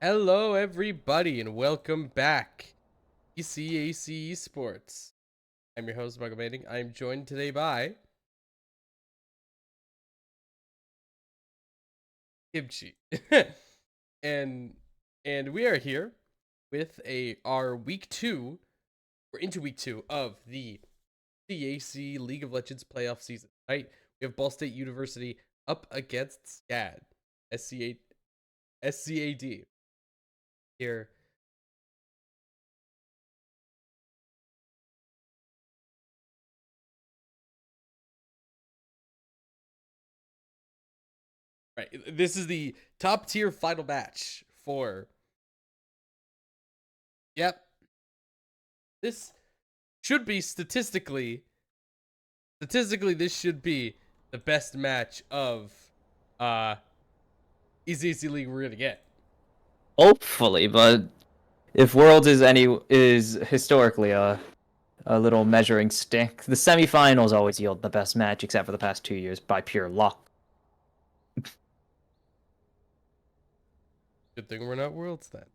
Hello, everybody, and welcome back. ECAC Esports. I'm your host, Magomating. I'm joined today by Kimchi, and we are here with our week two. We're into week two of the CAC League of Legends playoff season. Right, we have Ball State University up against SCAD, SCAD here. Right. This is the top tier final match for. Yep. This should be statistically this should be the best match of ECC League we're gonna get. Hopefully, but if Worlds is historically a little measuring stick, the semifinals always yield the best match, except for the past 2 years by pure luck. Good thing we're not Worlds then.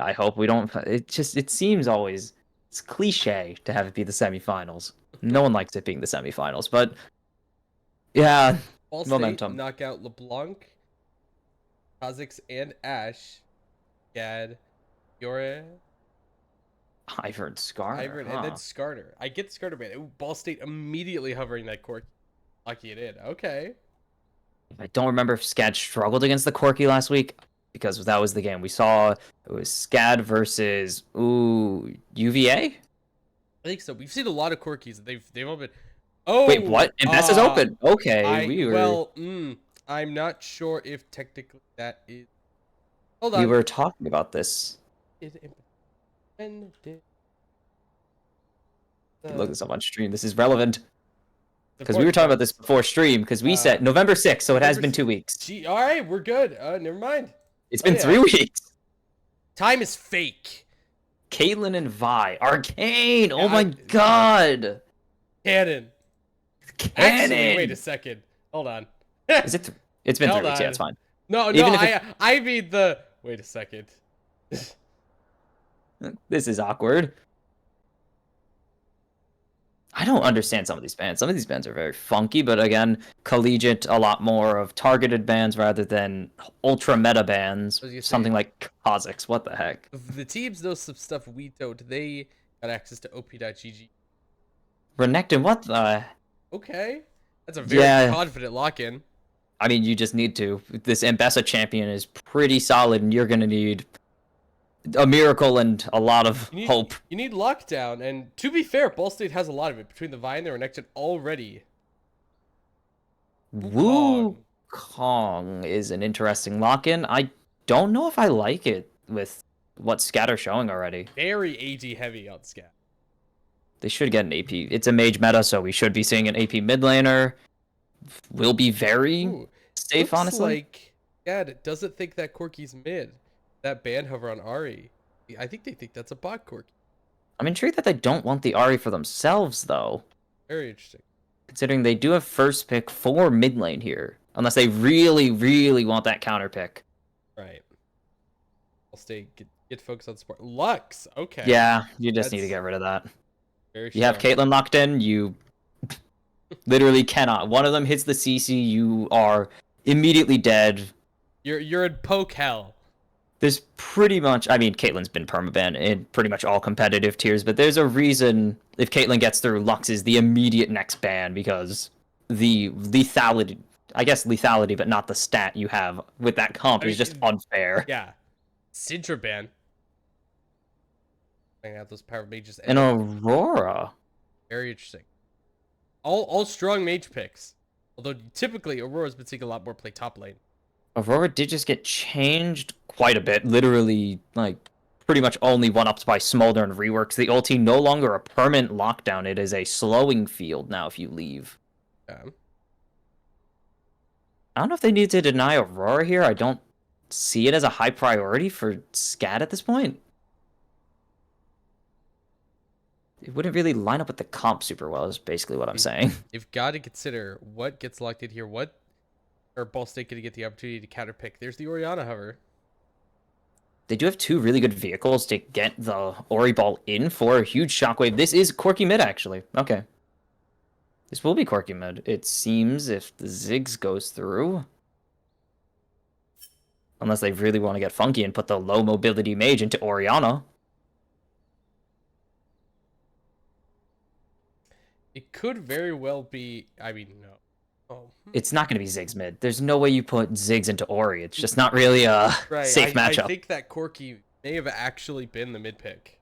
I hope we don't. It seems always it's cliche to have it be the semifinals. No one likes it being the semifinals, but yeah, Ball State momentum. knock out LeBlanc, Kha'Zix, and Ash. Gad, Yore, I've heard Scar, Ivern, and then Skarner. I get the Skarner ban. Ball State immediately hovering that court. Lucky it in. Okay. I don't remember if SCAD struggled against the Corki last week because that was the game we saw. It was SCAD versus UVA. I think so. We've seen a lot of Corkies. They've all been. Oh Wait, what? Invest is open. Okay, I'm not sure if technically that is. Hold we on. were talking about this. Look this up on stream. This is relevant because we were talking about this before stream because we said November 6th, so it has been 2 weeks. Gee, all right, we're good. Never mind. It's been 3 weeks. Time is fake. Caitlyn and Vi. Arcane. Oh my god. Cannon. Actually, wait a second. Hold on. Is it? It's been 3 weeks. Yeah, it's fine. No, I mean the. Wait a second. This is awkward. I don't understand some of these bans. Some of these bans are very funky, but again, collegiate, a lot more of targeted bans rather than ultra meta bans. Something like Kha'Zix. What the heck? The teams know some stuff we don't. They got access to op.gg. Renekton, what the? Okay. That's a very confident lock-in. I mean, you just need to. This Ambessa champion is pretty solid, and you're going to need a miracle and a lot of hope. You need lockdown, and to be fair, Ball State has a lot of it. Between the Vi and the Renekton already. Wukong is an interesting lock-in. I don't know if I like it with what SCAD are showing already. Very AD heavy on SCAD. They should get an AP. It's a mage meta, so we should be seeing an AP mid laner. Will be very safe, honestly. Like SCAD doesn't think that Corki's mid. That ban hover on Ahri. I think they think that's a bot Corki. I'm intrigued that they don't want the Ahri for themselves, though. Very interesting. Considering they do have first pick for mid lane here. Unless they really, really want that counter pick. Right. I'll stay, get focused on support. Lux, okay. Yeah, you just need to get rid of that. Very you have Caitlyn locked in, you literally cannot. One of them hits the CC, you are immediately dead. You're in poke hell. There's pretty much, I mean, Caitlyn's been permaban in pretty much all competitive tiers, but there's a reason if Caitlyn gets through, Lux is the immediate next ban because the lethality, I guess lethality, but not the stat you have with that comp is just unfair. Yeah. Syndra ban. I have those power mages. And Aurora. Very interesting. All strong mage picks. Although typically Aurora's been seeing a lot more play top lane. Aurora did just get changed quite a bit. Literally, like, pretty much only one-ups by Smolder and reworks. The ulti no longer a permanent lockdown. It is a slowing field now if you leave. Yeah. I don't know if they need to deny Aurora here. I don't see it as a high priority for SCAD at this point. It wouldn't really line up with the comp super well, is basically what I'm saying. You've got to consider what gets locked in here. What are Ball State going to get the opportunity to counter pick? There's the Orianna hover. They do have two really good vehicles to get the Ori ball in for a huge shockwave. This is Quirky mid, actually. Okay. This will be Quirky mid. It seems if the Ziggs goes through. Unless they really want to get funky and put the low mobility mage into Oriana. It could very well be. I mean, no. Oh. It's not going to be Ziggs mid. There's no way you put Ziggs into Ori. It's just not really a safe matchup. I think that Corki may have actually been the mid pick.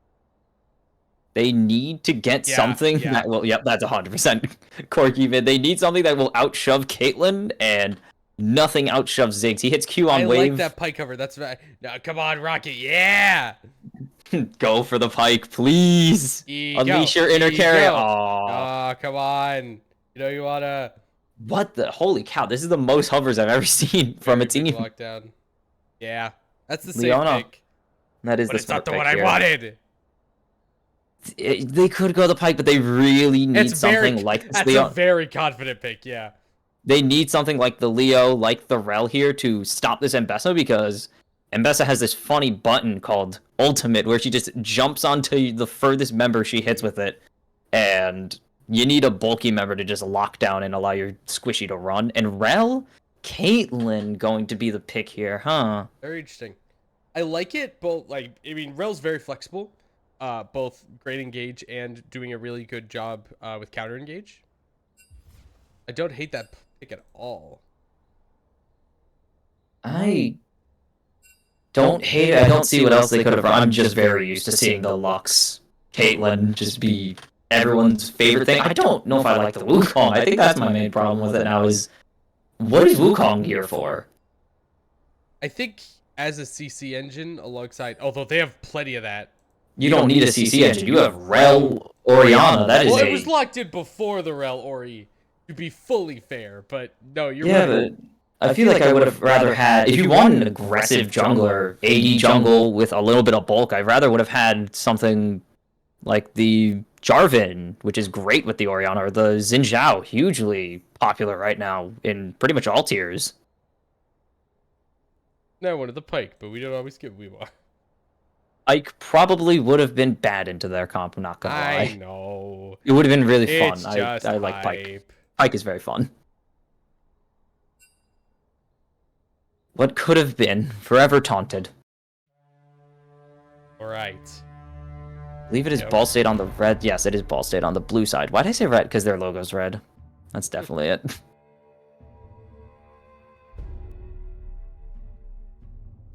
They need to get something that will. Yep, that's 100% Corki mid. They need something that will outshove Caitlyn, and nothing outshoves Ziggs. He hits Q on wave. I like that pike cover. That's right. Now, come on, Rocket. Yeah. Go for the pike, please. Unleash your inner carry. Oh, come on. You know you wanna. What the holy cow! This is the most hovers I've ever seen from a team. Lockdown. Yeah, that's the safe pick. That is but the it's not the pick one here. I wanted. They could go the pike, but they really need something like this. That's a very confident pick. Yeah. They need something like the Leo, like the Rel here to stop this Mbessa, because Mbessa has this funny button called Ultimate where she just jumps onto the furthest member she hits with it, and you need a bulky member to just lock down and allow your squishy to run. And Rel, Caitlyn going to be the pick here, huh? Very interesting. I like it, both. Like, I mean, Rel's very flexible, both great engage and doing a really good job with counter engage. I don't hate that pick at all. I don't hate it. I don't see what else they could have run. I'm just very used to seeing the Lux Caitlyn just be everyone's favorite thing. I don't know if I like the Wukong. I think that's my main problem with it now is, what is Wukong here for? I think as a CC engine alongside, although they have plenty of that. You don't need a CC engine. You have Rel, Oriana. That is it was locked in before the Rel Ori, to be fully fair, but no, you're right. Yeah, but I feel like I would have rather had, if you want an aggressive jungler, AD jungle with a little bit of bulk, I rather would have had something like the Jarvan, which is great with the Oriana, or the Xin Zhao, hugely popular right now in pretty much all tiers. No, I wanted the Pike, but we don't always get Weewa. Ike probably would have been bad into their comp, I'm not gonna lie. I know. It would have been really fun. It's just I like Pike. Pike is very fun. What could have been, forever taunted. Alright. I believe it is Ball State on the red. Yes, it is Ball State on the blue side. Why did I say red? Because their logo's red. That's definitely it.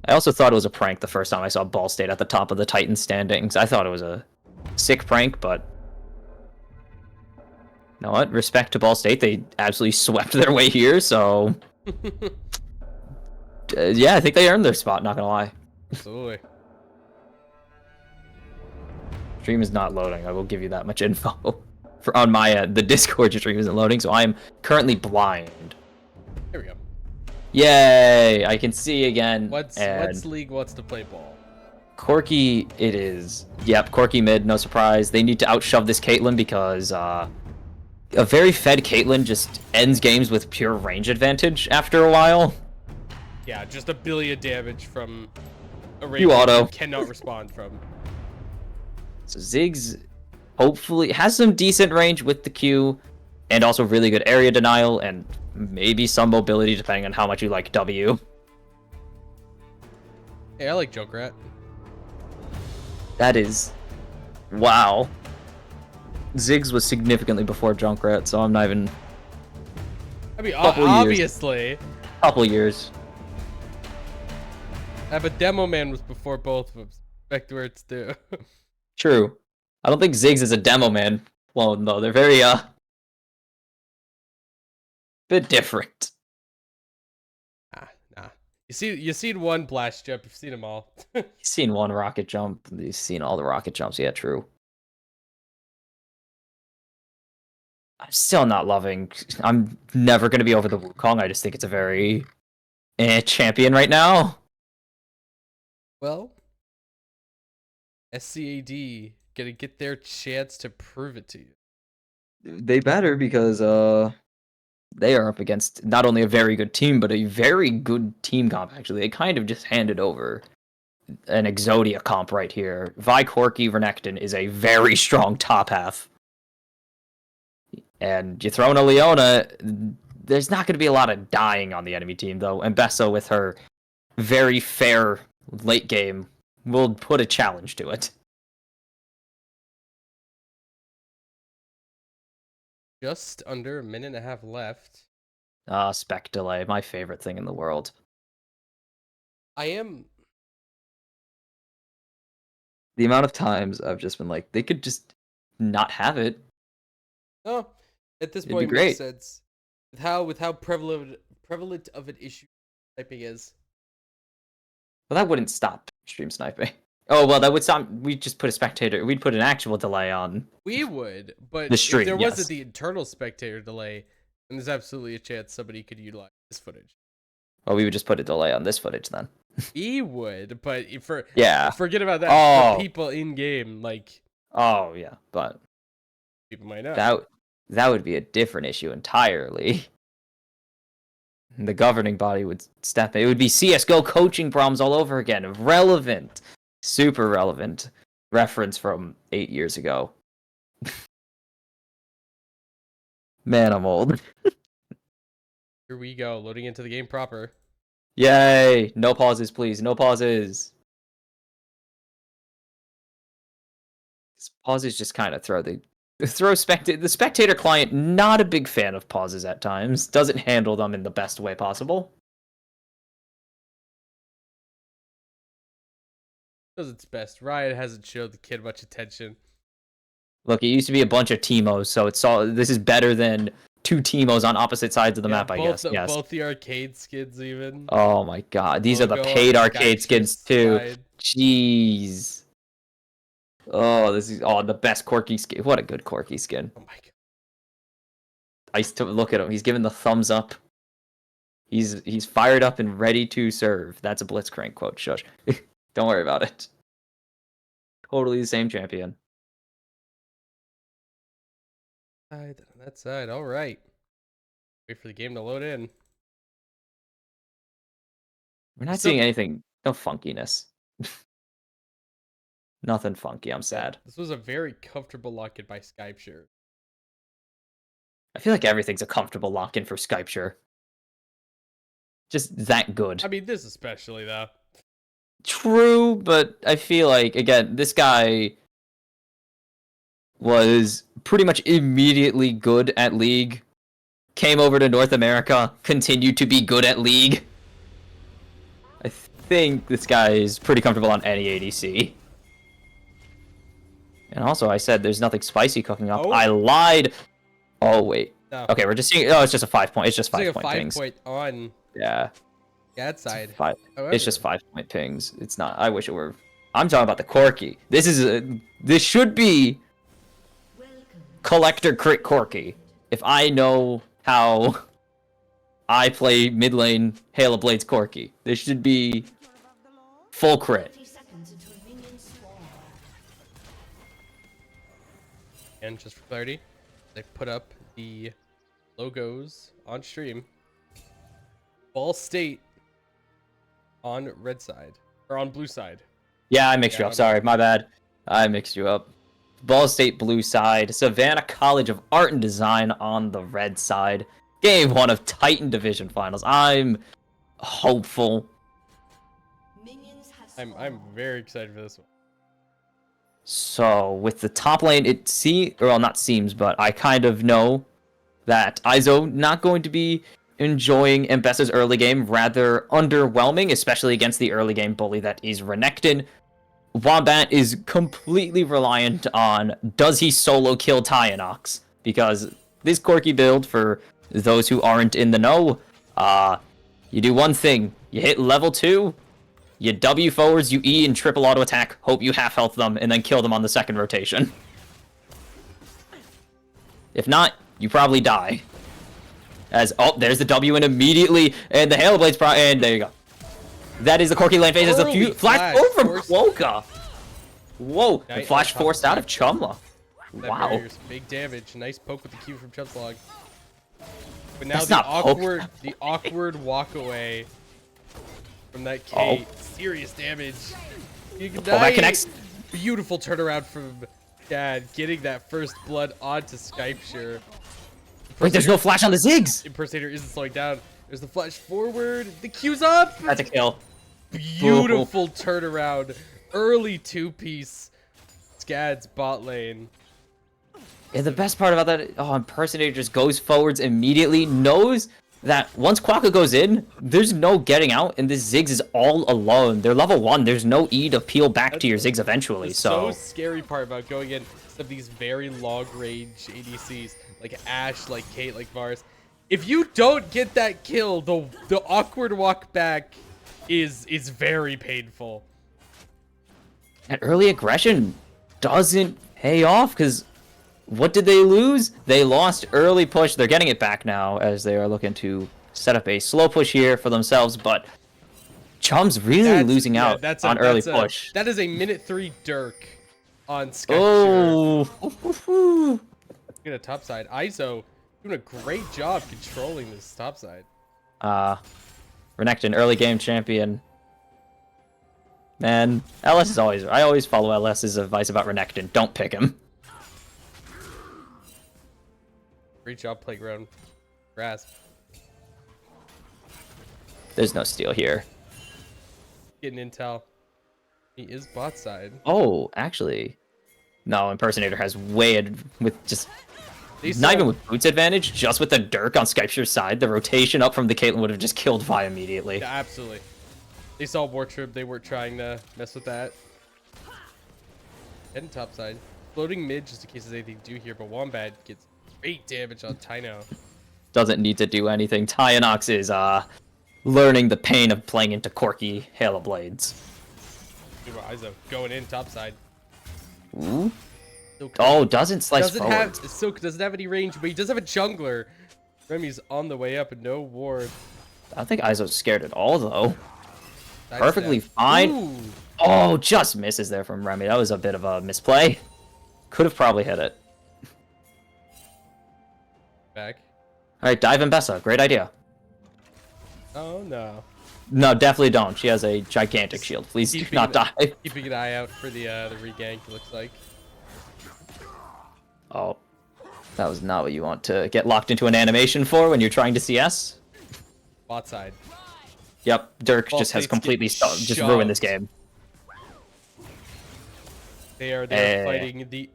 I also thought it was a prank the first time I saw Ball State at the top of the Titans standings. I thought it was a sick prank, but you know what? Respect to Ball State. They absolutely swept their way here, so yeah, I think they earned their spot, not gonna lie. Absolutely. Stream is not loading. I will give you that much info. On my end, the Discord stream isn't loading, so I am currently blind. Here we go. Yay! I can see again. What's league wants to play ball? Corki, it is. Yep, Corki mid, no surprise. They need to outshove this Caitlyn because a very fed Caitlyn just ends games with pure range advantage after a while. Yeah, just a billion damage from a range you auto. You cannot respond from. So Ziggs hopefully has some decent range with the Q, and also really good area denial, and maybe some mobility depending on how much you like W. Hey, I like Junkrat. That is... wow. Ziggs was significantly before Junkrat, so I'm not even... I mean, obviously. Couple years. But Demo Man was before both of them. Back to where it's due. True. I don't think Ziggs is a demo man. Well, no, they're very, bit different. Nah. You seen one blast jump, you've seen them all. You've seen one rocket jump, you've seen all the rocket jumps, yeah, true. I'm still not loving, I'm never going to be over the Wukong, I just think it's a very champion right now. Well, SCAD gonna get their chance to prove it to you. They better, because they are up against not only a very good team, but a very good team comp, actually. They kind of just handed over an Exodia comp right here. Vi Corki Renekton is a very strong top half. And you throw in a Leona, there's not going to be a lot of dying on the enemy team, though. And Bessa, with her very fair late game, will put a challenge to it. Just under a minute and a half left. Spec delay, my favorite thing in the world. The amount of times I've just been like, they could just not have it. No, at this It'd point, be it makes great. sense. With how prevalent of an issue sniping is. Well, that wouldn't stop stream sniping. Oh, well, that would stop. We'd just put a spectator. We'd put an actual delay on. We would, but The stream, if there wasn't yes. the internal spectator delay, then there's absolutely a chance somebody could utilize this footage. Well, we would just put a delay on this footage then. We would, but Yeah. forget about that. Oh. For people in game, like Oh, yeah, but people might not. that would be a different issue entirely. The governing body would step in. It would be CSGO coaching problems all over again. Relevant. Super relevant. Reference from 8 years ago. Man, I'm old. Here we go, loading into the game proper. Yay! No pauses, please. No pauses. Pauses just kind of the spectator client. Not a big fan of pauses at times. Doesn't handle them in the best way possible. Does its best. Riot hasn't showed the kid much attention. Look, it used to be a bunch of Teemos, so this is better than 2 Teemos on opposite sides of the map, I guess. Yes. Both the arcade skins, even. Oh my god, these are the Logo paid on arcade skins too. side. Jeez. Oh, this is the best Corki skin. What a good Corki skin. Oh my god. I still look at him. He's giving the thumbs up. He's fired up and ready to serve. That's a Blitzcrank quote. Shush. Don't worry about it. Totally the same champion. On that side. All right. Wait for the game to load in. We're not seeing anything. No funkiness. Nothing funky. I'm sad. This was a very comfortable lock-in by Skype share. I feel like everything's a comfortable lock-in for Skype share. Just that good. I mean, this especially, though. True, but I feel like, again, this guy was pretty much immediately good at League, came over to North America, continued to be good at League. I think this guy is pretty comfortable on any ADC. And also, I said there's nothing spicy cooking up. Oh. I lied. Oh, wait. No. Okay, we're just seeing... Oh, it's just a 5-point. It's just It's like 5-point a 5 pings. point on Yeah. that side. It's just 5-point pings. It's not... I wish it were... I'm talking about the Corki. This should be collector crit Corki. If I know how I play mid lane Hail of Blades Corki, this should be full crit. And just for clarity, they put up the logos on stream. Ball State on red side or on blue side. Yeah, I mixed you up. Sorry, my bad. I mixed you up. Ball State blue side, Savannah College of Art and Design on the red side. Game 1 of Titan Division Finals. I'm hopeful. I'm very excited for this one. So with the top lane, not seems, but I kind of know that Izo not going to be enjoying Mbessa's early game, rather underwhelming, especially against the early game bully that is Renekton. Wombat is completely reliant on does he solo kill Tyanox, because this Corki build, for those who aren't in the know, you do one thing, you hit level 2, you W forwards, you E and triple auto attack, hope you half health them, and then kill them on the second rotation. If not, you probably die. There's the W and immediately, and the Hail Blades and there you go. That is the Corki lane phase as a few flash over Cloaca. Whoa, and flash forced out of Chumla. Wow. Big damage. Nice poke with the Q from Chumslog. But now That's the not awkward walk away from that K. Serious damage. That connects. Beautiful turnaround from Dad, getting that first blood onto Skypeshare. Wait, there's no flash on the Ziggs. Impersonator isn't slowing down. There's the flash forward. The Q's up. That's a kill. Beautiful turnaround. Early two-piece. SCAD's bot lane. And the best part about that, Impersonator just goes forwards immediately, knows that once Quokka goes in, there's no getting out, and this Ziggs is all alone. They're level 1. There's no E to peel back to your Ziggs eventually. So scary part about going in of these very long-range ADCs, like Ashe, like Kate, like Varus. If you don't get that kill, the awkward walk back is very painful. That early aggression doesn't pay off, because what did they lose? They lost early push. They're getting it back now as they are looking to set up a slow push here for themselves, but Chum's really losing out on early push. That is a minute 3 Dirk on Skype. Oh! Get a top side. ISO doing a great job controlling this top side. Renekton, early game champion. Man, LS is always... I always follow LS's advice about Renekton. Don't pick him. Great job, Playground. Grasp. There's no steal here. Getting intel. He is bot side. Oh, actually... No, Impersonator has with just... Not even with Boots advantage, just with the Dirk on Skypeshare's side, the rotation up from the Caitlyn would have just killed Vi immediately. Yeah, absolutely. They saw War Trip, they weren't trying to mess with that. Heading top side. Floating mid just in case there's anything to do here, but Wombat gets great damage on Tyno. Doesn't need to do anything. Tyanox is learning the pain of playing into Corki Halo Blades. Iso going in top side. Ooh. Oh, doesn't slice forward. Silk doesn't have any range, but he does have a jungler. Remy's on the way up and no ward. I don't think Iso's scared at all, though. Perfectly fine. Ooh. Oh, just misses there from Remy. That was a bit of a misplay. Could have probably hit it. Back. All right, dive Mbessa. Great idea. Oh, no. No, definitely don't. She has a gigantic shield. Please do not dive. Keeping an eye out for the regank, it looks like. Oh, that was not what you want to get locked into an animation for when you're trying to CS. Bot side. Yep, Dirk just has completely just ruined this game. They are fighting the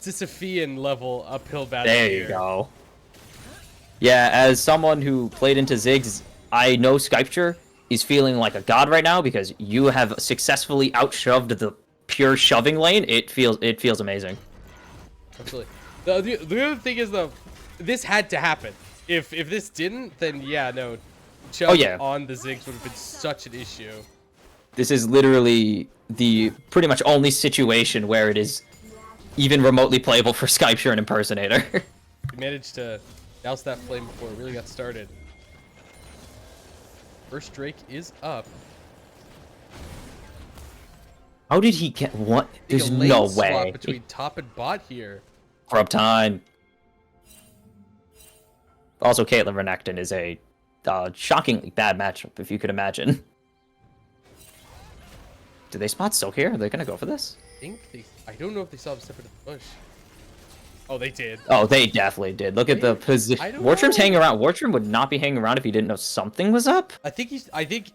Sisyphean level uphill battle. There you go. Yeah, as someone who played into Ziggs, I know Skypeshare is feeling like a god right now because you have successfully outshoved the pure shoving lane. It feels amazing. Absolutely. The other thing is though, this had to happen. If this didn't, then yeah, no. Chub on the Ziggs would have been such an issue. This is literally the pretty much only situation where it is even remotely playable for Skypeshare and Impersonator. We managed to douse that flame before it really got started. First Drake is up. How did he get what? There's no way. Between top and bot here. Corrupt time. Also, Caitlyn Renekton is a shockingly bad matchup, if you could imagine. Did they spot Silk here? Are they gonna go for this? I don't know if they saw him step into the bush. Oh, they did. Oh, they definitely did. Look at the position. Wartrim's hanging around. Wartrim would not be hanging around if he didn't know something was up. I think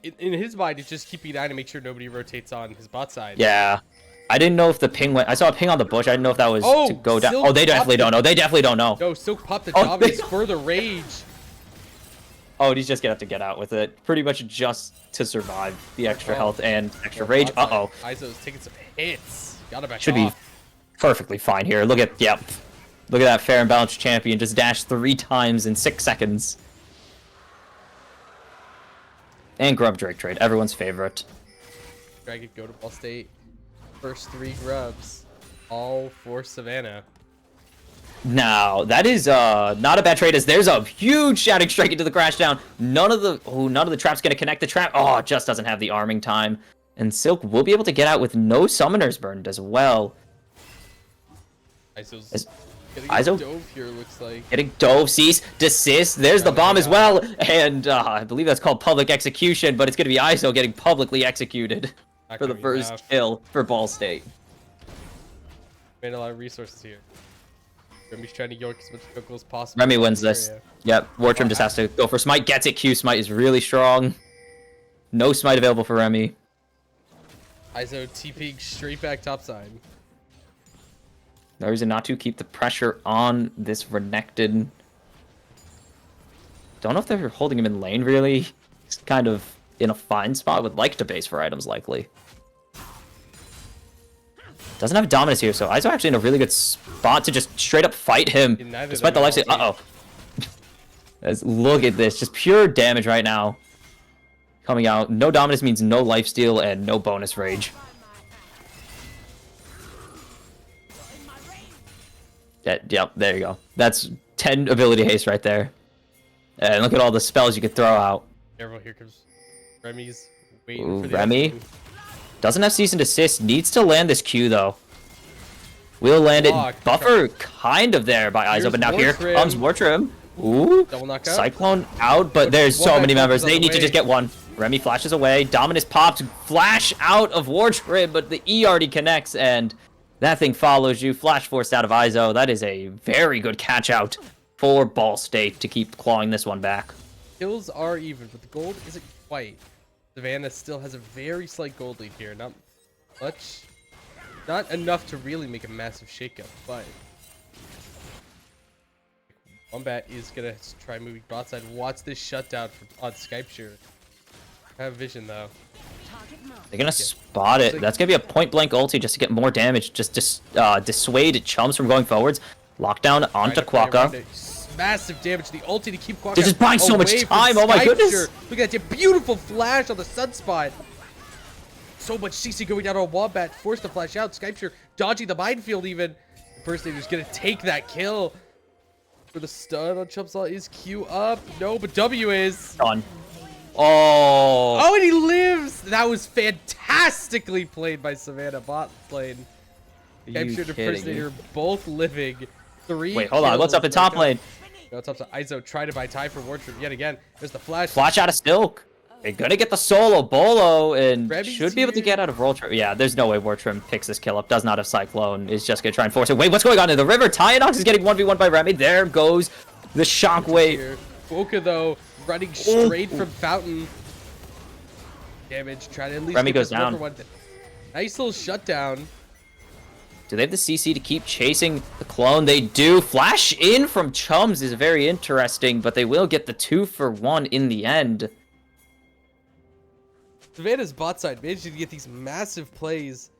in his mind, he's just keeping an eye to make sure nobody rotates on his bot side. Yeah. I didn't know if the ping went. I saw a ping on the bush. I didn't know if that was to go down. Oh, they definitely don't know. They definitely don't know. No, Silk popped the Javis for the rage. Oh, he's just gonna have to get out with it. Pretty much just to survive the extra health and extra rage. Uh-oh. Iso's taking some hits. Gotta back off. Should be perfectly fine here. Look at, yep. Look at that fair and balanced champion just dash 3 times in 6 seconds. And Grub Drake trade, everyone's favorite. Dragon go to Ball State. First 3 grubs, all for Savannah. Now, that is not a bad trade, as there's a huge Shouting Strike into the crash down. None of the traps gonna connect the trap. Oh, it just doesn't have the arming time. And Silk will be able to get out with no summoners burned as well. Iso's Getting Iso dove here, looks like. getting dove, cease, desist. There's the Yeah, bomb yeah. as well. And I believe that's called public execution, but it's going to be Iso getting publicly executed Not for the gonna be first enough. kill for Ball State. Made a lot of resources here. Remy's trying to yoke as much Coco as possible. Remy around wins the this. area. Yep, Wartrim just has to go for Smite. Gets it. Q Smite is really strong. No Smite available for Remy. Iso TPing straight back topside. No reason not to keep the pressure on this Renekton. Don't know if they're holding him in lane, really. He's kind of in a fine spot. Would like to base for items, likely. Doesn't have Dominus here, so Iso actually in a really good spot to just straight up fight him. Despite the lifesteal. Uh-oh. Look at this. Just pure damage right now. Coming out. No Dominus means no lifesteal and no bonus rage. Yep, there you go. That's 10 ability haste right there. And look at all the spells you could throw out. Careful, here comes Remy's waiting for the Remy opening. doesn't have cease and desist. Needs to land this Q though. Will land it. Block. Buffer kind of there by Iso, Here's but now here Wartrim. comes Wartrim. Ooh. Double knockout. Cyclone out, but there's One so back many focus members. on They the need to way. just get one. Remy flashes away. Dominus pops. Flash out of Wartrim, but the E already connects, and that thing follows you. Flash forced out of Iso. That is a very good catch out for Ball State to keep clawing this one back. Kills are even, but the gold isn't quite. Savannah still has a very slight gold lead here. Not much. Not enough to really make a massive shakeup, but Wombat is gonna try moving bot side. Watch this shutdown on Skype share. I have vision though. They're gonna spot it. That's gonna be a point blank ulti just to get more damage, just to dissuade chums from going forwards. Lockdown onto Trying to play around Quokka. it. Massive damage to the ulti to keep Quokka. They're just buying so much away from time, oh my Skype goodness. share. Look at that beautiful flash on the sunspot. So much CC going down on Wombat, forced to flash out. Skype dodging the minefield even. Impersonator's gonna take that kill. For the stun on Chumpsaw is Q up. No, but W is. Done. Oh. Oh, and he lives! That was fantastically played by Savannah bot lane. Are Skype you and kidding Impersonator both living. 3 Wait, hold on. What's up in top lane? No, it's up to Iso trying to buy time for Wartrim yet again. There's the flash. Flash out of Silk. They're gonna get the solo Bolo and Remy's should be able to here. get out of Roltrim. Yeah, there's no way Wartrim picks this kill up. Does not have Cyclone. Is just gonna try and force it. Wait, what's going on in the river? Tyanox is getting 1v1 by Remy. There goes the shockwave. Here. Quokka though running straight from Fountain. Damage. Trying to at least Remy get goes this one down. for one. Nice little shutdown. Do they have the CC to keep chasing the clone? They do. Flash in from Chums is very interesting, but they will get the 2-for-1 in the end. Savannah's bot side managing to get these massive plays.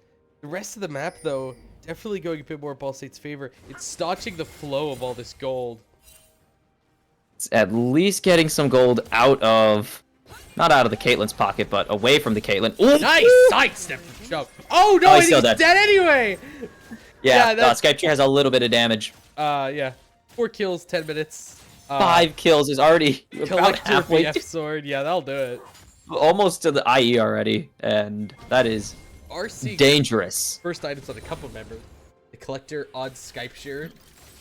The rest of the map, though, definitely going a bit more Ball State's favor. It's staunching the flow of all this gold. It's at least getting some gold out of, not out of the Caitlyn's pocket, but away from the Caitlyn. Ooh! Nice sidestep from Chubb. Oh no, Oh, and he's still he's dead. dead anyway. Yeah, that's- Skype has a little bit of damage. Yeah. 4 kills, 10 minutes. 5 kills is already about Collector halfway, BF sword. Yeah, that'll do it. almost to the IE already, and that is RC dangerous. first items on a couple members. The collector on Skype share.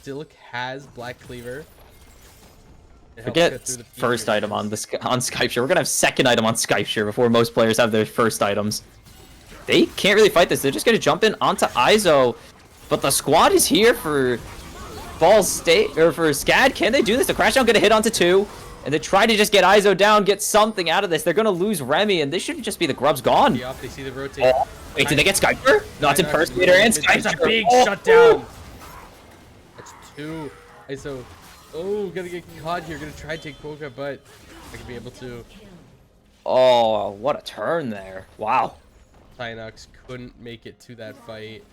Silk has Black Cleaver. It helps Forget get through the first future item years. on on Skype share. We're gonna have second item on Skype share before most players have their first items. They can't really fight this. They're just gonna jump in onto Iso, but the squad is here for Ball State or for SCAD. Can they do this? The crash down gonna hit onto 2, and they try to just get Iso down, get something out of this. They're gonna lose Remy, and this should just be the grubs gone. Yeah, they see the rotate. Oh, wait, did they get Skyper? No, it's Impersonator and Skype. That's a big Oh, shutdown. That's 2. ISO. Oh, gonna get caught here. Gonna try and take Quokka, but I could be able to. Oh, what a turn there. Wow. Tynox couldn't make it to that fight.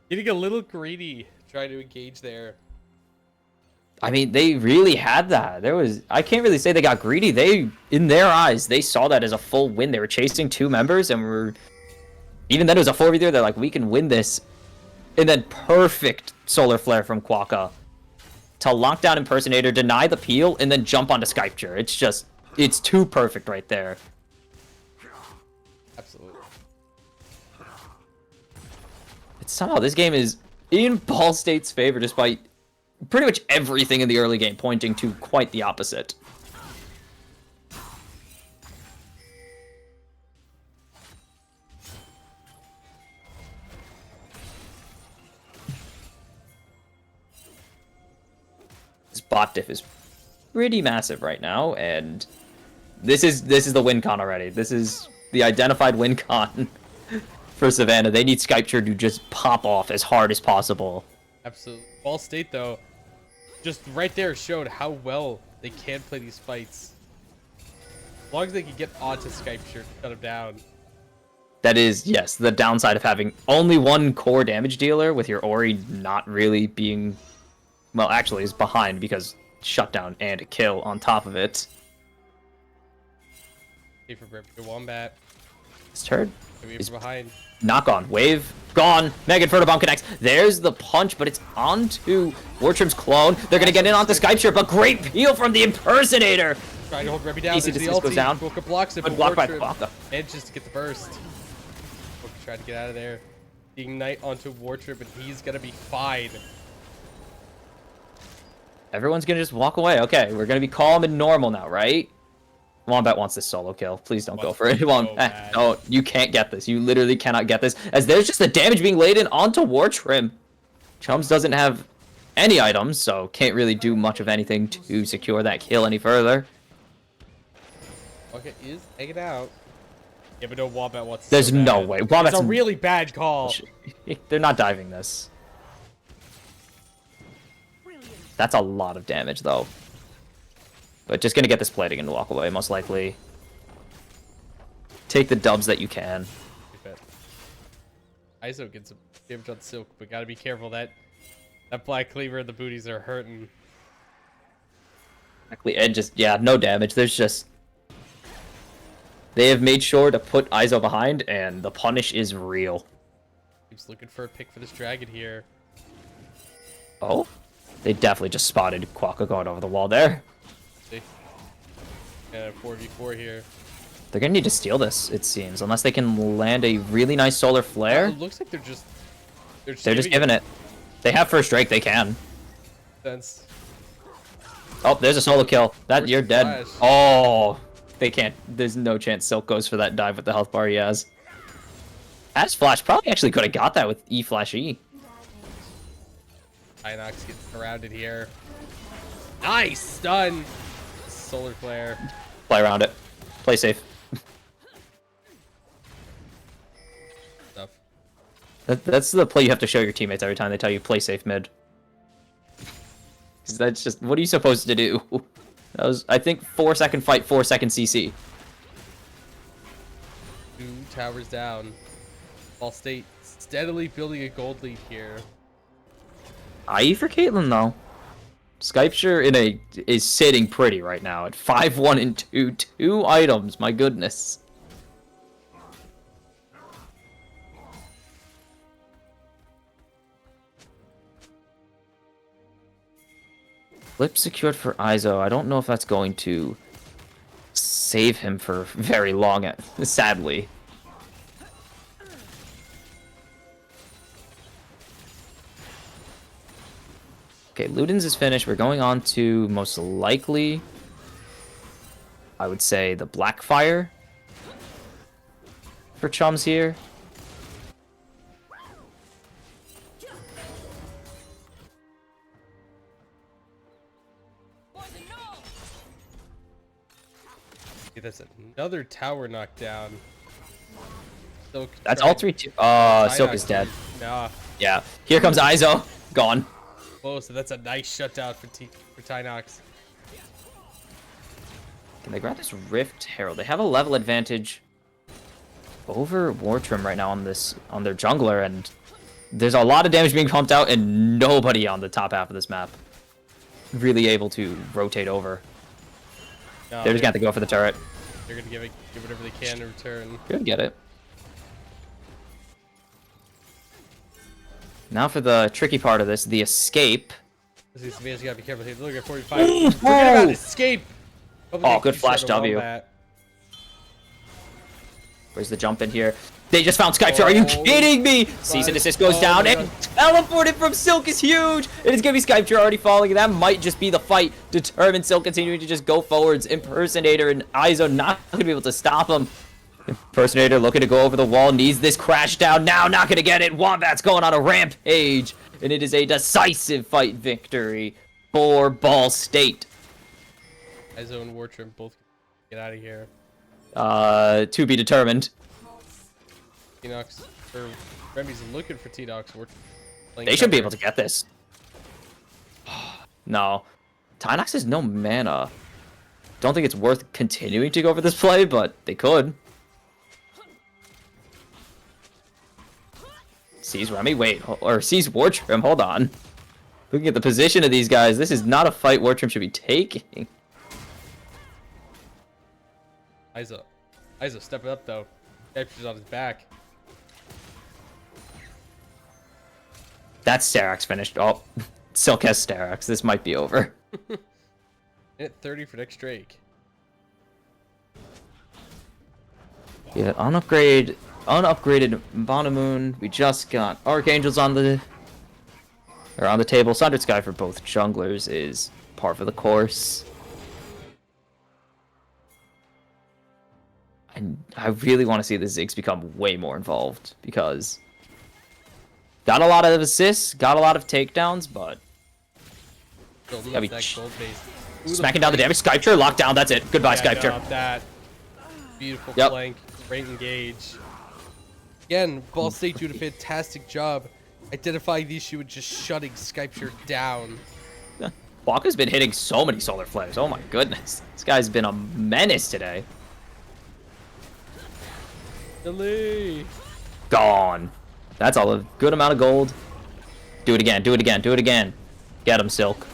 Getting a little greedy trying to engage there. I mean, they really had that. I can't really say they got greedy. They, in their eyes, they saw that as a full win. They were chasing 2 members and even then it was a 4v3. They're like, we can win this. And then perfect solar flare from Quokka to lock down Impersonator, deny the peel, and then jump onto Skypture. It's too perfect right there. Absolutely. Somehow this game is in Ball State's favor, despite pretty much everything in the early game pointing to quite the opposite. This bot diff is pretty massive right now, and this is the win con already. This is the identified win con for Savannah. They need Skypture to just pop off as hard as possible. Absolutely. Ball State, though, just right there showed how well they can play these fights. As long as they can get onto Skypture to shut him down. That is, yes, the downside of having only one core damage dealer with your Ori not really being... Well, actually, is behind because shutdown and a kill on top of it. Hey for Wombat. This turd is behind. Knock on. Wave. Gone. Megan Fertibomb connects. There's the punch, but it's onto Wartrim's clone. They're going to get in onto Skypture, but great peel from the Impersonator. Trying to hold Rebby down. Easy There's to the goes down. Boca blocks it, Good but block by Wartrim Blanca. manages to get the burst. Boca tried to get out of there. Ignite onto Wartrim, and he's going to be fine. Everyone's going to just walk away. Okay, we're going to be calm and normal now, right? Wombat wants this solo kill. Please don't go for it. Wombat, no, you can't get this. You literally cannot get this. As there's just the damage being laid in onto Wartrim. Chums doesn't have any items, so can't really do much of anything to secure that kill any further. Okay, is taken out. Yeah, but no, Wombat wants to. There's no way. Wombat's a really bad call. They're not diving this. That's a lot of damage, though. But just gonna get this plating and walk away, most likely. Take the dubs that you can. ISO gets some damage on Silk, but gotta be careful that Black Cleaver and the booties are hurting. Exactly, and just, yeah, no damage. There's just... They have made sure to put ISO behind, and the punish is real. Keeps looking for a pick for this dragon here. Oh? They definitely just spotted Quokka going over the wall there. See? Got a 4v4 here. They're gonna need to steal this, it seems, unless they can land a really nice solar flare. It looks like they're just giving it. They have first strike, they can. Sense. Oh, there's a solo kill. That you're dead. Flash? Oh, they can't. There's no chance Silk goes for that dive with the health bar he has. As Flash probably actually could have got that with E Flash E. Inox gets surrounded here. Nice stun. Solar flare. Play around it. Play safe. Stuff. That's the play you have to show your teammates every time they tell you play safe mid. 'Cause that's just, what are you supposed to do? That was, I think, 4-second fight, 4-second CC. 2 towers down. Ball State steadily building a gold lead here. IE for Caitlyn, though. Skypture is sitting pretty right now at 5-1 and 2. 2 items, my goodness. Flip secured for ISO. I don't know if that's going to save him for very long, sadly. Okay, Ludens is finished. We're going on to, most likely, I would say, the Blackfire for Chums here. Okay, that's another tower knockdown. Silk That's all 3 too. Silk is dead. Nah. Yeah. Here comes ISO. Gone. Oh, so that's a nice shutdown for Tynox. Can they grab this Rift Herald? They have a level advantage over Wartrim right now on their jungler, and there's a lot of damage being pumped out, and nobody on the top half of this map really able to rotate over. No, They're just gonna have to go for the turret. They're gonna give whatever they can in return. Good, get it. Now for the tricky part of this, the escape. This man's gotta be careful here. Look at 45. Forget about escape. Oh, good flash W. Where's the jump in here? They just found Skype. Are you Oh, kidding me? Cease and desist goes down, my and teleported from Silk is huge. It is going to be Skype already falling. That might just be the fight. Determined Silk continuing to just go forwards. Impersonator and Izo not going to be able to stop him. Impersonator looking to go over the wall. Needs this crash down now. Not going to get it. Wombat's going on a rampage. And it is a decisive fight victory for Ball State. Izo and Wartrim both get out of here. To be determined. T-Nox, or Remy's looking for T-Nox. They should be able to get this. No. Tynox has no mana. Don't think it's worth continuing to go for this play, but they could. Sees Remy, wait, or sees Wartrim, hold on. Looking at the position of these guys, this is not a fight Wartrim should be taking. Izo, step it up though. Capture's on his back. That's Starax finished. Oh, Silk has Starax. This might be over. Minute 30 for next Drake. Yeah, unupgraded Bonamoon. We just got Archangels on the table. Sundered Sky for both junglers is par for the course. And I really want to see the Ziggs become way more involved because got a lot of assists, got a lot of takedowns, but Building gotta up be that gold base. Ooh, smacking down the damage. Skypture locked down. That's it. Goodbye, Skypture. That beautiful Yep. flank, great engage. Again, Ball State doing a fantastic job identifying the issue and just shutting Skypture down. Waka's been hitting so many solar flares. Oh my goodness. This guy's been a menace today. Delay. Gone. That's all a good amount of gold. Do it again. Do it again. Do it again. Get him, Silk.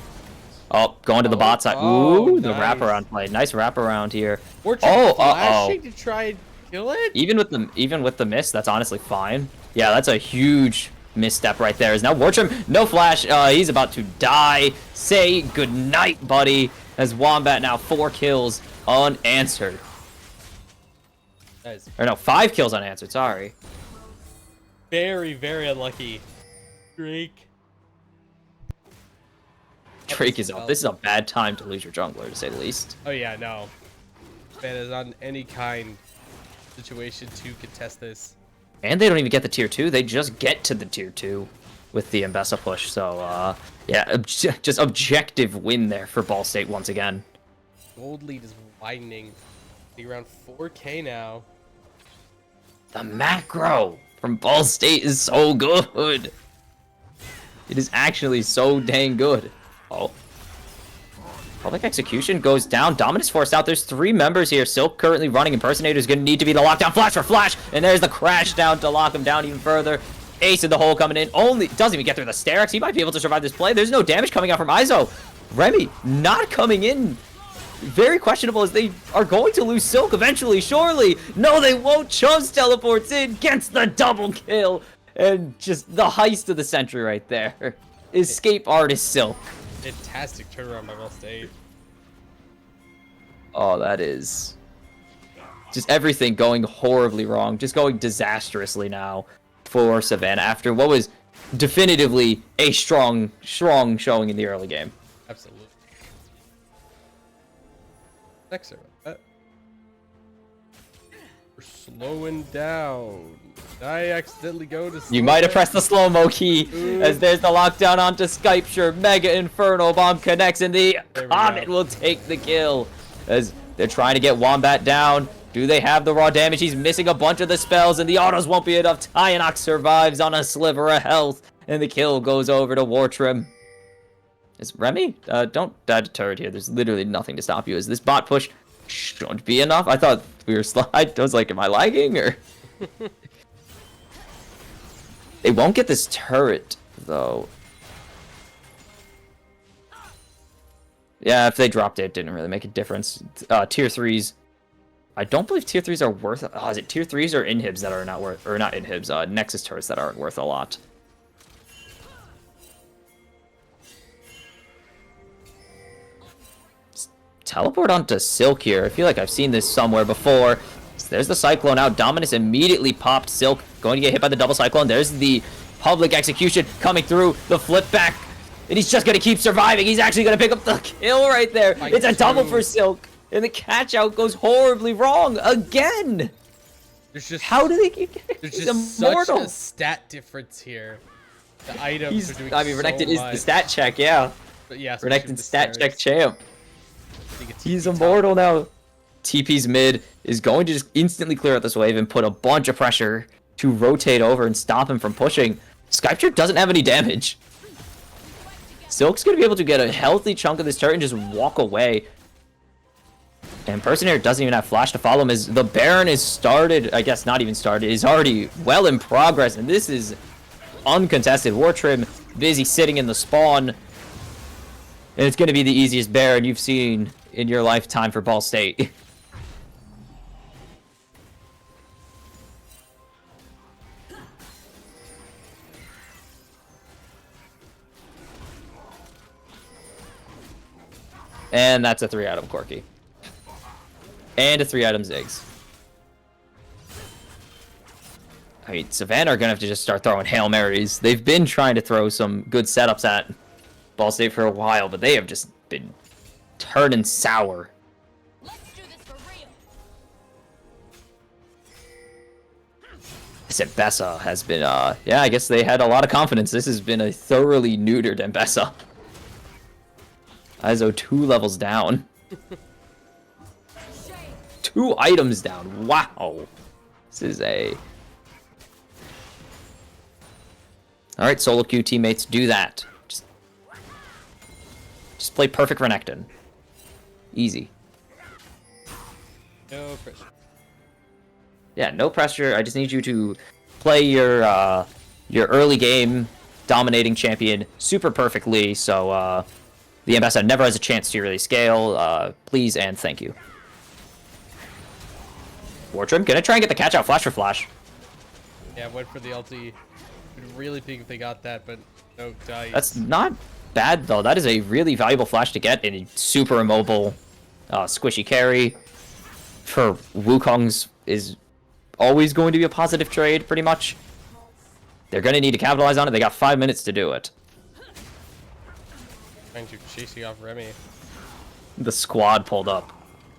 Oh, going to the bot side. Ooh, the nice. wraparound play. Nice wraparound here. Wartrim flashing to try and kill it? Even with the miss, that's honestly fine. Yeah, that's a huge misstep right there. Is now Wartrim, no flash. He's about to die. Say goodnight, buddy. As Wombat now 4 kills unanswered. Nice. Or no, 5 kills unanswered. Sorry. Very, very unlucky. Drake. Drake is up. This is a bad time to lose your jungler, to say the least. Oh yeah, no. Man is not in any kind situation to contest this. And they don't even get the tier 2. They just get to the tier 2 with the Mbessa push. So, yeah, just objective win there for Ball State once again. Gold lead is widening. Be around 4K now. The macro from Ball State is so good. It is actually so dang good. Oh. Public execution goes down. Dominus forced out. There's 3 members here. Silk currently running. Impersonator is going to need to be the lockdown. Flash for Flash. And there's the crash down to lock him down even further. Ace in the hole coming in. Only doesn't even get through the Starax. He might be able to survive this play. There's no damage coming out from Izo. Remy not coming in. Very questionable as they are going to lose Silk eventually, surely. No, they won't. Chuz teleports in, gets the double kill. And just the heist of the century right there. Escape artist Silk. Fantastic turnaround by Ball State. Oh, that is just everything going horribly wrong. Just going disastrously now for Savannah after what was definitively a strong showing in the early game. Absolutely. Next server. We're slowing down. Did I accidentally go to You might have pressed the slow-mo key. Ooh. As there's the lockdown onto Skype. Sure, Mega Inferno Bomb connects and the Comet will take the kill. As they're trying to get Wombat down. Do they have the raw damage? He's missing a bunch of the spells and the autos won't be enough. Tyanox survives on a sliver of health. And the kill goes over to Wartrim. Is Remy? Don't die deterred here. There's literally nothing to stop you. Is this bot push shouldn't be enough? I thought we were I was like, am I lagging or? They won't get this turret though. Yeah, if they dropped it, it didn't really make a difference. Tier 3s. I don't believe tier 3s are worth. Oh, is it tier 3s or inhibs that are not worth, or not inhibs? Nexus turrets that aren't worth a lot. Teleport onto Silk here. I feel like I've seen this somewhere before. There's the Cyclone out. Dominus immediately popped Silk, going to get hit by the double Cyclone. There's the public execution coming through, the flip back, and he's just going to keep surviving. He's actually going to pick up the kill right there. It's a double for Silk, and the catch out goes horribly wrong again. There's just how do they keep getting? There's just such a stat difference here. The items are doing I mean, Renekton is much. the stat check, yeah. But yeah, Renekton stat check champ. He's top. immortal now. TP's mid is going to just instantly clear out this wave and put a bunch of pressure to rotate over and stop him from pushing. Skypture doesn't have any damage. Silk's going to be able to get a healthy chunk of this turret and just walk away. And Impersonator doesn't even have flash to follow him as the Baron is started, I guess not even started, is already well in progress. And this is uncontested. War Trim busy sitting in the spawn. And it's going to be the easiest Baron you've seen in your lifetime for Ball State. And that's a 3-item Corki. And a 3-item Ziggs. I mean, Savannah are going to have to just start throwing Hail Marys. They've been trying to throw some good setups at Ball State for a while, but they have just been turning sour. Let's do this for real. This Mbessa has been, yeah, I guess they had a lot of confidence. This has been a thoroughly neutered Mbessa. Iso 2 levels down. 2 items down. Wow. This is a... Alright, solo queue teammates, do that. Just play perfect Renekton. Easy. No pressure. Yeah, no pressure. I just need you to play your early game dominating champion super perfectly, so the Ambassador never has a chance to really scale. Please and thank you. Wartrim, gonna try and get the catch out flash for flash. Yeah, went for the ulti. Would really think if they got that, but no dice. That's not bad though. That is a really valuable flash to get in a super immobile, squishy carry. For Wukong's is always going to be a positive trade, pretty much. They're gonna need to capitalize on it. They got 5 minutes to do it. Trying to chasing off Remy. The squad pulled up.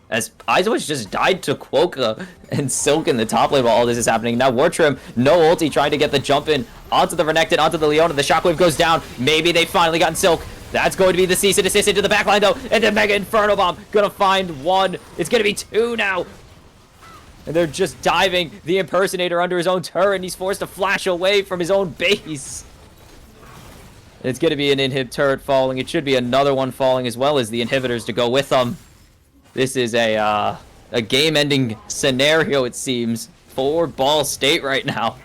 As Izoish just died to Quokka and Silk in the top lane while all this is happening. Now Wartrim, no ulti, trying to get the jump in onto the Renekton, onto the Leona. The shockwave goes down. Maybe they finally gotten Silk. That's going to be the cease and desist into the backline though. And the Mega Inferno Bomb. Gonna find one. It's gonna be 2 now. And they're just diving the Impersonator under his own turret. And he's forced to flash away from his own base. It's gonna be an inhib turret falling. It should be another one falling as well as the inhibitors to go with them. This is a game-ending scenario, it seems, for Ball State right now.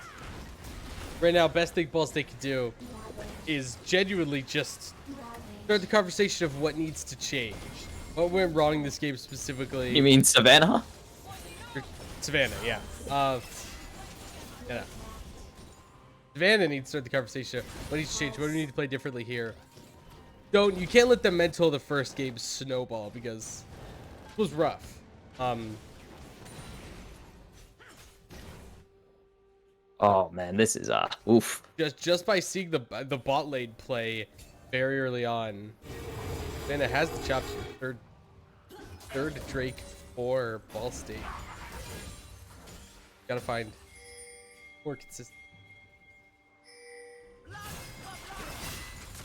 Right now, best thing Ball State can do is genuinely just start the conversation of what needs to change. What went wrong in this game specifically? You mean Savannah? Savannah, yeah. Yeah. Savannah needs to start the conversation. What needs to change? What do we need to play differently here? You can't let the mental of the first game snowball because it was rough. Oh man, this is oof. Just by seeing the bot lane play very early on, Savannah has the chops for third Drake for Ball State. Gotta find more consistent.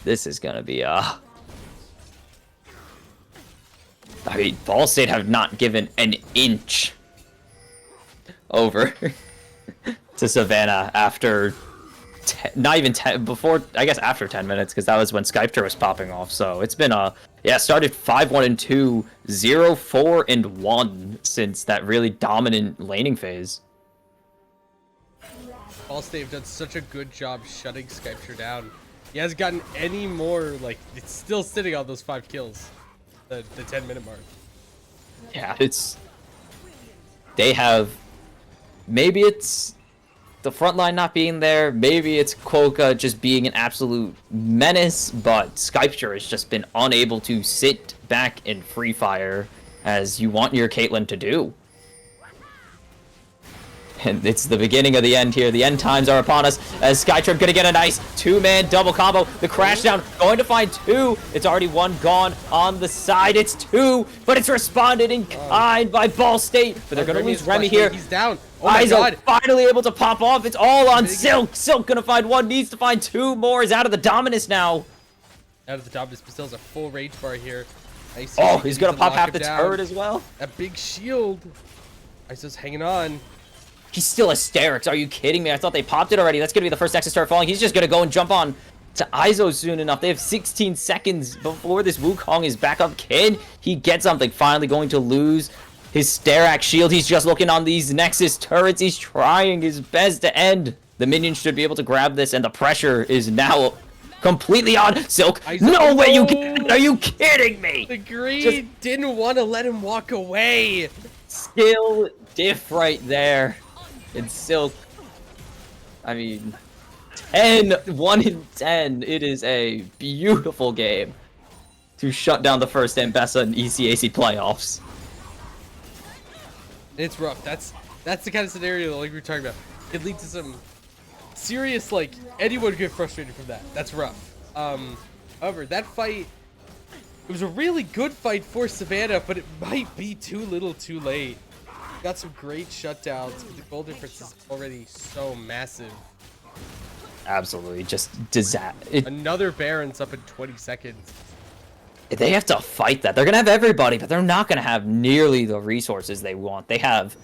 This is gonna be I mean, Ball State have not given an inch over to Savannah after not even 10 before, I guess after 10 minutes, because that was when Skypter was popping off. So it's been started 5-1-2, 0-4-1 since that really dominant laning phase. Ball State have done such a good job shutting Skypter down. He hasn't gotten any more, like, it's still sitting on those 5 kills. The 10-minute mark. Yeah, they have, maybe it's the front line not being there, maybe it's Quokka just being an absolute menace, but Skypture has just been unable to sit back in free fire as you want your Caitlyn to do. And it's the beginning of the end here. The end times are upon us as Skytrip gonna get a nice two-man double combo. The crash down going to find two. It's already one gone on the side. It's two, but it's responded in kind by Ball State. But they're gonna lose Remy here. He's down. Oh my Izo god. finally able to pop off. It's all on Silk. Silk gonna find one, needs to find two more. Is out of the Dominus now. Out of the Dominus, but still has a full rage bar here. Oh, he's gonna pop half the turret as well. That big shield. Iso's hanging on. He's still hysterics. Are you kidding me? I thought they popped it already. That's going to be the first Nexus start falling. He's just going to go and jump on to Izo soon enough. They have 16 seconds before this Wukong is back up. Can he get something? Finally going to lose his Sterak shield. He's just looking on these Nexus turrets. He's trying his best to end. The minions should be able to grab this, and the pressure is now completely on Silk. Izo, no way you can. Are you kidding me? The greed didn't want to let him walk away. Skill diff right there. And Silk, I mean, 1 in 10. It is a beautiful game to shut down the first Ambessa in ECAC playoffs. It's rough. That's the kind of scenario like we were talking about. It leads to some serious, like, anyone could get frustrated from that. That's rough. However, that fight, it was a really good fight for Savannah, but it might be too little too late. Got some great shutdowns, but the goal difference is already so massive. Absolutely, just disaster. Another Baron's up in 20 seconds. They have to fight that. They're going to have everybody, but they're not going to have nearly the resources they want. They have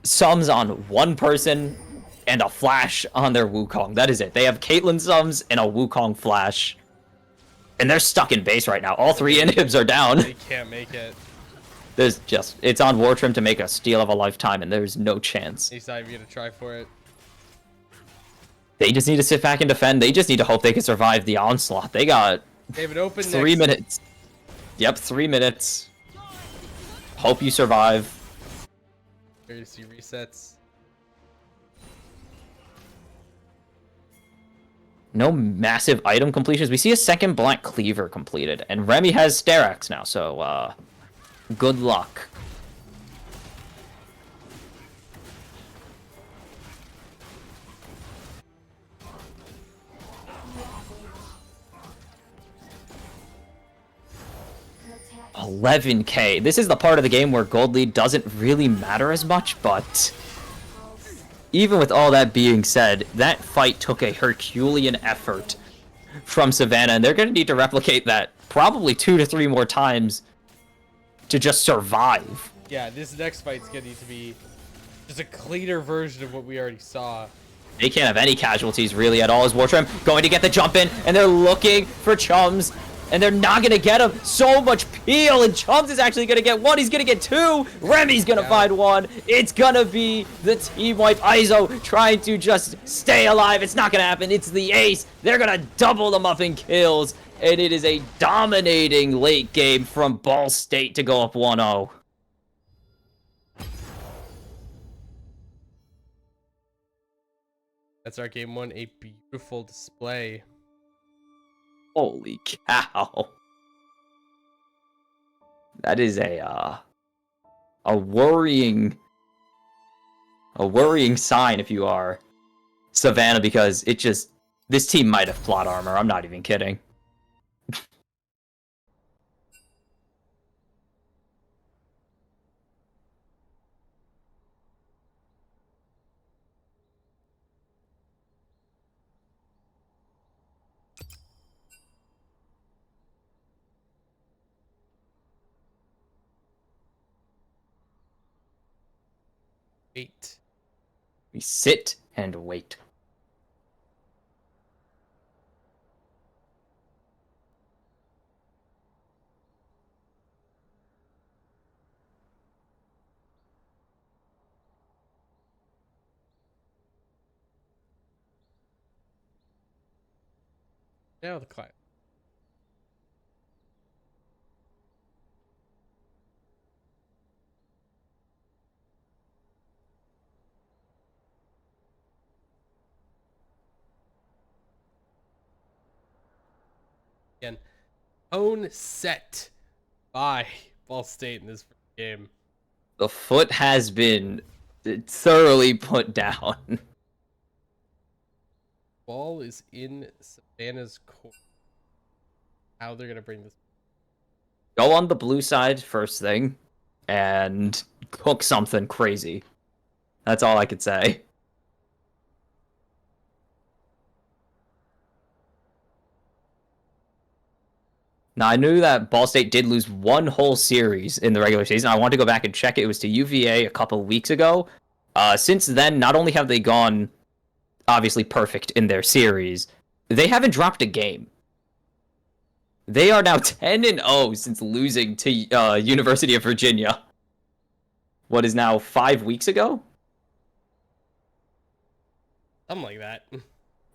sums on one person and a flash on their Wukong. That is it. They have Caitlyn sums and a Wukong flash. And they're stuck in base right now. All three inhibs are down. They can't make it. There's just, it's on War Trim to make a steal of a lifetime, and there's no chance. He's not even going to try for it. They just need to sit back and defend. They just need to hope they can survive the onslaught. They got They have an open 3 minutes. Yep, 3 minutes. Hope you survive. Here to see resets. No massive item completions. We see a second Black Cleaver completed, and Remy has Sterak's now, so, good luck. $11K. This is the part of the game where gold lead doesn't really matter as much, but even with all that being said, that fight took a Herculean effort from Savannah, and they're going to need to replicate that probably 2 to 3 more times to just survive. Yeah, this next fight's going to need to be just a cleaner version of what we already saw. They can't have any casualties really at all as War Trim going to get the jump in, and they're looking for Chums, and they're not going to get him. So much peel, and Chums is actually going to get one. He's going to get two. Remy's going to find one. It's going to be the team wipe. Izo trying to just stay alive. It's not going to happen. It's the ace. They're going to double them up in kills, and it is a dominating late game from Ball State to go up 1-0. That's our game one, a beautiful display. Holy cow. That is a worrying sign if you are Savannah, because it just, this team might have plot armor. I'm not even kidding. Eight. We sit and wait. Now the client. Again, tone set by Ball State in this game. The foot has been thoroughly put down. Ball is in Savannah's court. How they're gonna bring this? Go on the blue side first thing, and cook something crazy. That's all I could say. Now, I knew that Ball State did lose one whole series in the regular season. I want to go back and check it. It was to UVA a couple weeks ago. Since then, not only have they gone obviously perfect in their series, they haven't dropped a game. They are now 10-0 since losing to University of Virginia. What is now 5 weeks ago? Something like that.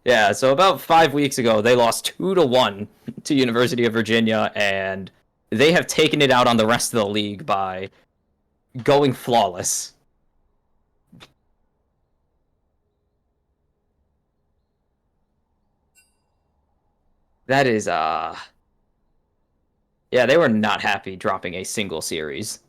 Yeah, so about 5 weeks ago, they lost 2-1 to University of Virginia, and they have taken it out on the rest of the league by going flawless. That is, yeah, they were not happy dropping a single series.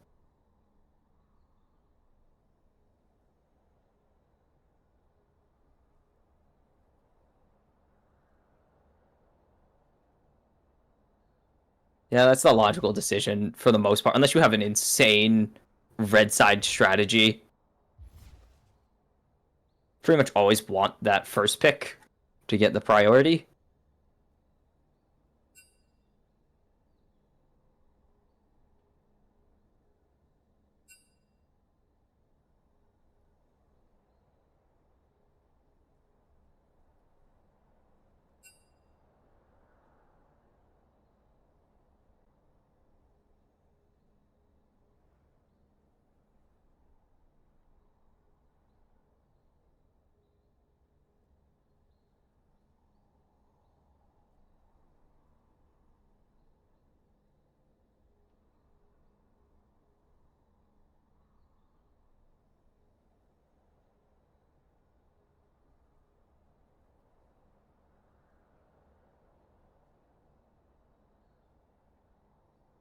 Yeah, that's the logical decision for the most part, unless you have an insane red side strategy. Pretty much always want that first pick to get the priority.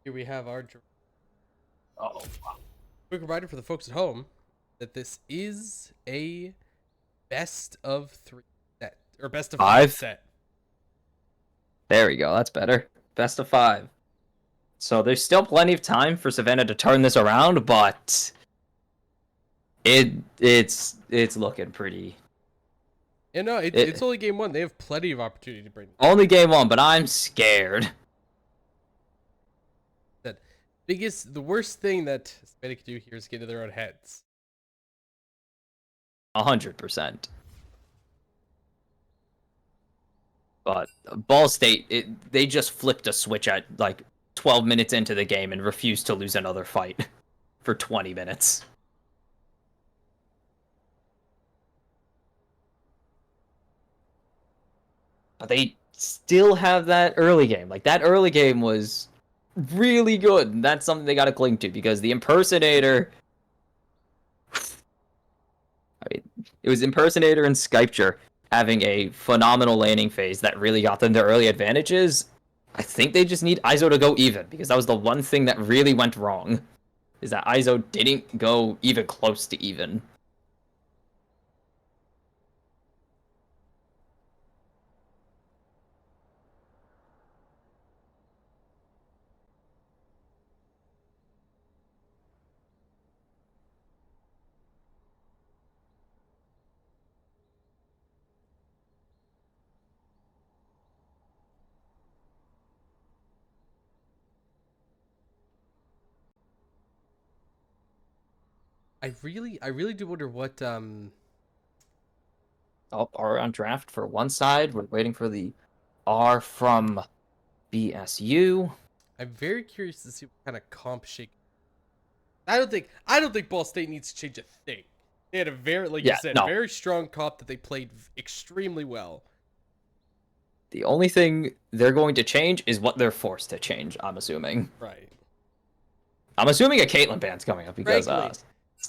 Here we have our Oh, quick reminder for the folks at home that this is a best of 3 set or best of 5 5? set. There we go. That's better. Best of 5. So there's still plenty of time for Savannah to turn this around, but it's looking pretty. And no, it's only game 1. They have plenty of opportunity to bring this. Only game 1, but I'm scared. The worst thing that Savannah can do here is get into their own heads. 100%. But Ball State, they just flipped a switch at like 12 minutes into the game and refused to lose another fight for 20 minutes. But they still have that early game. Like, that early game was really good. And that's something they got to cling to, because the Impersonator... I mean, it was Impersonator and Skypture having a phenomenal laning phase that really got them their early advantages. I think they just need ISO to go even, because that was the one thing that really went wrong, is that ISO didn't go even close to even. I really do wonder what Oh, R on draft for one side. We're waiting for the R from BSU. I'm very curious to see what kind of comp shake. I don't think Ball State needs to change a thing. They had a very, like you said, no. very strong comp that they played extremely well. The only thing they're going to change is what they're forced to change, I'm assuming. Right. I'm assuming a Caitlyn ban's coming up because Frankly,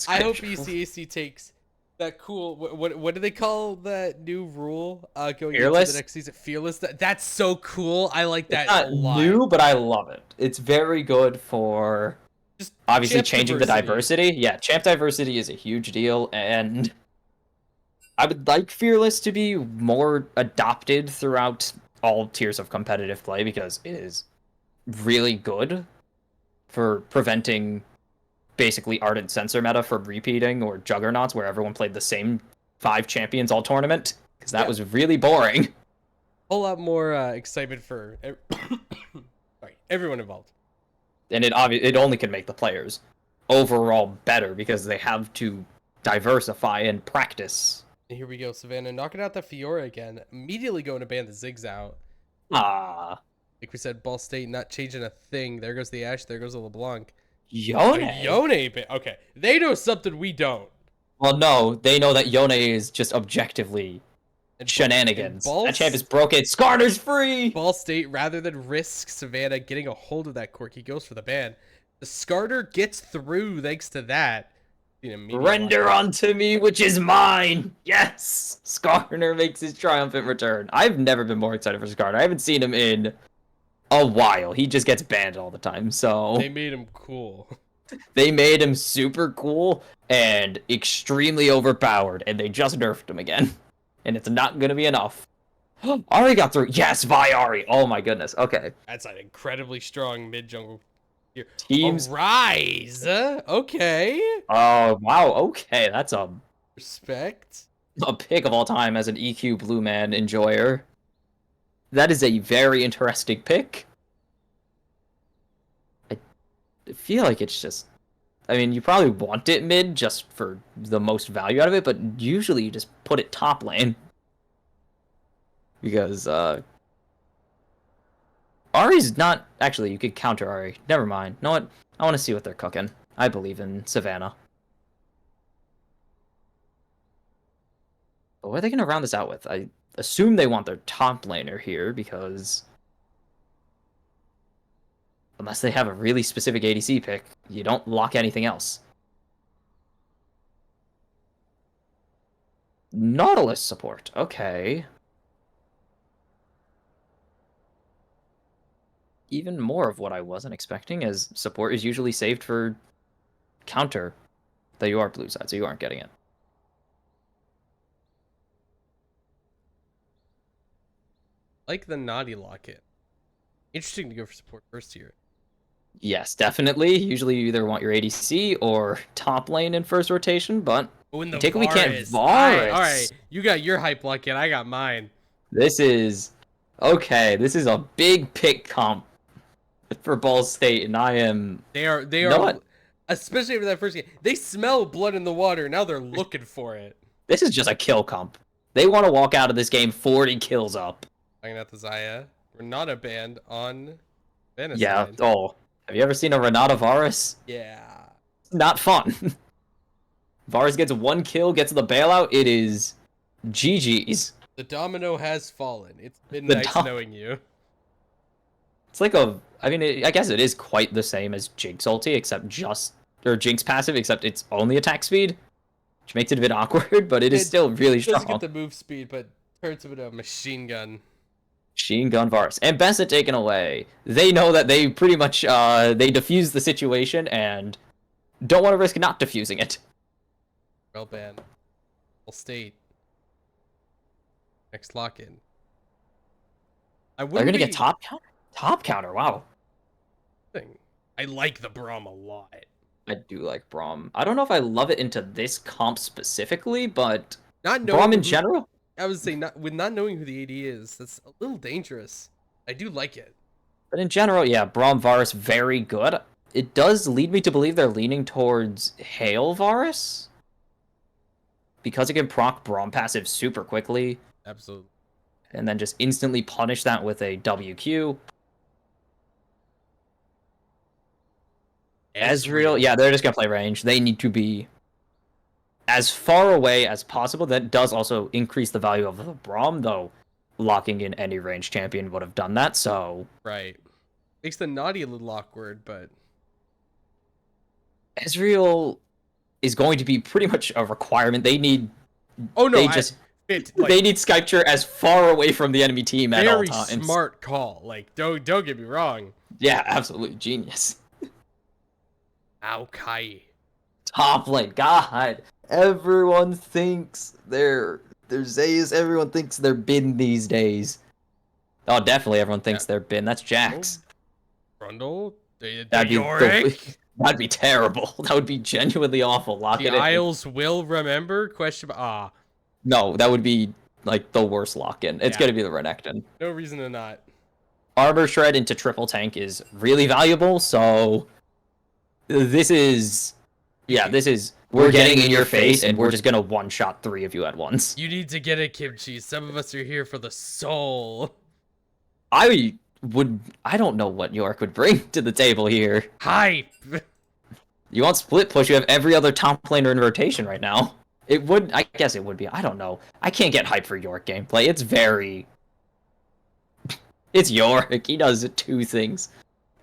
I hope ECAC takes that cool. What do they call that new rule going Fearless? into the next season? Fearless. That's so cool. I like that It's not a lot. new, but I love it. It's very good for Just Obviously, champ changing the diversity. Yeah, champ diversity is a huge deal, and I would like Fearless to be more adopted throughout all tiers of competitive play because it is really good for preventing basically Ardent Sensor meta from repeating or Juggernauts where everyone played the same 5 champions all tournament because that was really boring. A whole lot more excitement for sorry, everyone involved. And it only can make the players overall better because they have to diversify and practice. And here we go, Savannah knocking out the Fiora again. Immediately going to ban the Ziggs out. Ah, Like we said, Ball State not changing a thing. There goes the Ashe. There goes the LeBlanc. Yone. Yone. Okay, they know something we don't. Well, no, they know that Yone is just objectively shenanigans. That champ is broken. Skarner's free. Ball State, rather than risk Savannah getting a hold of that cork, he goes for the ban. The Skarner gets through thanks to that. Render unto me, which is mine. Yes, Skarner makes his triumphant return. I've never been more excited for Skarner. I haven't seen him in a while. He just gets banned all the time. So they made him cool. They made him super cool and extremely overpowered, and they just nerfed him again. And it's not gonna be enough. Ari got through. Yes, Ari. Oh my goodness. Okay. That's an incredibly strong mid jungle here. Teams Rise. Okay. Oh wow. Okay, that's a respect. A pick of all time as an EQ Blue Man enjoyer. That is a very interesting pick. I feel like it's just... I mean, you probably want it mid just for the most value out of it, but usually you just put it top lane. Because, Ari's not... Actually, you could counter Ari. Never mind. You know what? I want to see what they're cooking. I believe in Savannah. But what are they going to round this out with? I assume they want their top laner here, because... Unless they have a really specific ADC pick, you don't lock anything else. Nautilus support. Okay. Even more of what I wasn't expecting, as support is usually saved for counter. Though you are blue side, so you aren't getting it. Like the Naughty Locket. Interesting to go for support first here. Yes, definitely. Usually you either want your ADC or top lane in first rotation, but in the take a weekend Varus. All right, you got your hype lock in, I got mine. This is... Okay, this is a big pick comp for Ball State, and I am... They are, especially after that first game, they smell blood in the water, now they're looking for it. This is just a kill comp. They want to walk out of this game 40 kills up. Hanging out the Zaya. Renata band on Venice. Yeah, oh. Have you ever seen a Renata Varus? Yeah. It's not fun. Varus gets 1 kill, gets the bailout, it is GG's. The domino has fallen. It's been nice knowing you. It's like a... I mean, I guess it is quite the same as Jinx ulti, except just... Or Jinx passive, except it's only attack speed. Which makes it a bit awkward, but it is still really strong. It doesn't get the move speed, but turns into a machine gun. Machine gun Varus. And Bessa taken away. They know that they pretty much, they defuse the situation and don't want to risk not defusing it. Well banned. Full state. Next lock-in. They're going to get top counter? Top counter, wow. I like the Braum a lot. I do like Braum. I don't know if I love it into this comp specifically, but not Braum in general? I would say with not knowing who the AD is, that's a little dangerous. I do like it. But in general, yeah, Braum Varus, very good. It does lead me to believe they're leaning towards Hail Varus. Because it can proc Braum passive super quickly. Absolutely. And then just instantly punish that with a WQ. Ezreal, yeah, they're just going to play range. They need to be as far away as possible. That does also increase the value of the Braum, though locking in any range champion would have done that, so... Right. Makes the Naughty a little awkward, but... Ezreal is going to be pretty much a requirement. They need... Oh, no, they need Skypture as far away from the enemy team at all times. Very smart call. Like, don't get me wrong. Yeah, absolutely. Genius. Maokai. Top lane. God, everyone thinks they're Zays. Everyone thinks they're Bin these days. Oh, definitely everyone thinks they're Bin. That's Jax. Grundle? The That'd be Yorick? that'd be terrible. That would be genuinely awful. Lock The it in. Isles will remember? Question. No, that would be like the worst lock-in. It's Yeah. gonna be the Renekton. No reason to not. Armor Shred into triple tank is really valuable, so this is we're getting in your face and we're just gonna one-shot 3 of you at once. You need to get it, Kimchi. Some of us are here for the soul. I don't know what York would bring to the table here. Hype. You want split push, you have every other top laner in rotation right now. I guess it would be. I don't know. I can't get hype for York gameplay. It's York. He does 2 things.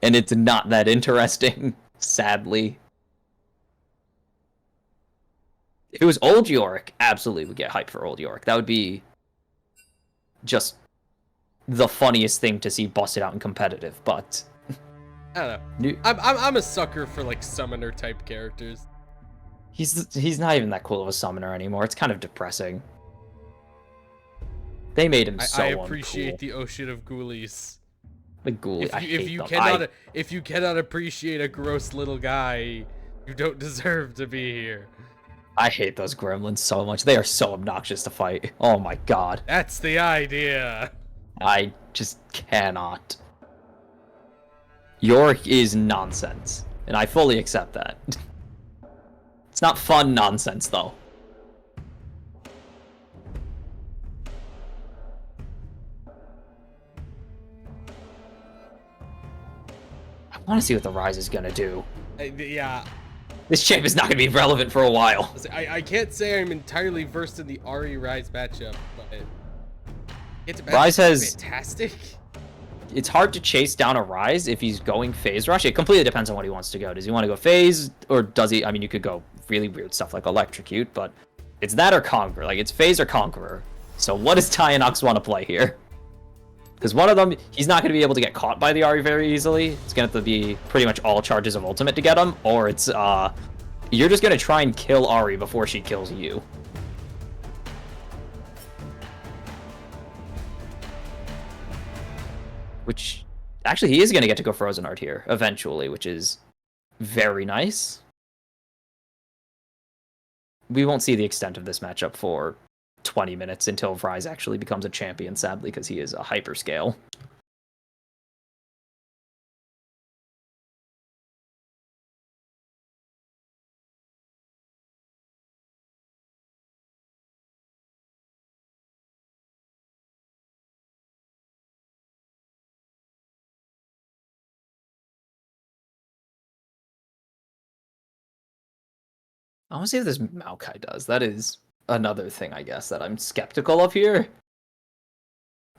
And it's not that interesting, sadly. If it was old York, absolutely would get hype for old York. That would be just the funniest thing to see busted out in competitive, but I don't know. I'm a sucker for like summoner type characters. he's not even that cool of a summoner anymore. It's kind of depressing. They made him so I appreciate uncool. the ocean of ghoulies. The ghoulie, If you cannot appreciate a gross little guy, you don't deserve to be here. I hate those gremlins so much. They are so obnoxious to fight. Oh my god. That's the idea. I just cannot. York is nonsense, and I fully accept that. It's not fun nonsense, though. I want to see what the Rise is gonna do. Yeah. This champ is not gonna be relevant for a while. I can't say I'm entirely versed in the Ari Rise matchup, but Rise has fantastic. It's hard to chase down a Rise if he's going phase rush. It completely depends on what he wants to go. Does he want to go phase, or does he? I mean, you could go really weird stuff like electrocute, but it's that or conquer. Like, it's phase or conqueror. So what does Tyanox want to play here? Because one of them, he's not going to be able to get caught by the Ari very easily. It's going to have to be pretty much all charges of ultimate to get him, or it's you're just going to try and kill Ari before she kills you. Which, actually, he is going to get to go Frozen Art here, eventually, which is very nice. We won't see the extent of this matchup for 20 minutes until Rise actually becomes a champion, sadly, because he is a hyperscale. I want to see if this Maokai does. That is another thing, I guess, that I'm skeptical of here.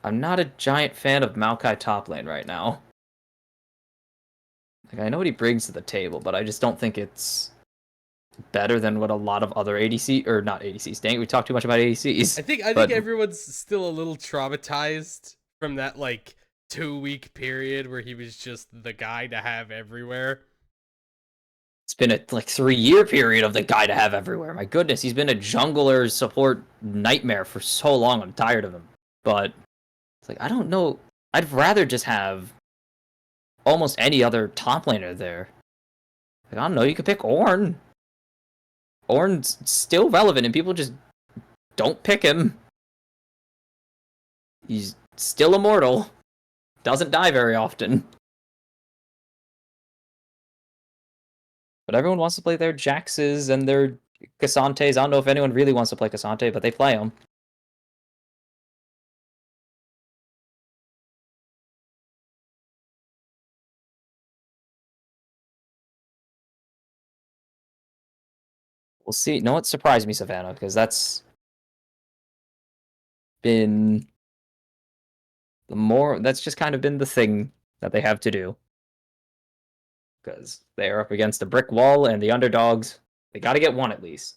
I'm not a giant fan of Maokai top lane right now. Like, I know what he brings to the table, but I just don't think it's better than what a lot of other ADC, or not ADCs. Dang, we talked too much about ADCs. I think everyone's still a little traumatized from that like 2-week period where he was just the guy to have everywhere. It's been a like 3-year period of the guy to have everywhere. My goodness, he's been a jungler support nightmare for so long. I'm tired of him. But it's like, I don't know. I'd rather just have almost any other top laner there. Like, I don't know. You could pick Ornn. Ornn's still relevant, and people just don't pick him. He's still immortal. Doesn't die very often. But everyone wants to play their Jaxes and their Cassantes. I don't know if anyone really wants to play Cassante, but they play them. We'll see. No, it surprised me, Savannah, because that's been that's just kind of been the thing that they have to do. Because they are up against a brick wall, and the underdogs, they got to get one at least.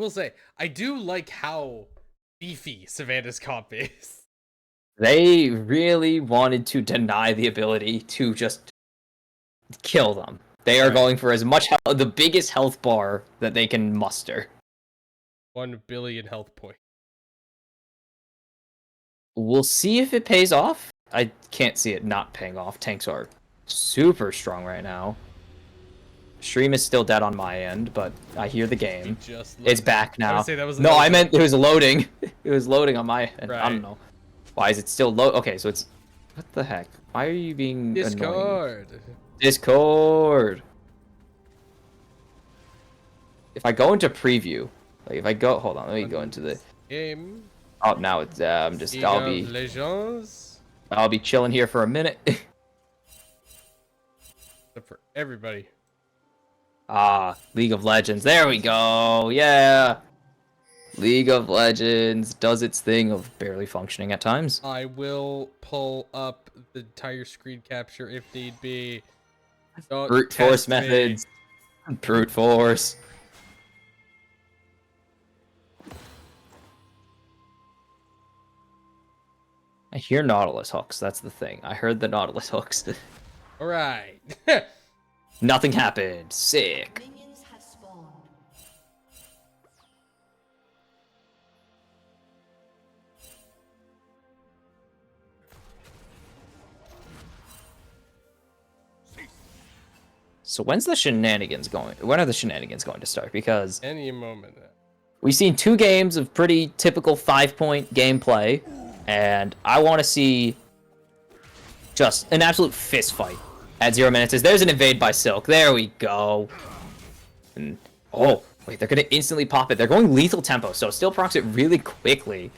I will say, I do like how beefy Savannah's comp is. They really wanted to deny the ability to just kill them. They are Right. going for as much health, the biggest health bar that they can muster. 1 billion health point. We'll see if it pays off. I can't see it not paying off. Tanks are super strong right now. Stream is still dead on my end, but I hear the game. It's back I now. would say that was No, I another- meant it was loading. It was loading on my end. I Right. don't know. Why is it still low? Okay, so it's... What the heck? Why are you being annoying? Discord. Discord. If I go into preview, like if I go... Hold on, let me go into the... Game. Oh, now it's... I'm just... League I'll of be... Legends. I'll be chilling here for a minute. Except for everybody. Ah, League of Legends. There we go. Yeah. League of Legends does its thing of barely functioning at times. I will pull up the entire screen capture if need be. Don't Brute force test me. methods. Brute force. I hear Nautilus hooks. That's the thing. I heard the Nautilus hooks. All right. Nothing happened. Sick. Minions have spawned. So when's the shenanigans going? When are the shenanigans going to start? Because Any moment. we've seen 2 games of pretty typical 5-point gameplay, and I want to see just an absolute fist fight at 0 minutes. There's an invade by Silk. There we go. And, oh, wait, they're going to instantly pop it. They're going lethal tempo, so still procs it really quickly.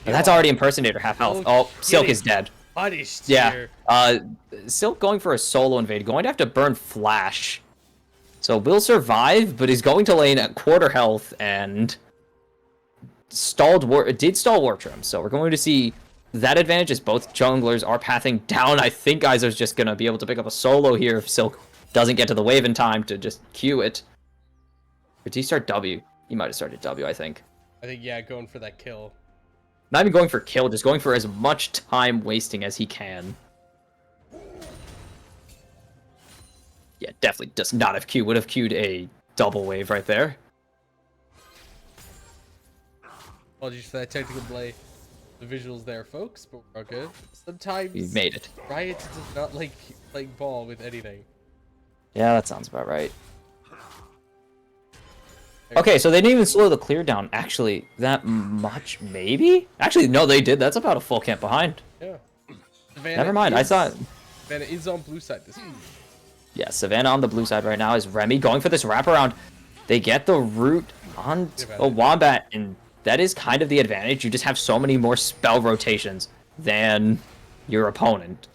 And that's already Impersonator half health. Oh, Silk is dead. Punished Yeah. here. Silk going for a solo invade. Going to have to burn Flash. So will survive, but is going to lane at quarter health and did stall War Trim. So we're going to see that advantage as both junglers are pathing down. I think Geyser's just going to be able to pick up a solo here if Silk doesn't get to the wave in time to just Q it. Or did he start W? He might have started W, I think. I think, yeah, going for that kill. Not even going for kill, just going for as much time wasting as he can. Yeah, definitely does not have Q. Would have queued a double wave right there. Apologies for that technical delay. The visuals there, folks, but we're all good. Sometimes We made it. Riot does not like playing ball with anything. Yeah, that sounds about right. Okay, so they didn't even slow the clear down, actually, that much, maybe? Actually, no, they did. That's about a full camp behind. Yeah. Savannah Never mind, I thought... Savannah is on blue side this time. Yeah, Savannah on the blue side right now is Remy going for this wraparound. They get the root on a Wombat, and that is kind of the advantage. You just have so many more spell rotations than your opponent.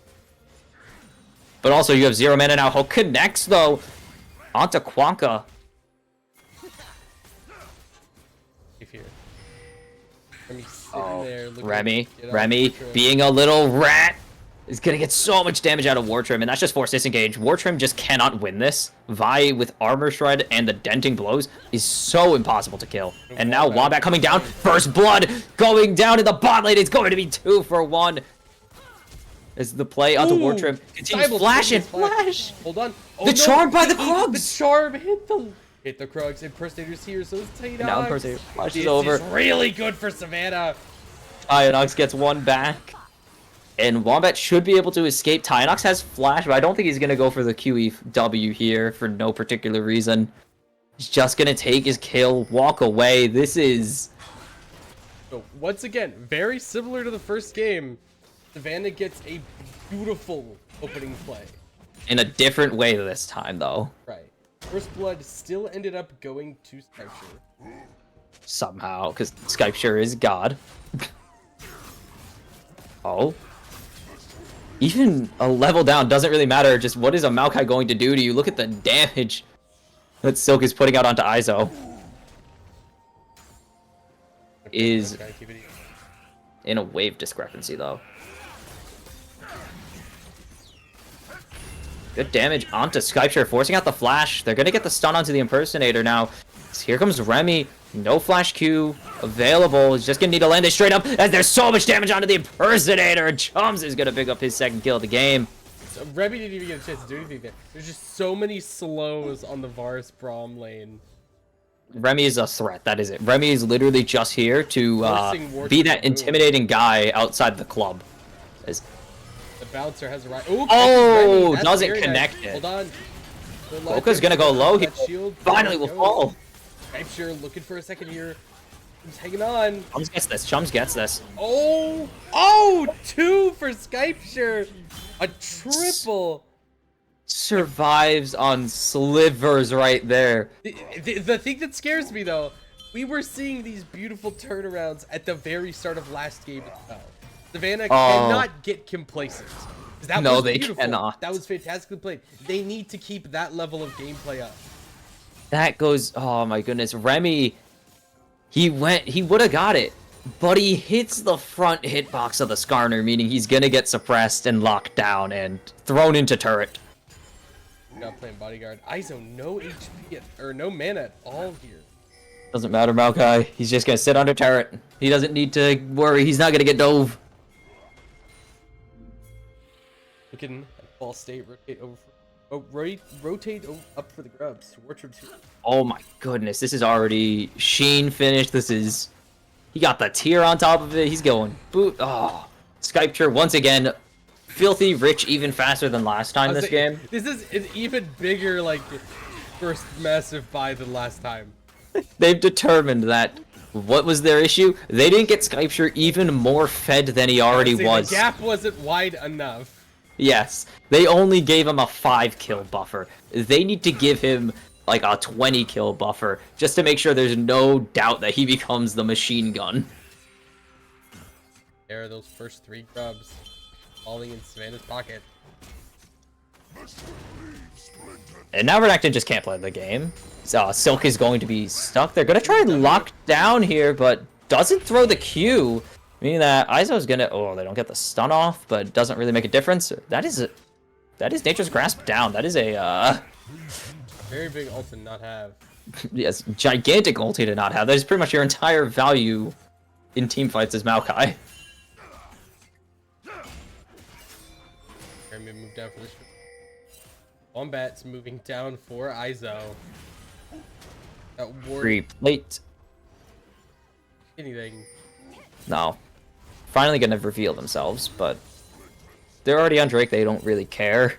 But also, you have 0 mana now. Hook connects, though, onto Quanka. If here. Remy sitting there looking Remy, to get out Remy of the trip. being a little rat is gonna get so much damage out of War Trim, and that's just force disengage. War Trim just cannot win this. Vi with Armor Shred and the denting blows is so impossible to kill. And now Wombat coming down, First Blood going down in the bot lane. It's going to be 2 for 1. As the play onto War Ooh, Trim continues Cyber flashing, taking his flash. Hold on. Oh, The no, charm by the The Krugs. charm hit the Krugs. Impersonator's here, so it's Tinox. Now Impersonator flashes This over. is really good for Savannah. Tinox gets 1 back. And Wombat should be able to escape. Tinox has flash, but I don't think he's going to go for the QEW here for no particular reason. He's just going to take his kill, walk away. This is... So once again, very similar to the first game, Savannah gets a beautiful opening play. in a different way this time, though. Right. First Blood still ended up going to Skypture. Somehow, because Skypture is God. Oh. Even a level down doesn't really matter. Just what is a Maokai going to do to you? Look at the damage that Silk is putting out onto Izo. Is in a wave discrepancy, though. Good damage onto Skypture, forcing out the flash. They're going to get the stun onto the Impersonator now. Here comes Remy. No flash Q available. He's just gonna need to land it straight up as there's so much damage onto the impersonator. Chums is gonna pick up his second kill of the game. So Remy didn't even get a chance to do anything there. There's just so many slows on the Varus Braum lane. Remy is a threat. That is it. Remy is literally just here to be that intimidating guy outside the club. The bouncer has a right. Oh, doesn't connect it. Hold on. Boka's gonna go low. He finally will fall. Skypesure looking for a second here. He's hanging on. Chums gets this. Chums gets this. Oh, 2 for Skypesure. A triple. Survives on slivers right there. The thing that scares me though, we were seeing these beautiful turnarounds at the very start of last game as well. Savannah cannot get complacent. That was they beautiful. cannot. That was fantastically played. They need to keep that level of gameplay up. That goes, oh my goodness. Remy, he would have got it, but he hits the front hitbox of the Skarner, meaning he's gonna get suppressed and locked down and thrown into turret. Not playing bodyguard. Iso, no HP or no mana at all here. Doesn't matter, Maokai. He's just gonna sit under turret. He doesn't need to worry. He's not gonna get dove. Looking at ball state, rotate over. Rotate up for the grubs. Wartrim 2. Oh my goodness, this is already Sheen finished. This is, he got the tier on top of it. He's going boot. Oh, Skypture once again, filthy rich, even faster than last time this game. This is an even bigger like first massive buy than last time. They've determined that what was their issue? They didn't get Skypture even more fed than he already was. The gap wasn't wide enough. Yes, they only gave him a 5-kill buffer. They need to give him like a 20-kill buffer just to make sure there's no doubt that he becomes the machine gun. There are those first 3 grubs falling in Savannah's pocket. And now Renekton just can't play the game. So Silk is going to be stuck. They're going to try and lock down here, but doesn't throw the Q. Meaning that Iso's gonna, they don't get the stun off, but it doesn't really make a difference. That is Nature's Grasp down. That is a very big ult to not have. Yes, gigantic ulti to not have. That is pretty much your entire value in team fights as Maokai. Maybe move down for this. Wombat's moving down for Iso. Replate. Anything. No. Finally gonna reveal themselves, but they're already on Drake. They don't really care.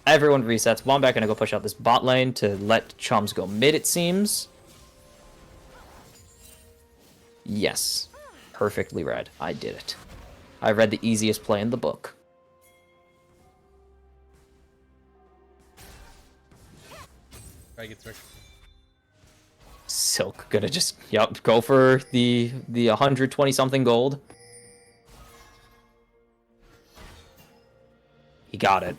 Everyone resets. Wombat gonna go push out this bot lane to let Chums go mid, it seems. Yes. Perfectly read. I did it. I read the easiest play in the book. Silk gonna just, go for the 120 something gold. He got it.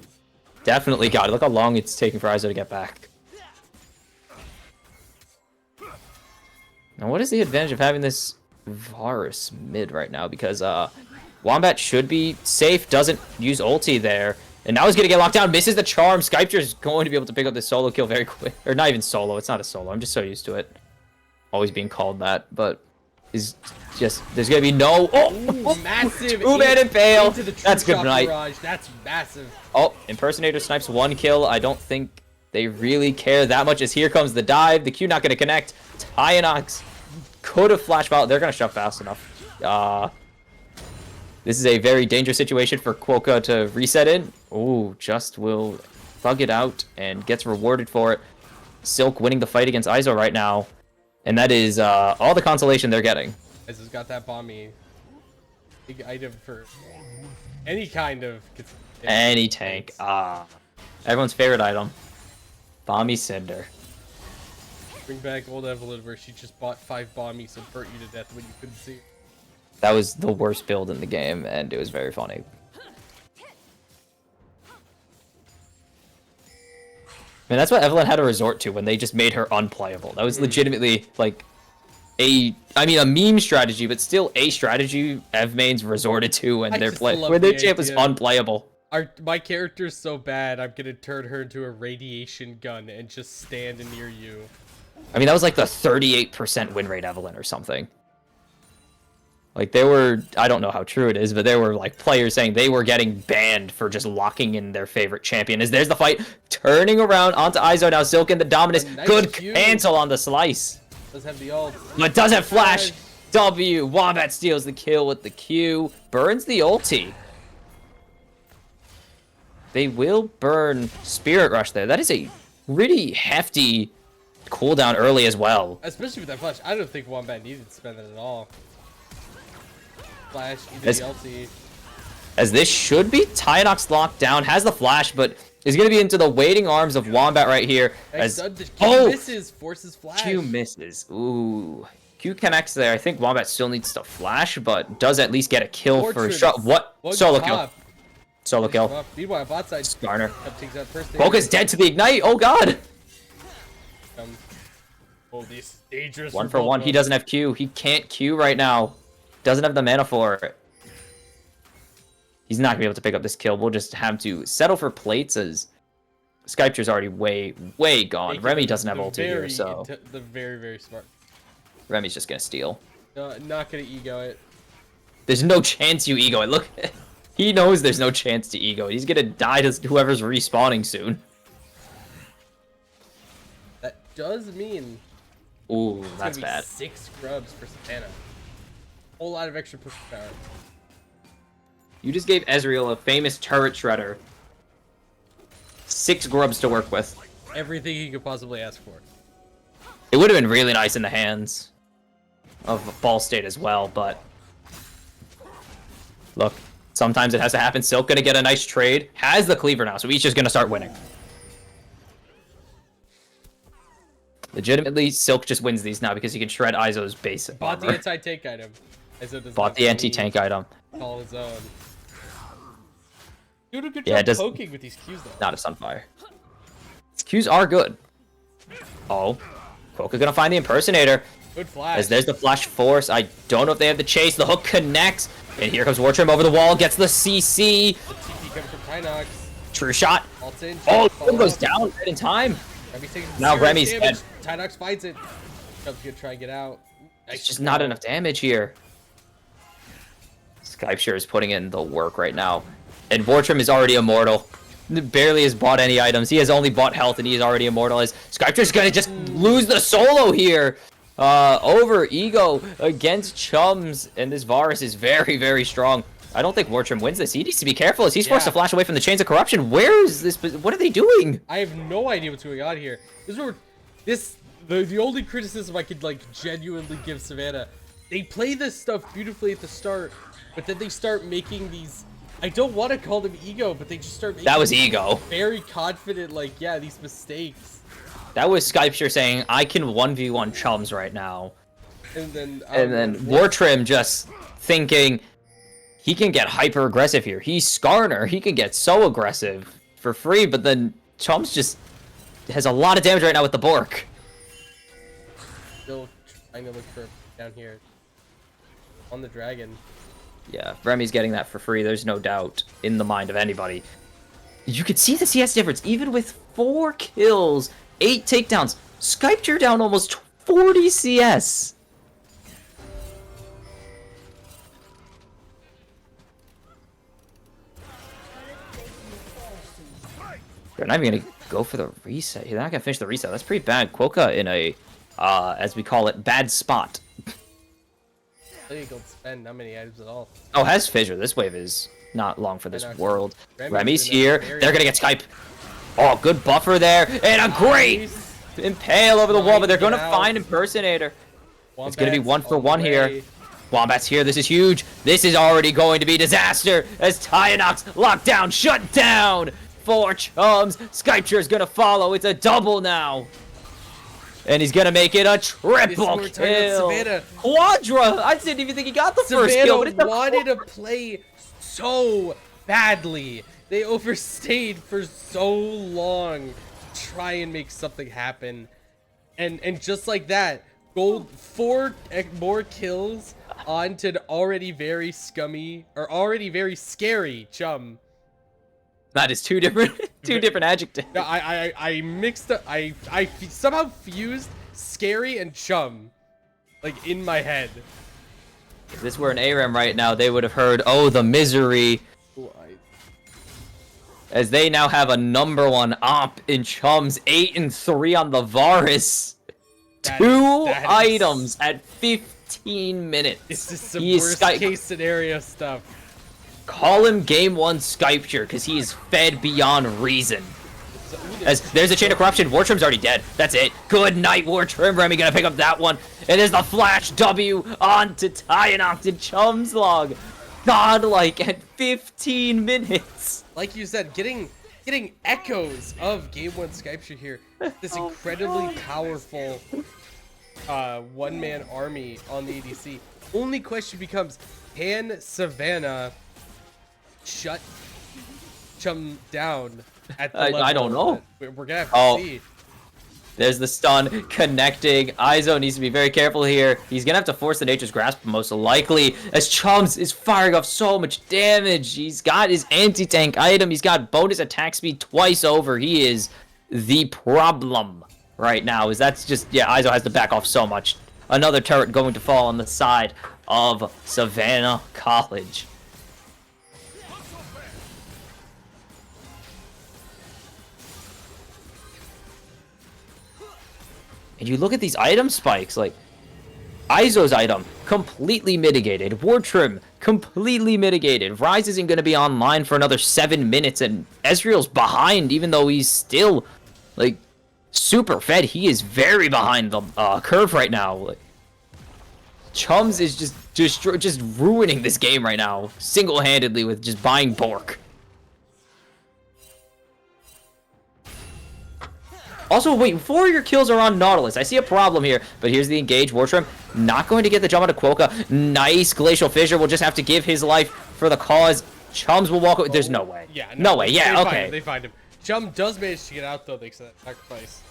Definitely got it. Look how long it's taking for Iso to get back. Now what is the advantage of having this Varus mid right now? Because Wombat should be safe, doesn't use ulti there. And now he's gonna get locked down, misses the charm. Skypture is going to be able to pick up this solo kill very quick. Or not even solo, it's not a solo. I'm just so used to it. Always being called that, but is just, there's gonna be no, massive 2-man impale. That's good night. Barrage. That's massive. Oh, Impersonator snipes 1 kill. I don't think they really care that much as here comes the dive. The Q not gonna connect. Tyanox could have flashed out. They're gonna shove fast enough. This is a very dangerous situation for Quokka to reset in. Oh, just will thug it out and gets rewarded for it. Silk winning the fight against Iso right now. And that is all the consolation they're getting. Iso's got that bomby. Big item for any kind of... Any tank. Everyone's favorite item. Bomby Cinder. Bring back old Evelyn where she just bought 5 bombies and burnt you to death when you couldn't see. That was the worst build in the game, and it was very funny. Man, that's what Evelyn had to resort to when they just made her unplayable. That was legitimately, like, a meme strategy, but still a strategy Ev mains resorted to when their champ was unplayable. My character's so bad, I'm gonna turn her into a radiation gun and just stand near you. I mean, that was like the 38% win rate Evelyn or something. Like, there were, I don't know how true it is, but there were, like, players saying they were getting banned for just locking in their favorite champion. As there's the fight, turning around onto Izo now, Silk in the dominance. Nice Good Q. cancel on the slice. Does have the ult. But does have flash. W. Wombat steals the kill with the Q. Burns the ulti. They will burn Spirit Rush there. That is a pretty hefty cooldown early as well. Especially with that flash. I don't think Wombat needed to spend that at all. Flash, either As- the ulti. As this should be Tynox locked down, has the flash, but is going to be into the waiting arms of Wombat right here. As Q misses, forces flash. Q misses. Ooh. Q connects there. I think Wombat still needs to flash, but does at least get a kill for Fortress. shot. What? One Solo pop. kill. Solo kill. Meanwhile, bot side Skarner. takes that first thing. Poke's dead to the ignite. Oh god. Oh, this dangerous. One for one. He doesn't have Q. He can't Q right now. Doesn't have the mana for it. He's not gonna be able to pick up this kill. We'll just have to settle for plates as Skypeture's already way gone. Remy doesn't have ulti here, so The very smart. Remy's just gonna steal. Not gonna ego it. There's no chance you ego it. Look, he knows there's no chance to ego it. He's gonna die to whoever's respawning soon. That does mean Ooh, it's that's gonna be bad. 6 grubs for Savannah. Whole lot of extra push power. You just gave Ezreal, a famous turret shredder, 6 grubs to work with. Everything he could possibly ask for. It would have been really nice in the hands of Ball State as well, but look, sometimes it has to happen. Silk gonna get a nice trade. Has the cleaver now, so he's just gonna start winning. Legitimately, Silk just wins these now because he can shred Izo's base Bought the armor. anti-tank item. Izo does Bought not the anti-tank item. call his own. Doing a good Yeah, job it does- poking with these Qs though. Not a Sunfire. His Qs are good. Oh, Poke gonna find the impersonator. Good flash. As there's the flash force. I don't know if they have the chase. The hook connects. And here comes Wartrim over the wall. Gets the CC. TP coming from Tynox. True shot. Ults in. Oh, follow it goes up. down right in time. Remy's taking some Now serious Remy's damage. dead. Tynox finds it. Chubb's gonna try and get out. It's Nice just kill. not enough damage here. Skypeshare is putting in the work right now. And Wartrim is already immortal. Barely has bought any items. He has only bought health and he is already immortal. As Skypeshare's gonna just lose the solo here. Over Ego against Chums. And this Varus is very strong. I don't think Wartrim wins this. He needs to be careful as he's forced to flash away from the chains of corruption. Where is this? What are they doing? I have no idea what's going on here. The only criticism I could like genuinely give Savannah, they play this stuff beautifully at the start, but then they start making these. I don't want to call them ego, but they just start making That was Ego. very confident, like, yeah, these mistakes. That was Skypeshare saying, I can 1v1 Chums right now. And then Wartrim just thinking he can get hyper aggressive here. He's Skarner. He can get so aggressive for free, but then Chums just has a lot of damage right now with the Bork. still trying to look for down here on the dragon. Yeah, Remy's getting that for free. There's no doubt in the mind of anybody. You could see the CS difference. Even with 4 kills, 8 takedowns, Skypeshare down almost 40 CS. They're not even gonna go for the reset. They're not gonna finish the reset. That's pretty bad. Quokka in a, as we call it, bad spot. Illegal to spend not many items at all. Oh, has Fissure. This wave is not long for this Tynox. world. Remy's Remy's in a here. very- They're gonna get Skype. Oh, good buffer there. And a great Nice. impale over the wall, but they're Get gonna out. find Impersonator. It's gonna be Wombats 1 for 1 here. away. Wombat's here. This is huge. This is already going to be disaster as Tynox locked down, shut down. 4 Chums. Skypeshare's gonna follow. It's a double now. And he's gonna make it a triple more time on kill. Savannah. Quadra! I didn't even think he got the first Savannah kill, but it's a wanted to play so badly. They overstayed for so long to try and make something happen. And just like that, gold 4 more kills onto an already very scummy or already very scary Chum. That is two different adjectives. No, I mixed up. I somehow fused Scary and Chum, like, in my head. If this were an ARAM right now, they would have heard, oh, the misery. As they now have a #1 op in Chums, 8-3 on the Varus. Two items at 15 minutes. This is some He is worst case scenario stuff. Call him game 1 Skypture, because he is fed beyond reason. As there's a chain of corruption, Wartrim's already dead. That's it. Good night, Wartrim. Remy gonna pick up that one. It is the Flash W onto Tyanox in Chum's log. Godlike at 15 minutes. Like you said, getting echoes of game 1 Skypture here. This incredibly powerful one-man army on the ADC. Only question becomes, can Savannah shut Chum down at the level? I don't know. We're gonna have to see. There's the stun connecting. Izo needs to be very careful here. He's gonna have to force the Nature's Grasp most likely, as Chums is firing off so much damage. He's got his anti-tank item. He's got bonus attack speed twice over. He is the problem right now. Is that's just, yeah, Izo has to back off so much. Another turret going to fall on the side of Savannah College. And you look at these item spikes, like, Izo's item, completely mitigated. Wartrim, completely mitigated. Ryze isn't going to be online for another 7 minutes, and Ezreal's behind, even though he's still, like, super fed. He is very behind the curve right now. Like, Chums is just ruining this game right now, single-handedly, with just buying Bork. Also, wait, 4 of your kills are on Nautilus. I see a problem here, but here's the engage. Wartrim not going to get the jump onto Quokka. Nice Glacial Fissure will just have to give his life for the cause. Chums will walk away. There's no way. Yeah, no way. Yeah, okay. They find him. Chum does manage to get out, though, thanks to that sacrifice.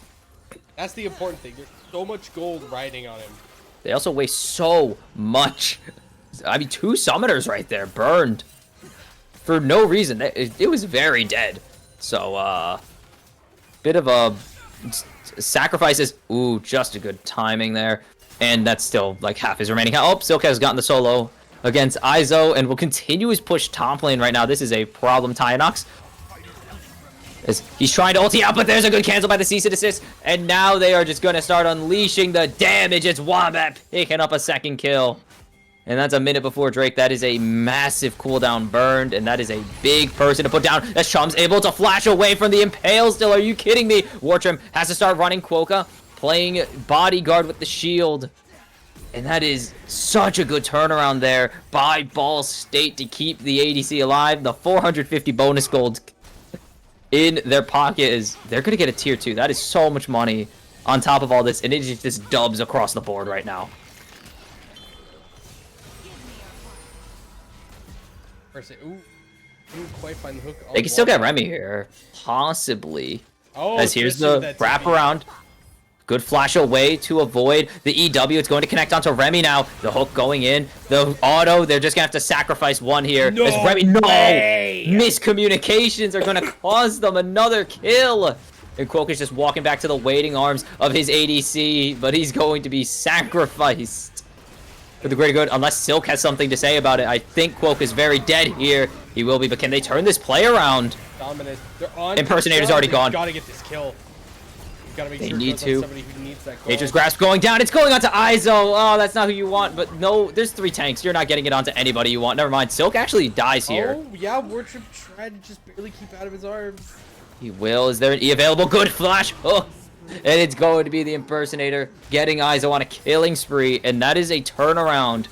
That's the important thing. There's so much gold riding on him. They also waste so much. I mean, 2 summoners right there burned for no reason. It was very dead. So, bit of a sacrifices. Ooh, just a good timing there. And that's still like half his remaining. Oh, Silk has gotten the solo against Izo and will continue his push top lane right now. This is a problem, Tyanox. As he's trying to ulti out, but there's a good cancel by the cease and desist. And now they are just going to start unleashing the damage. It's Wombat picking up a second kill. And that's a minute before Drake. That is a massive cooldown burned, and that is a big person to put down. As Chum's able to flash away from the Impale still. Are you kidding me? Wartrim has to start running Quokka, playing bodyguard with the shield. And that is such a good turnaround there by Ball State to keep the ADC alive. The 450 bonus gold in their pocket is, they're going to get a tier 2. That is so much money on top of all this, and it is just dubs across the board right now. Ooh, didn't quite find the hook. They can still get Remy here, possibly. Oh, as here's the wraparound. Good flash away to avoid the EW. It's going to connect onto Remy now. The hook going in. The auto, they're just going to have to sacrifice one here. No as Remy, no! way! Miscommunications are going to cause them another kill. And Quokka is just walking back to the waiting arms of his ADC, but he's going to be sacrificed for the greater good, unless Silk has something to say about it. I think Quokka is very dead here. He will be, but can they turn this play around? Dominant. They're on. Impersonator's already gone. Gotta get this kill. Gotta make They sure need to. somebody who needs that goal. Nature's Grasp going down. It's going onto Izo. Oh, that's not who you want. But no, there's 3 tanks. You're not getting it onto anybody you want. Never mind. Silk actually dies here. Oh, yeah. Wartrip tried to just barely keep out of his arms. He will. Is there an E available? Good flash. Oh. And it's going to be the Impersonator getting Izo on a killing spree. And that is a turnaround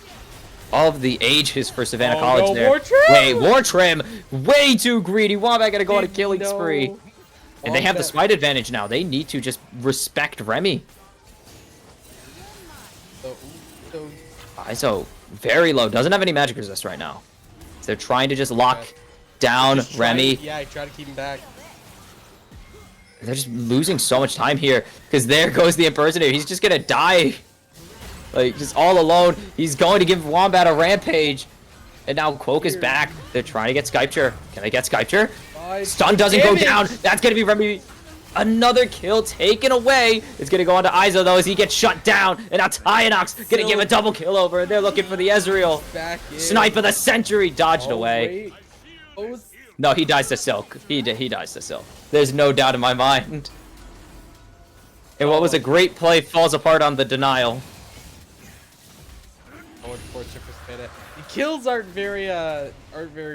of the ages for Savannah College no, there. Wartrim! Wait, Wartrim, way too greedy. Wombat gotta go on a killing spree. And they have the smite advantage now. They need to just respect Remy. Izo, very low. Doesn't have any magic resist right now. So they're trying to just lock down Remy. Yeah, I try to keep him back. They're just losing so much time here. Because there goes the Impersonator. He's just gonna die. Like, just all alone. He's going to give Wombat a rampage. And now Quokka is back. They're trying to get Skypture. Can they get Skypture? Stun doesn't go down. That's going to be Remy. Another kill taken away. It's going to go on to Izo, though, as he gets shut down. And now Tyanox going to give a double kill over. And they're looking for the Ezreal. Back in. Snipe of the century dodged Oh, away. wait. What was... No, he dies to Silk. He dies to Silk. There's no doubt in my mind. And what was a great play falls apart on the denial. Oh, unfortunate for Savannah. The kills aren't very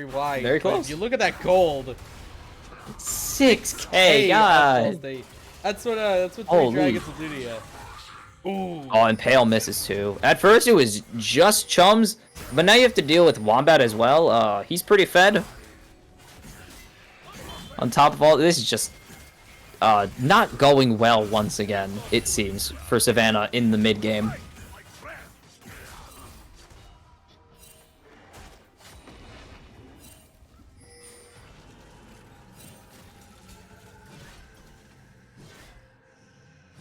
wide. Very but close. If you look at that gold. 6K, Hey, God. That's what three Holy. dragons will do to you. Ooh. Oh, and Pale misses too. At first it was just Chums, but now you have to deal with Wombat as well. He's pretty fed. On top of all, this is just not going well once again, it seems, for Savannah in the mid game.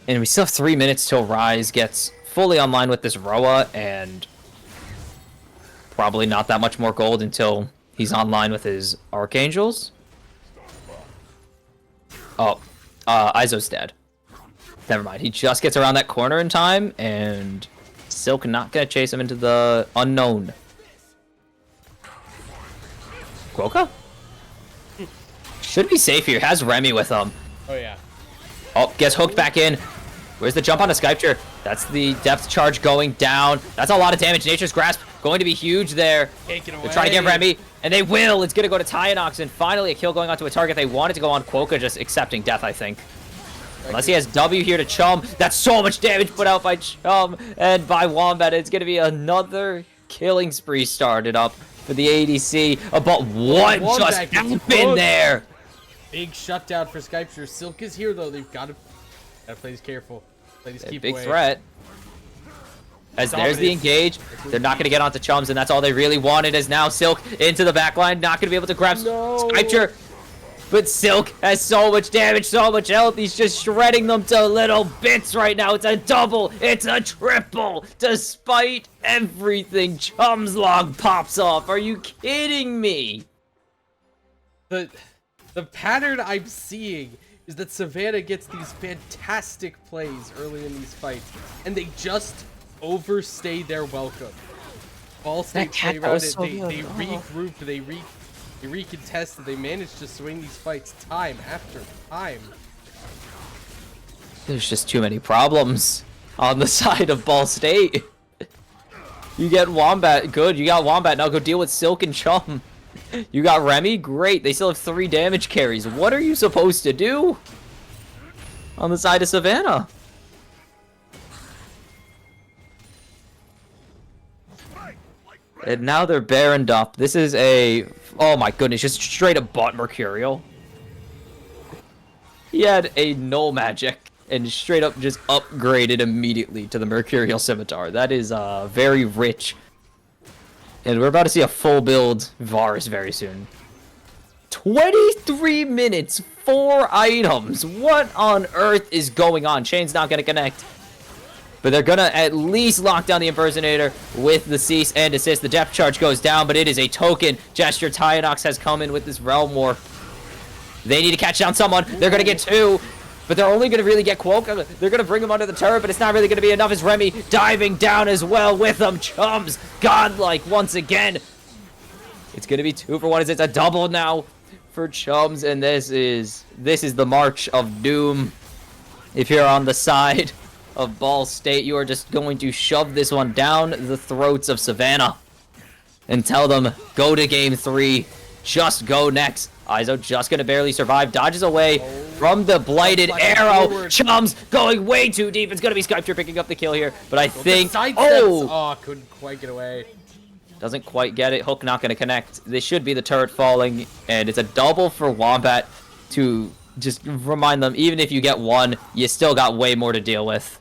And we still have 3 minutes till Rise gets fully online with this Roa, and probably not that much more gold until he's online with his Archangels. Oh, Izo's dead. Never mind. He just gets around that corner in time, and Silk not gonna chase him into the unknown. Quokka? Should be safe here. Has Remy with him. Oh yeah. Oh, gets hooked back in. Where's the jump on the Skypture? That's the depth charge going down. That's a lot of damage. Nature's Grasp going to be huge there. Take it away. They're trying to get Remy, and they will. It's going to go to Tyanox, and finally a kill going onto a target. They wanted to go on Quokka, just accepting death, I think. Unless he has W here to Chum. That's so much damage put out by Chum and by Wombat. It's going to be another killing spree started up for the ADC. But what Wombat just gets happened hooked. there? Big shutdown for Skypture. Silk is here though. They've got to play this careful. Play this keep Big away. threat. As there's the Dominance. engage. They're not going to get onto Chums, and that's all they really wanted. Is now Silk into the backline. Not going to be able to grab No. Skypture. But Silk has so much damage, so much health. He's just shredding them to little bits right now. It's a double. It's a triple. Despite everything, Chum's log pops off. Are you kidding me? The pattern I'm seeing is that Savannah gets these fantastic plays early in these fights, and they just overstay their welcome. Ball State play cat around was it. so They good. regroup. They recontest. And they manage to swing these fights time after time. There's just too many problems on the side of Ball State. You get Wombat, good. You got Wombat, now go deal with Silk and Chum. You got Remy, great. They still have 3 damage carries. What are you supposed to do on the side of Savannah? And now they're baroned up. This is a... Oh my goodness, just straight up bot Mercurial. He had a null magic and straight up just upgraded immediately to the Mercurial Scimitar. That is very rich. And we're about to see a full build Varus very soon. 23 minutes, 4 items. What on earth is going on? Chain's not going to connect. But they're going to at least lock down the Impersonator with the cease and desist. The depth charge goes down, but it is a token gesture. Tyanox has come in with this Realm War. They need to catch down someone. They're going to get 2. But they're only going to really get Quokka. They're going to bring him under the turret, but it's not really going to be enough as Remy diving down as well with them. Chums, godlike once again. It's going to be 2 for 1. It's a double now for Chums, and this is the march of doom. If you're on the side of Ball State, you are just going to shove this one down the throats of Savannah and tell them, go to game 3. Just go next. Izo just going to barely survive. Dodges away from the blighted Like arrow. forward. Chums going way too deep. It's going to be Skypture picking up the kill here. But I think... Sidesteps. Oh! Oh, couldn't quite get away. Doesn't quite get it. Hook not going to connect. This should be the turret falling. And it's a double for Wombat to just remind them, even if you get 1, you still got way more to deal with.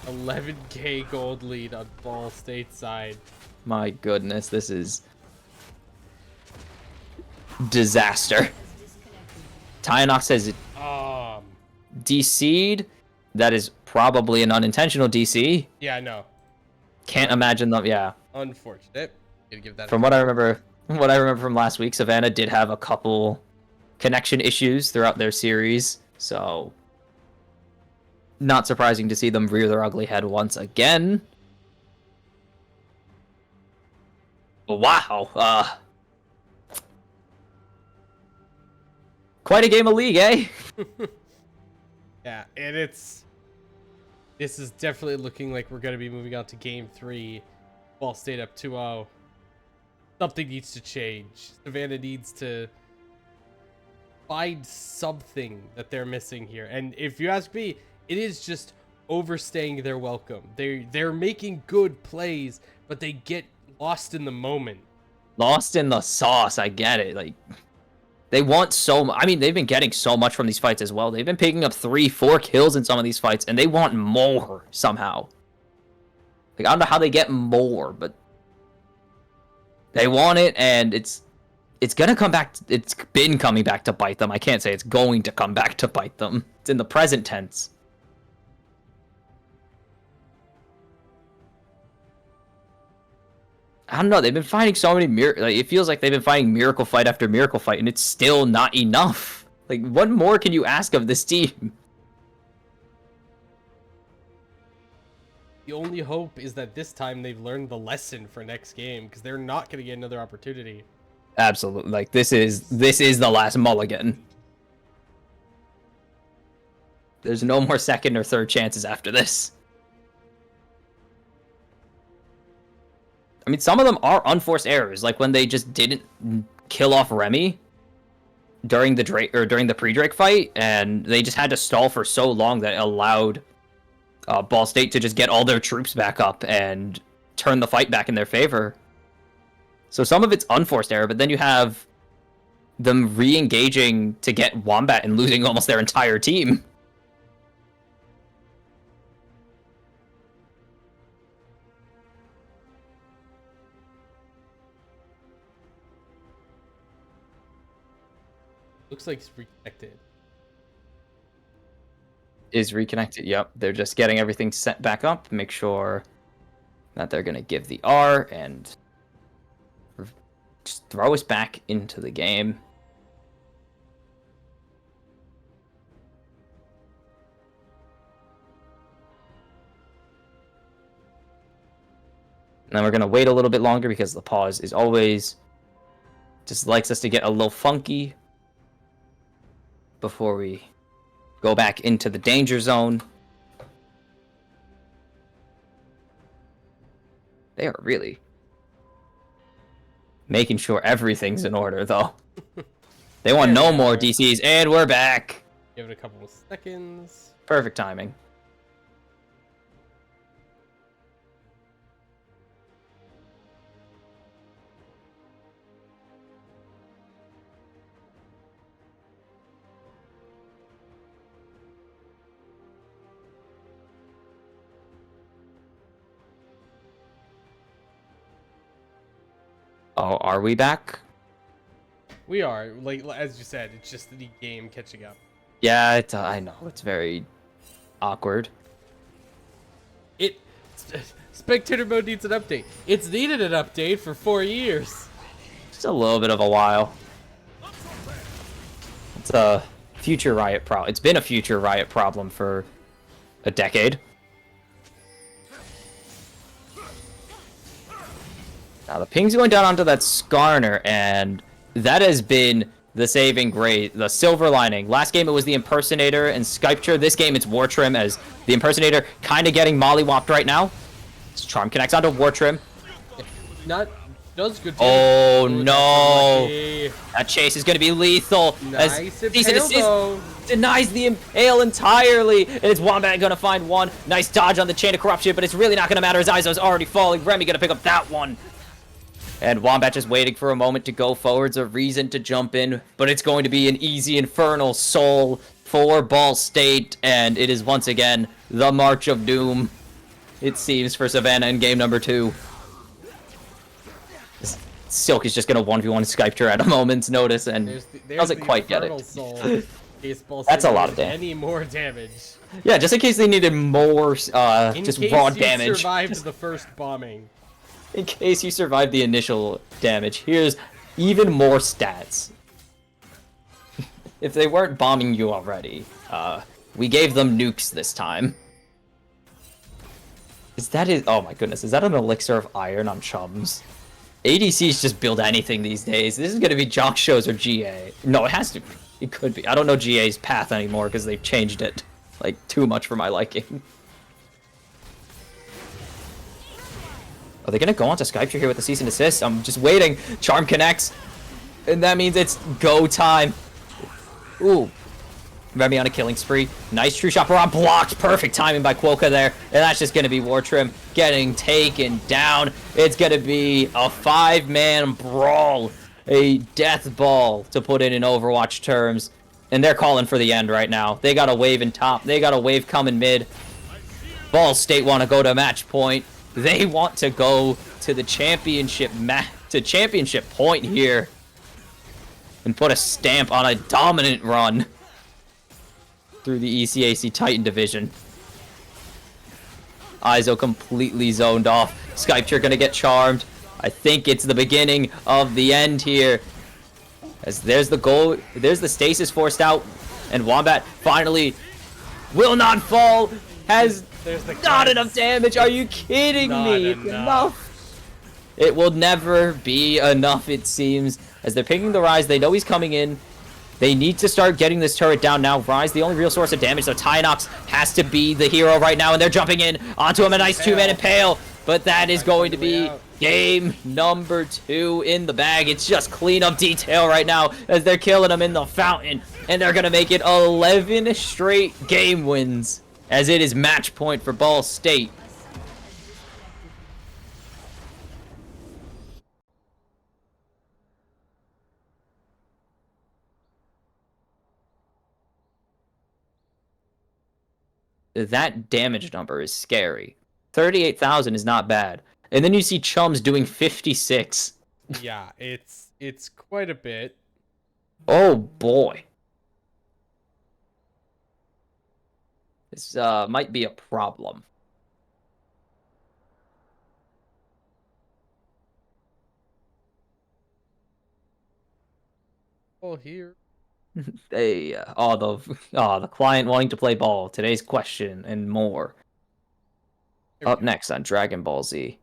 11k gold lead on Ball State side. My goodness, this is... disaster. Tyanox has DC'd. That is probably an unintentional DC. Yeah, I know. Can't imagine them. Yeah. Unfortunate. Gotta give that. From what I remember from last week, Savannah did have a couple connection issues throughout their series. So, not surprising to see them rear their ugly head once again. Wow. Quite a game of League, eh? Yeah, and this is definitely looking like we're going to be moving on to game 3. Ball State up 2-0. Something needs to change. Savannah needs to find something that they're missing here. And if you ask me, it is just overstaying their welcome. They're making good plays, but they get lost in the moment. Lost in the sauce, I get it. Like, they want so much. I mean, they've been getting so much from these fights as well. They've been picking up 3-4 kills in some of these fights, and they want more somehow. Like, I don't know how they get more, but they want it, and it's gonna come back. It's been coming back to bite them. I can't say it's going to come back to bite them. It's in the present tense. I don't know. They've been finding so many like, it feels like they've been finding miracle fight after miracle fight, and it's still not enough. Like, what more can you ask of this team? The only hope is that this time they've learned the lesson for next game, because they're not going to get another opportunity. Absolutely. Like, this is the last mulligan. There's no more second or third chances after this. I mean, some of them are unforced errors, like when they just didn't kill off Remy during the pre-Drake fight, and they just had to stall for so long that it allowed Ball State to just get all their troops back up and turn the fight back in their favor. So some of it's unforced error, but then you have them re-engaging to get Wombat and losing almost their entire team. Looks like it's reconnected. Is reconnected. Yep, they're just getting everything set back up. Make sure that they're gonna give the R and just throw us back into the game. And then we're gonna wait a little bit longer because the pause is always just likes us to get a little funky before we go back into the danger zone. They are really making sure everything's in order, though. They want no more DCs, and we're back. Give it a couple of seconds. Perfect timing. Oh, are we back? We are, like as you said, it's just the game catching up. Yeah, I know. It's very awkward. Spectator mode needs an update. It's needed an update for 4 years. Just a little bit of a while. It's a future Riot problem. It's been a future Riot problem for a decade. Now the ping's going down onto that Skarner, and that has been the saving grace, the silver lining. Last game it was the Impersonator and Skypture. This game it's War Trim, as the Impersonator kind of getting mollywopped right now. Charm connects onto War Trim. Not does good. Oh no! That chase is going to be lethal. Nice as impale, though. denies the impale entirely, and it's Wombat going to find one. Nice dodge on the Chain of Corruption, but it's really not going to matter as Izo's already falling. Remy going to pick up that one. And Wombat just waiting for a moment to go forwards, a reason to jump in, but it's going to be an easy Infernal Soul for Ball State, and it is once again the March of Doom, it seems, for Savannah in game number 2. Silk is just going to 1v1 Skypture at a moment's notice, and doesn't quite get it. That's a lot of damage. Any more damage. Yeah, just in case they needed more, just raw damage. In case you survived the first bombing. In case you survived the initial damage, here's even more stats. if they weren't bombing you already, we gave them nukes this time. Oh my goodness, is that an elixir of iron on chums? ADCs just build anything these days. This is gonna be Jock Shows or GA. No, it has to be. It could be. I don't know GA's path anymore because they've changed it. Like, too much for my liking. Are they gonna go onto Skype here with the cease and desist? I'm just waiting. Charm connects. And that means it's go time. Ooh. Remy on a killing spree. Nice true shot. Baron blocked. Perfect timing by Quokka there. And that's just going to be War Trim getting taken down. It's going to be a 5-man brawl. A death ball, to put it in Overwatch terms. And they're calling for the end right now. They got a wave in top. They got a wave coming mid. Ball State want to go to match point. They want to go to the championship championship point here. And put a stamp on a dominant run through the ECAC Titan division. Izo completely zoned off. Skype, you're gonna get charmed. I think it's the beginning of the end here. As there's the goal, there's the stasis forced out, and Wombat finally will not fall. Has not enough damage. Are you kidding me? It's enough. It will never be enough, it seems. As they're picking the Rise, they know he's coming in. They need to start getting this turret down now. Rise, the only real source of damage, so Tynox has to be the hero right now, and they're jumping in onto him. A nice 2-man impale, but that is going to be game number 2 in the bag. It's just cleanup detail right now as they're killing him in the fountain, and they're going to make it 11 straight game wins as it is match point for Ball State. That damage number is scary. 38,000 is not bad. And then you see Chums doing 56. Yeah, it's quite a bit. Oh boy. This might be a problem. Oh, here. The client wanting to play ball. Today's question and more. Up next on Dragon Ball Z.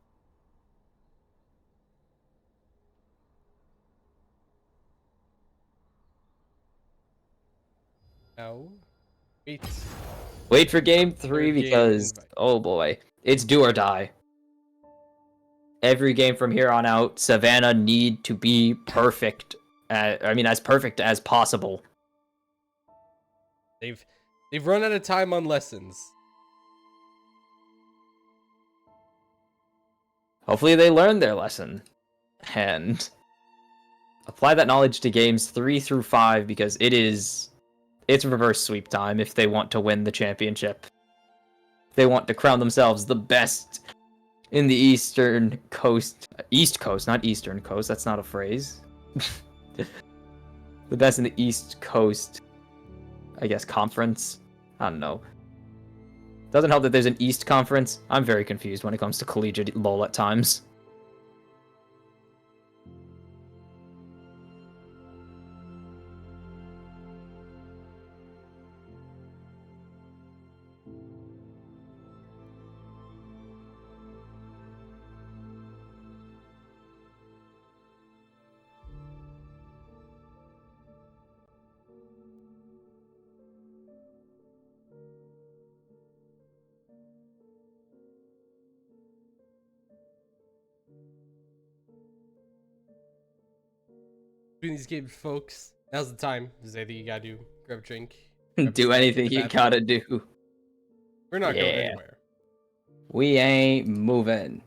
No. Wait for game 3 because oh boy, it's do or die. Every game from here on out, Savannah need to be perfect. As perfect as possible. They've run out of time on lessons. Hopefully they learn their lesson and apply that knowledge to games 3 through 5 because it's reverse sweep time if they want to win the championship. They want to crown themselves the best in the East Coast, not Eastern Coast. That's not a phrase. The best in the East Coast, I guess, conference. I don't know. Doesn't help that there's an East Conference. I'm very confused when it comes to collegiate LoL at times. Between these games, folks, now's the time. Is anything you gotta do? Grab a drink. Do anything you gotta do. We're not going anywhere. We ain't moving.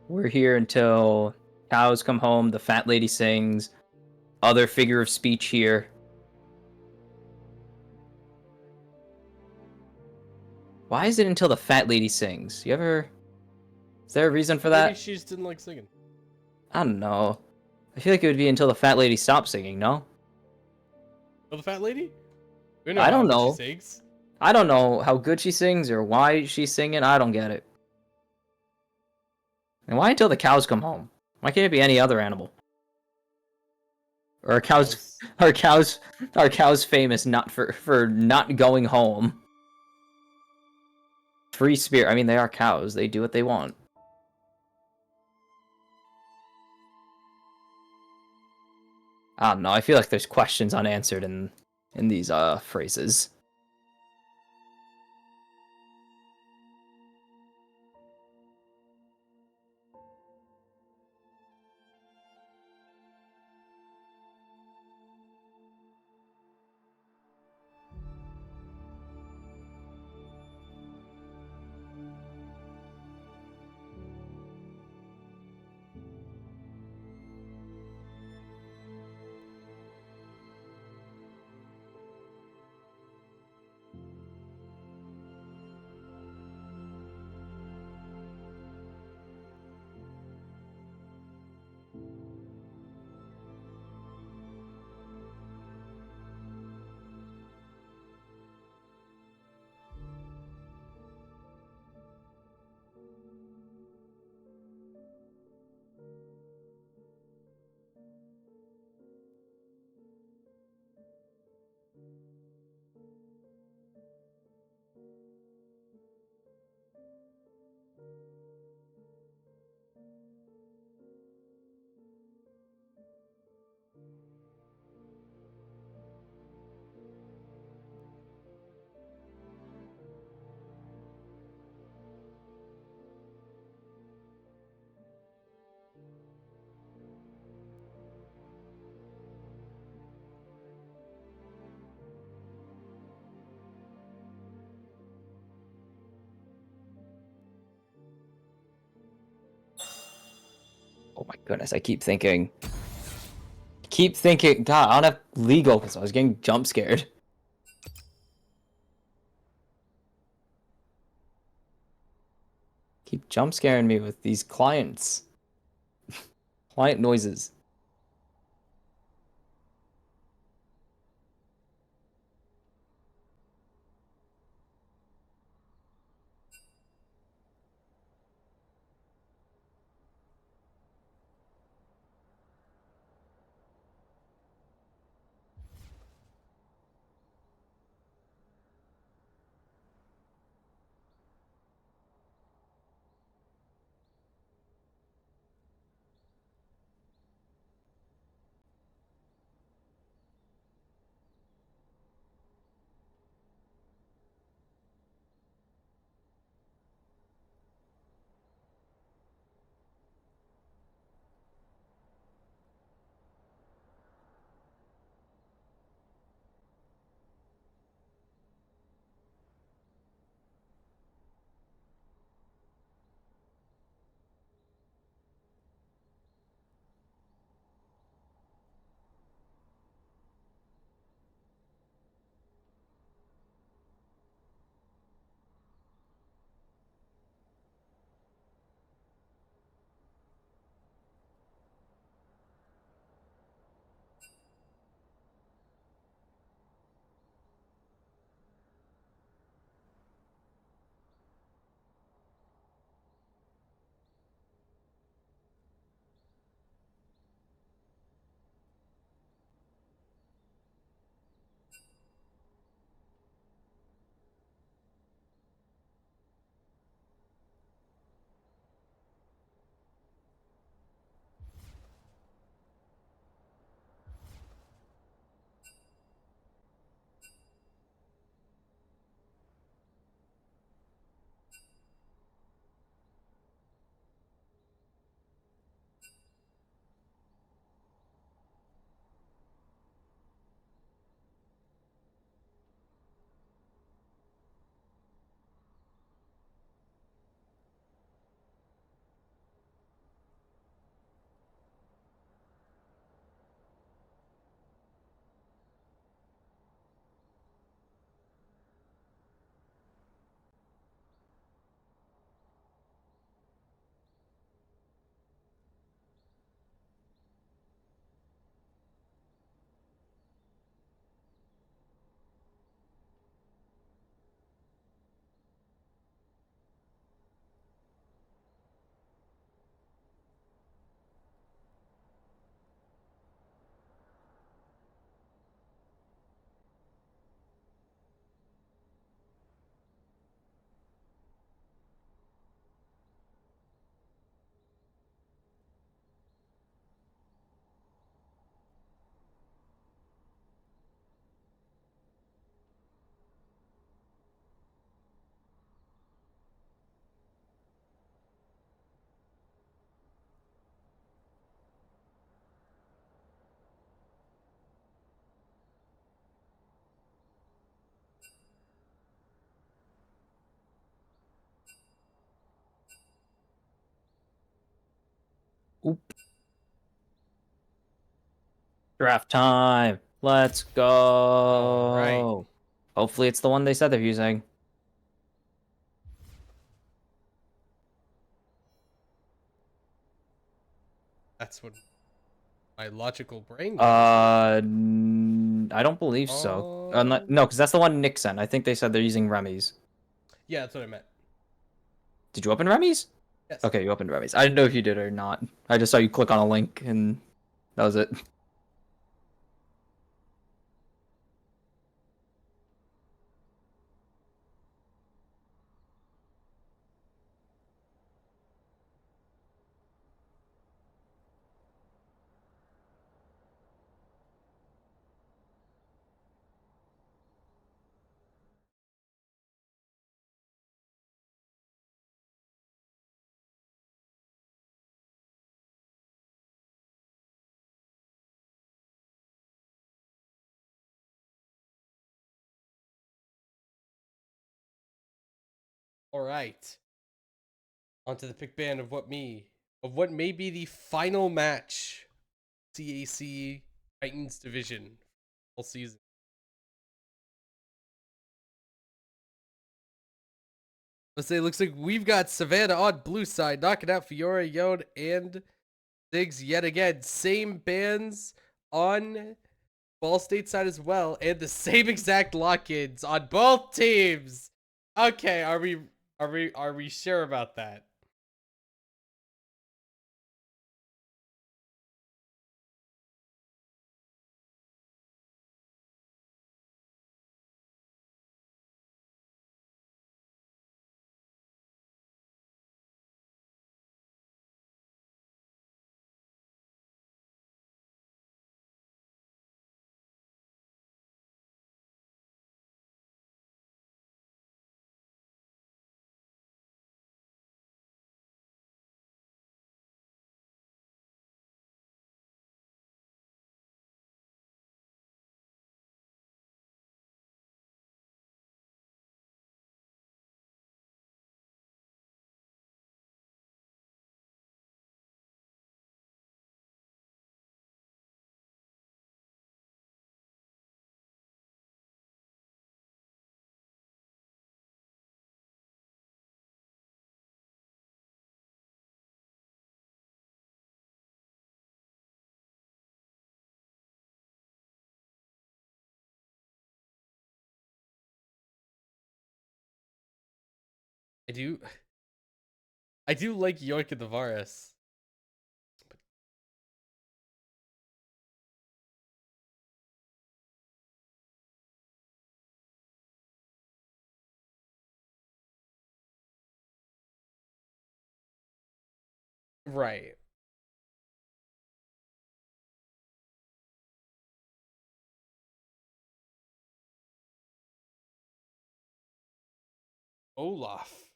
We're here until cows come home, the fat lady sings, other figure of speech here. Why is it until the fat lady sings? Is there a reason for that? Maybe she just didn't like singing. I don't know. I feel like it would be until the fat lady stops singing, no? Oh, the fat lady? I don't know. She sings. I don't know how good she sings or why she's singing. I don't get it. And why until the cows come home? Why can't it be any other animal? Or are cows famous not for not going home? Free spirit. I mean, they are cows. They do what they want. I don't know. I feel like there's questions unanswered in these phrases. Oh my goodness, I keep thinking. God, I don't have legal because I was getting jump scared. Keep jump scaring me with these clients. Client noises. Oop. Draft time. Let's go. right. Hopefully it's the one they said they're using. That's what my logical brain goes. I don't believe so. No, Oh. because that's the one Nick sent. I think they said they're using Remy's. Yeah, that's what I meant. Did you open Remy's? Yes. Okay, you opened Remy's. I didn't know if you did or not. I just saw you click on a link and that was it. All right. Onto the pick band of what may be the final match CAC Titans division all season. Let's say it looks like we've got Savannah on blue side, knocking out Fiora, Yod, and Ziggs yet again. Same bands on Ball State side as well, and the same exact lock-ins on both teams. Okay, are we sure about that? I do I do like York and the Varus. Right. Olaf.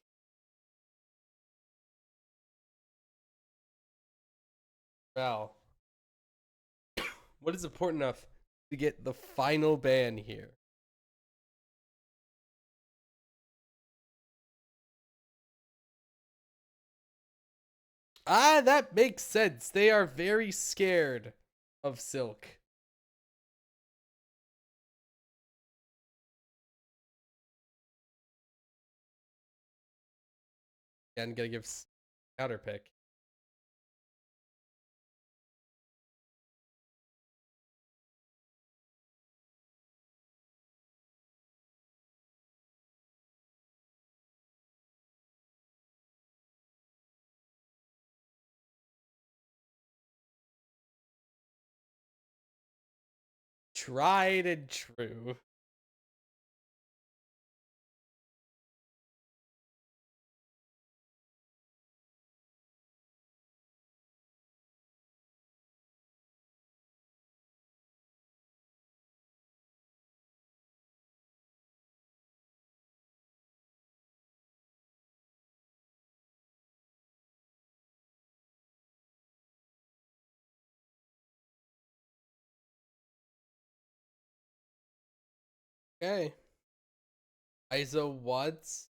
Wow. What is important enough to get the final ban here? Ah, that makes sense. They are very scared of Silk. And gotta give counter pick. Tried and true. Okay. ISO wants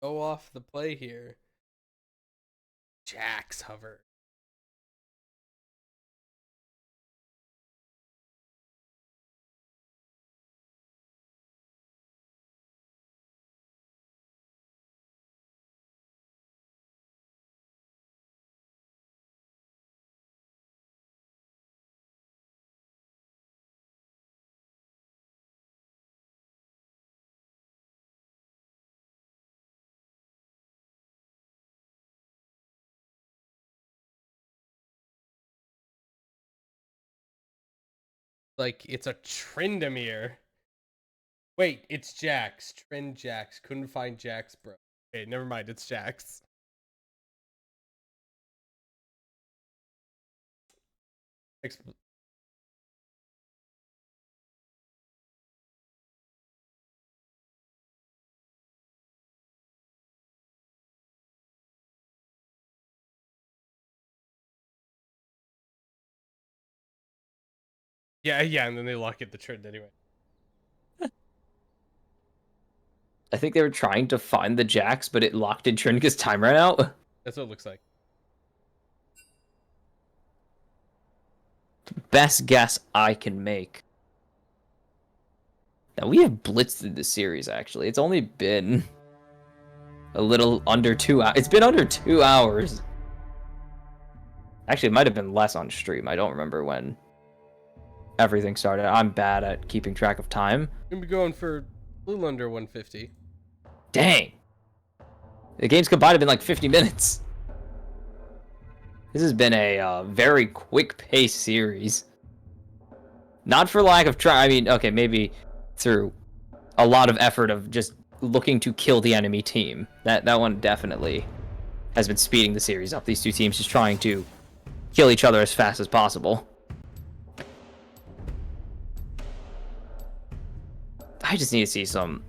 go off the play here. Jax hover. Like it's a Trendamere. Wait, it's Jax. Trend Jax. Couldn't find Jax, bro. Okay, never mind. It's Jax. Yeah, and then they lock it the trend anyway. I think they were trying to find the Jax, but it locked in Trin because time ran out. That's what it looks like. Best guess I can make. Now, we have blitzed through the series, actually. It's only been a little under 2 hours. It's been under 2 hours. Actually, it might have been less on stream. I don't remember when everything started. I'm bad at keeping track of time. We'll be going for a little under 150. Dang. The games combined have been like 50 minutes. This has been a very quick-paced series. Not for lack of try. I mean, okay, maybe through a lot of effort of just looking to kill the enemy team. That one definitely has been speeding the series up. These two teams just trying to kill each other as fast as possible. I just need to see some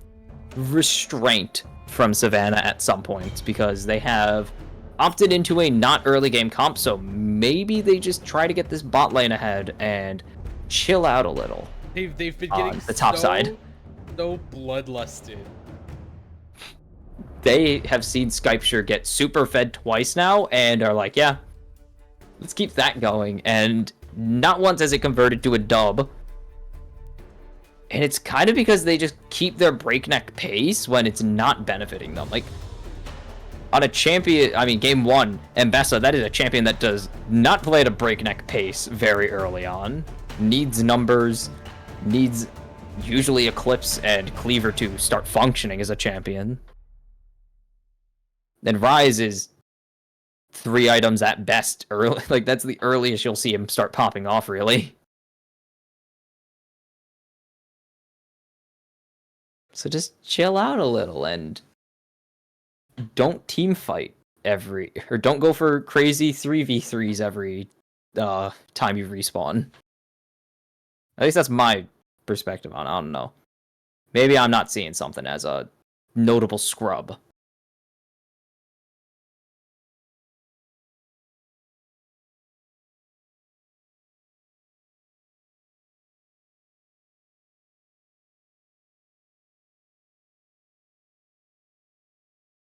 restraint from Savannah at some point because they have opted into a not early game comp, so maybe they just try to get this bot lane ahead and chill out a little. They've been getting the top side. So bloodlusted. They have seen Skypeshare get super fed twice now and are like, yeah, let's keep that going. And not once has it converted to a dub. And it's kind of because they just keep their breakneck pace when it's not benefiting them. Like, on a champion, I mean, game one, Mbessa, that is a champion that does not play at a breakneck pace very early on. Needs numbers, needs usually Eclipse and Cleaver to start functioning as a champion. And Rise is 3 items at best early. Like, that's the earliest you'll see him start popping off, really. So just chill out a little and don't team fight or don't go for crazy 3v3s every time you respawn. At least that's my perspective on it. I don't know. Maybe I'm not seeing something as a notable scrub.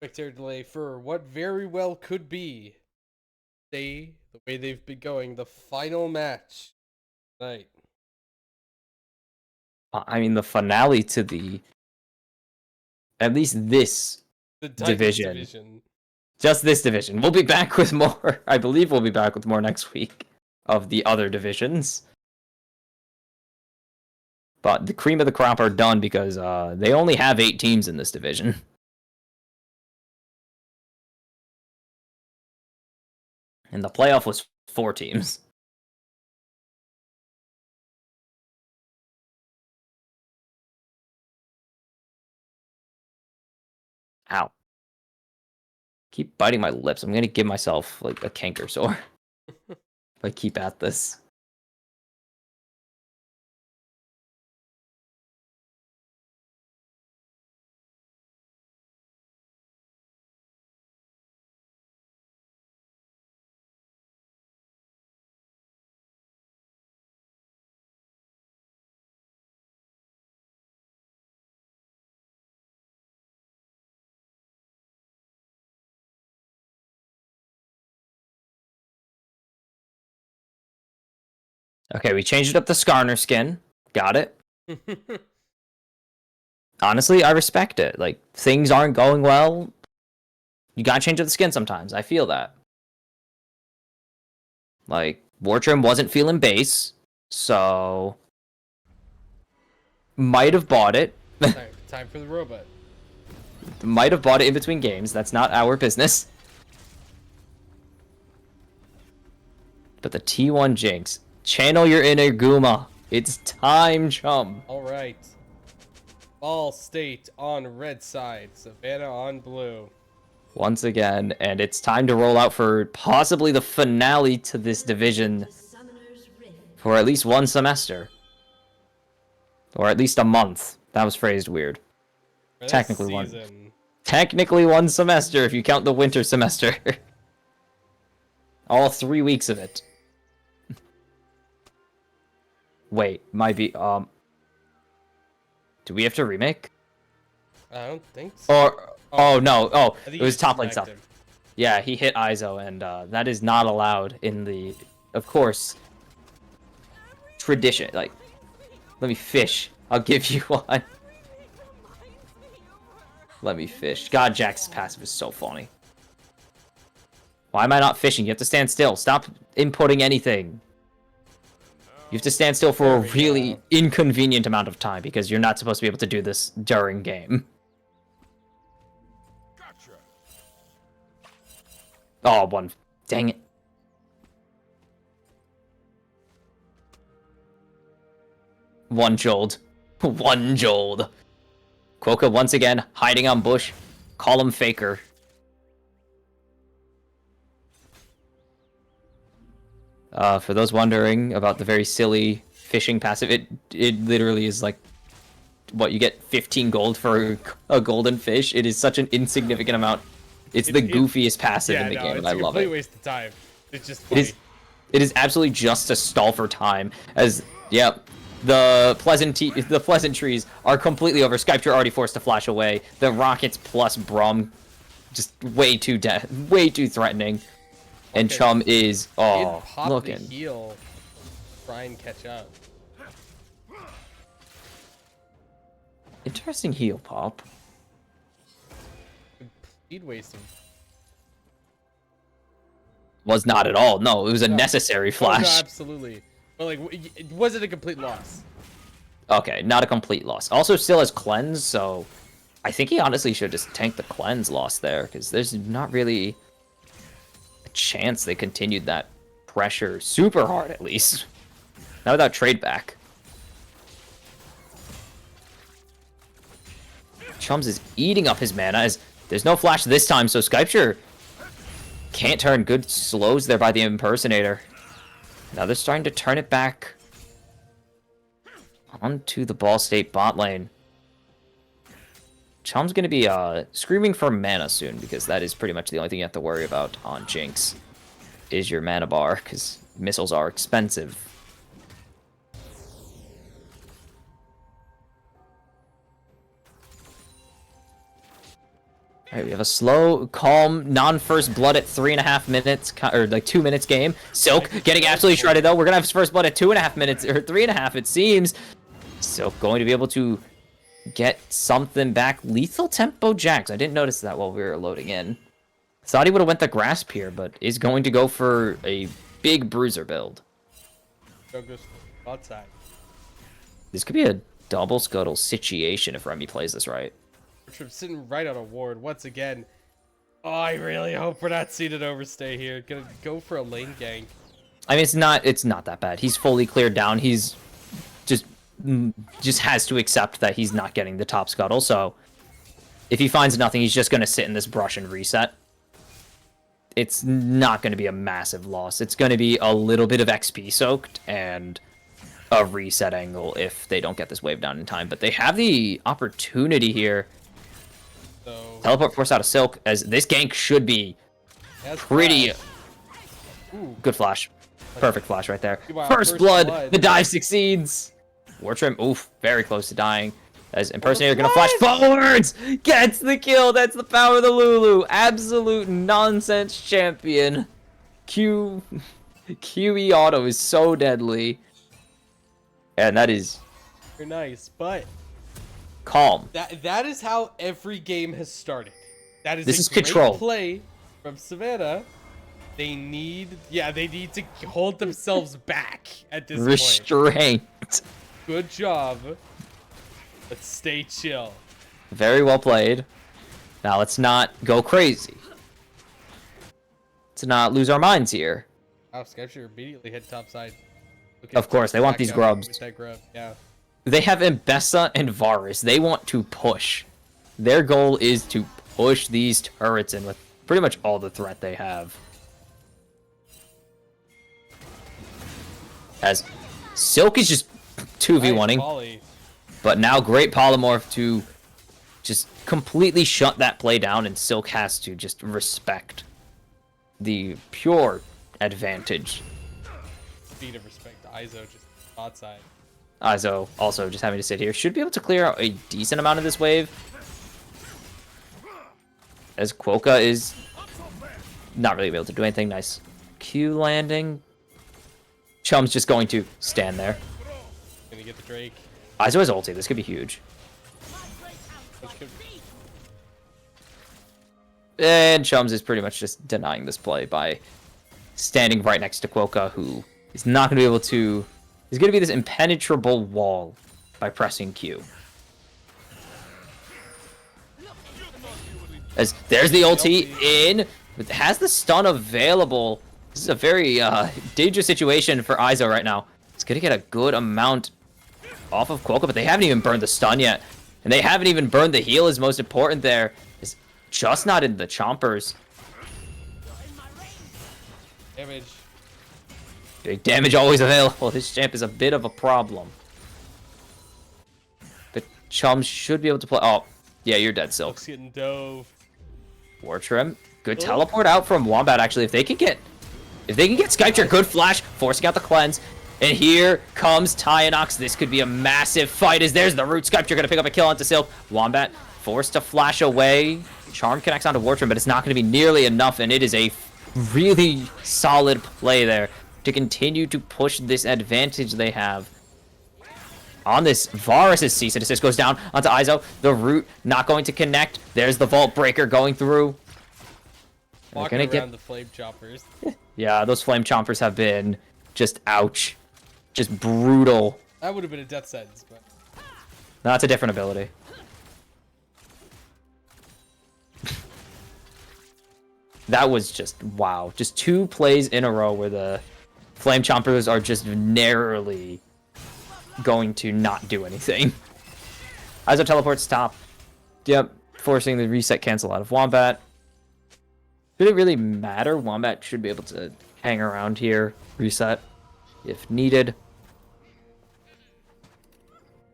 Spectator delay for what very well could be. The way they've been going, the final match tonight. I mean, the finale to at least this The Titans division. Just this division. We'll be back with more. I believe we'll be back with more next week of the other divisions. But the cream of the crop are done because they only have 8 teams in this division. And the playoff was 4 teams. Ow. Keep biting my lips. I'm gonna give myself like a canker sore if I keep at this. Okay, we changed up the Skarner skin. Got it. Honestly, I respect it. Like, things aren't going well. You gotta change up the skin sometimes. I feel that. Like, Wartrim wasn't feeling base, so might have bought it. Time for the robot. Might have bought it in between games. That's not our business. But the T1 Jinx. Channel your inner Guma. It's time, chum. All right. Ball State on red side, Savannah on blue. Once again, and it's time to roll out for possibly the finale to this division for at least one semester. Or at least a month. That was phrased weird. For this Technically one. season. Technically one semester if you count the winter semester. All 3 weeks of it. Wait, might be, do we have to remake? I don't think so. Or, oh no, oh, I think it was you top lane smacked stuff. him. Yeah, he hit ISO, and that is not allowed in the, of course, tradition. Like, let me fish. I'll give you one. Let me fish. God, Jack's passive is so funny. Why am I not fishing? You have to stand still. Stop inputting anything. You have to stand still for There a we really go. inconvenient amount of time because you're not supposed to be able to do this during game. Oh, one. Dang it. One jold. One jold. Quokka once again hiding on bush. Call him Faker. For those wondering about the very silly fishing passive, it literally is like, what, you get 15 gold for a golden fish? It is such an insignificant amount. It's the goofiest passive in the game, and I love it. It's a complete waste of time. It's just funny. It is absolutely just to stall for time. As yep, the pleasantries are completely over. Skype, you're already forced to flash away. The rockets plus Brum, just way too threatening. And Okay. Chum is Did pop looking. the heel. Try and catch up. Interesting heel pop. Complete waste of. Was not at all. No, it was a necessary Oh, no, flash. absolutely. But like, was it a complete loss? Okay, not a complete loss. Also, still has cleanse, so I think he honestly should just tank the cleanse loss there, because there's not really a chance they continued that pressure super hard, at least. Not without trade back. Chums is eating up his mana, as there's no flash this time, so Skypture can't turn. Good slows there by the impersonator. Now they're starting to turn it back onto the Ball State bot lane. Chum's going to be screaming for mana soon, because that is pretty much the only thing you have to worry about on Jinx, is your mana bar, because missiles are expensive. Alright, we have a slow, calm, non-first blood at 3.5 minutes, or like 2 minutes game. Silk getting absolutely shredded though. We're gonna have first blood at 2.5 minutes, or 3.5 it seems. Silk going to be able to get something back. Lethal tempo Jax. I didn't notice that while we were loading in. Thought he would have went the grasp here, but is going to go for a big bruiser build. Goes outside. This could be a double scuttle situation if Remy plays this right. Trip sitting right on a ward once again. Oh, I really hope we're not seeing an overstay here. Gonna go for a lane gank. I mean, it's not that bad. He's fully cleared down. He's just has to accept that he's not getting the top scuttle. So if he finds nothing, he's just gonna sit in this brush and reset. It's not gonna be a massive loss. It's gonna be a little bit of XP soaked and a reset angle if they don't get this wave down in time. But they have the opportunity here. So Teleport force out of Silk, as this gank should be that's pretty flash. Ooh, good flash. Perfect flash right there. Wow, First blood. The dive succeeds. War Trim, oof, very close to dying. As Impersonator gonna flash forwards! Gets the kill! That's the power of the Lulu! Absolute nonsense champion. QE auto is so deadly. And that is Very nice, but calm. that is how every game has started. That is This a is great control. play from Savannah. They need to hold themselves back at this point. Restraint. Good job. But stay chill. Very well played. Now let's not go crazy. Let's not lose our minds here. Wow, Sketcher immediately hit top side. Okay, Of course, they want back these up grubs. With that grub, yeah. They have Mbessa and Varus. They want to push. Their goal is to push these turrets in with pretty much all the threat they have. As Silk is just 2v1ing. Volley. But now great polymorph to just completely shut that play down, and Silk has to just respect the pure advantage. Speed of respect to Izo, just bot side. Izo also just having to sit here. Should be able to clear out a decent amount of this wave. As Quokka is not really able to do anything. Nice Q landing. Chum's just going to stand there. Gonna get the Drake. Izo has ulti. This could be huge. Which could... And Chums is pretty much just denying this play by standing right next to Quokka, who is not going to be able to... He's going to be this impenetrable wall by pressing Q. As there's the ulti in, but has the stun available. This is a very dangerous situation for Izo right now. He's going to get a good amount off of Quokka, but they haven't even burned the stun yet. And they haven't even burned the heal is most important there. It's just not in the chompers. Damage. Big damage always available. This champ is a bit of a problem. But Chum should be able to play. Oh, yeah, you're dead, Silk. Silk's getting dove. War Trim. Good teleport out from Wombat, actually. If they can get Skypture, good flash, forcing out the cleanse. And here comes Tyanox. This could be a massive fight as there's the root. Skypture going to pick up a kill onto Silk. Wombat forced to flash away. Charm connects onto War Trim, but it's not going to be nearly enough, and it is a really solid play there to continue to push this advantage they have. On this, Varus' cease and desist goes down onto Izo. The root not going to connect. There's the Vault Breaker going through. Walking around the flame choppers. Yeah, those flame chompers have been just ouch. Just brutal. That would have been a death sentence, but... No, that's a different ability. That was just, wow. Just 2 plays in a row where the flame chompers are just narrowly going to not do anything. Izo teleports top. Yep, forcing the reset cancel out of Wombat. Didn't really matter. Wombat should be able to hang around here, reset if needed.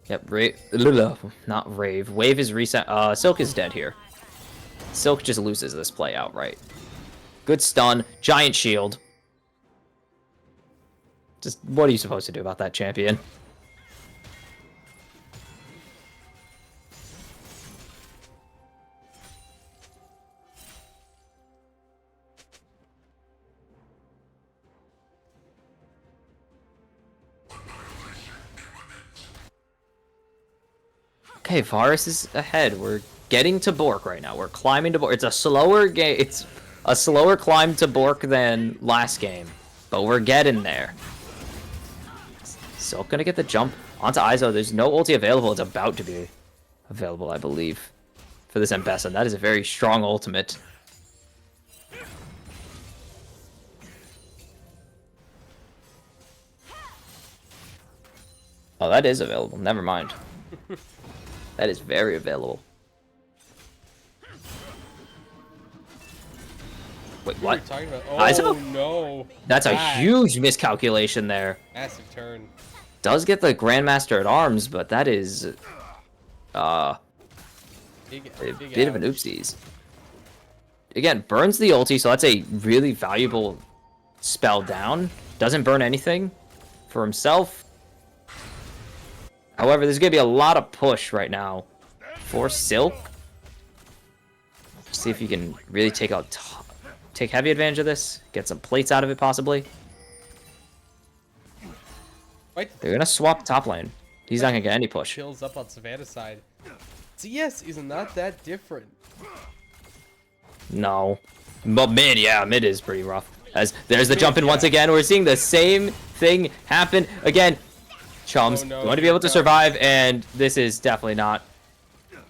Yep, not Rave. Wave is reset. Silk is dead here. Silk just loses this play outright. Good stun, giant shield. Just what are you supposed to do about that champion? Okay, Varus is ahead. We're getting to Bork right now. We're climbing to Bork. It's a slower game. It's a slower climb to Bork than last game, but we're getting there. Silk gonna get the jump onto Izo. There's no ulti available. It's about to be available, I believe, for this Mbessa. That is a very strong ultimate. Oh, that is available. Never mind. That is very available. Wait, what? What are you talking about? Oh, Izo? no. That's a Bad. huge miscalculation there. Massive turn. Does get the Grandmaster at arms, but that is Big, a big bit of an ouch. oopsies. Again, burns the ulti, so that's a really valuable spell down. Doesn't burn anything for himself. However, there's going to be a lot of push right now for Silk. See if you can really take heavy advantage of this. Get some plates out of it, possibly. Right. They're going to swap top lane. He's not going to get any push. Chills up on Savannah's side. CS is not that different. No. But mid, yeah, mid is pretty rough. As there's the jump in once again. We're seeing the same thing happen again. Chums Oh, no, going to be able to survive, and this is definitely not.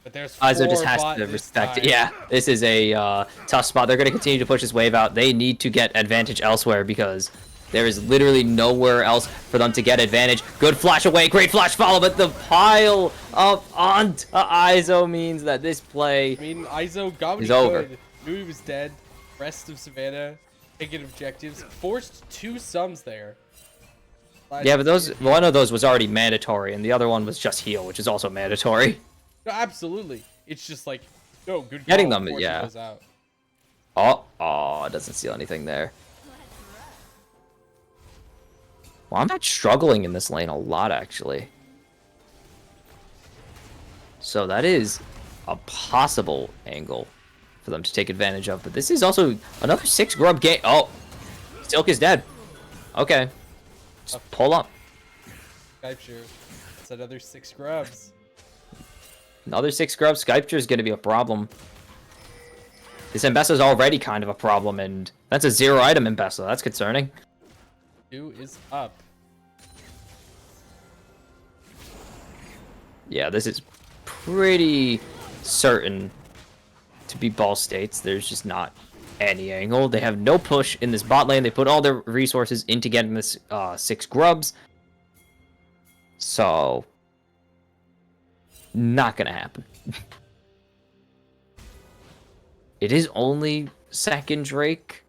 But there's Izo just four has bot to this respect it. time. Yeah, this is a tough spot. They're going to continue to push this wave out. They need to get advantage elsewhere because There is literally nowhere else for them to get advantage. Good flash away, great flash follow, but the pile up onto Izo means that this play I mean, Izo got what is he over. could. Knew he was dead. Rest of Savannah taking objectives. Forced 2 sums there. Yeah, but one of those was already mandatory, and the other one was just heal, which is also mandatory. No, absolutely. It's just like, no, good Getting call, them, forcing yeah. those out. Oh, it doesn't steal anything there. Wombat struggling in this lane a lot, actually. So that is a possible angle for them to take advantage of. But this is also another 6 grub game. Oh, Silk is dead. Okay. Just pull up. Skypture. It's another 6 grubs. Another 6 grubs. Skypture is going to be a problem. This Mbessa is already kind of a problem, and that's a 0 item Mbessa. That's concerning. 2 is up. Yeah, this is pretty certain to be Ball States. There's just not any angle. They have no push in this bot lane. They put all their resources into getting this 6 grubs. So, not gonna happen. It is only second Drake.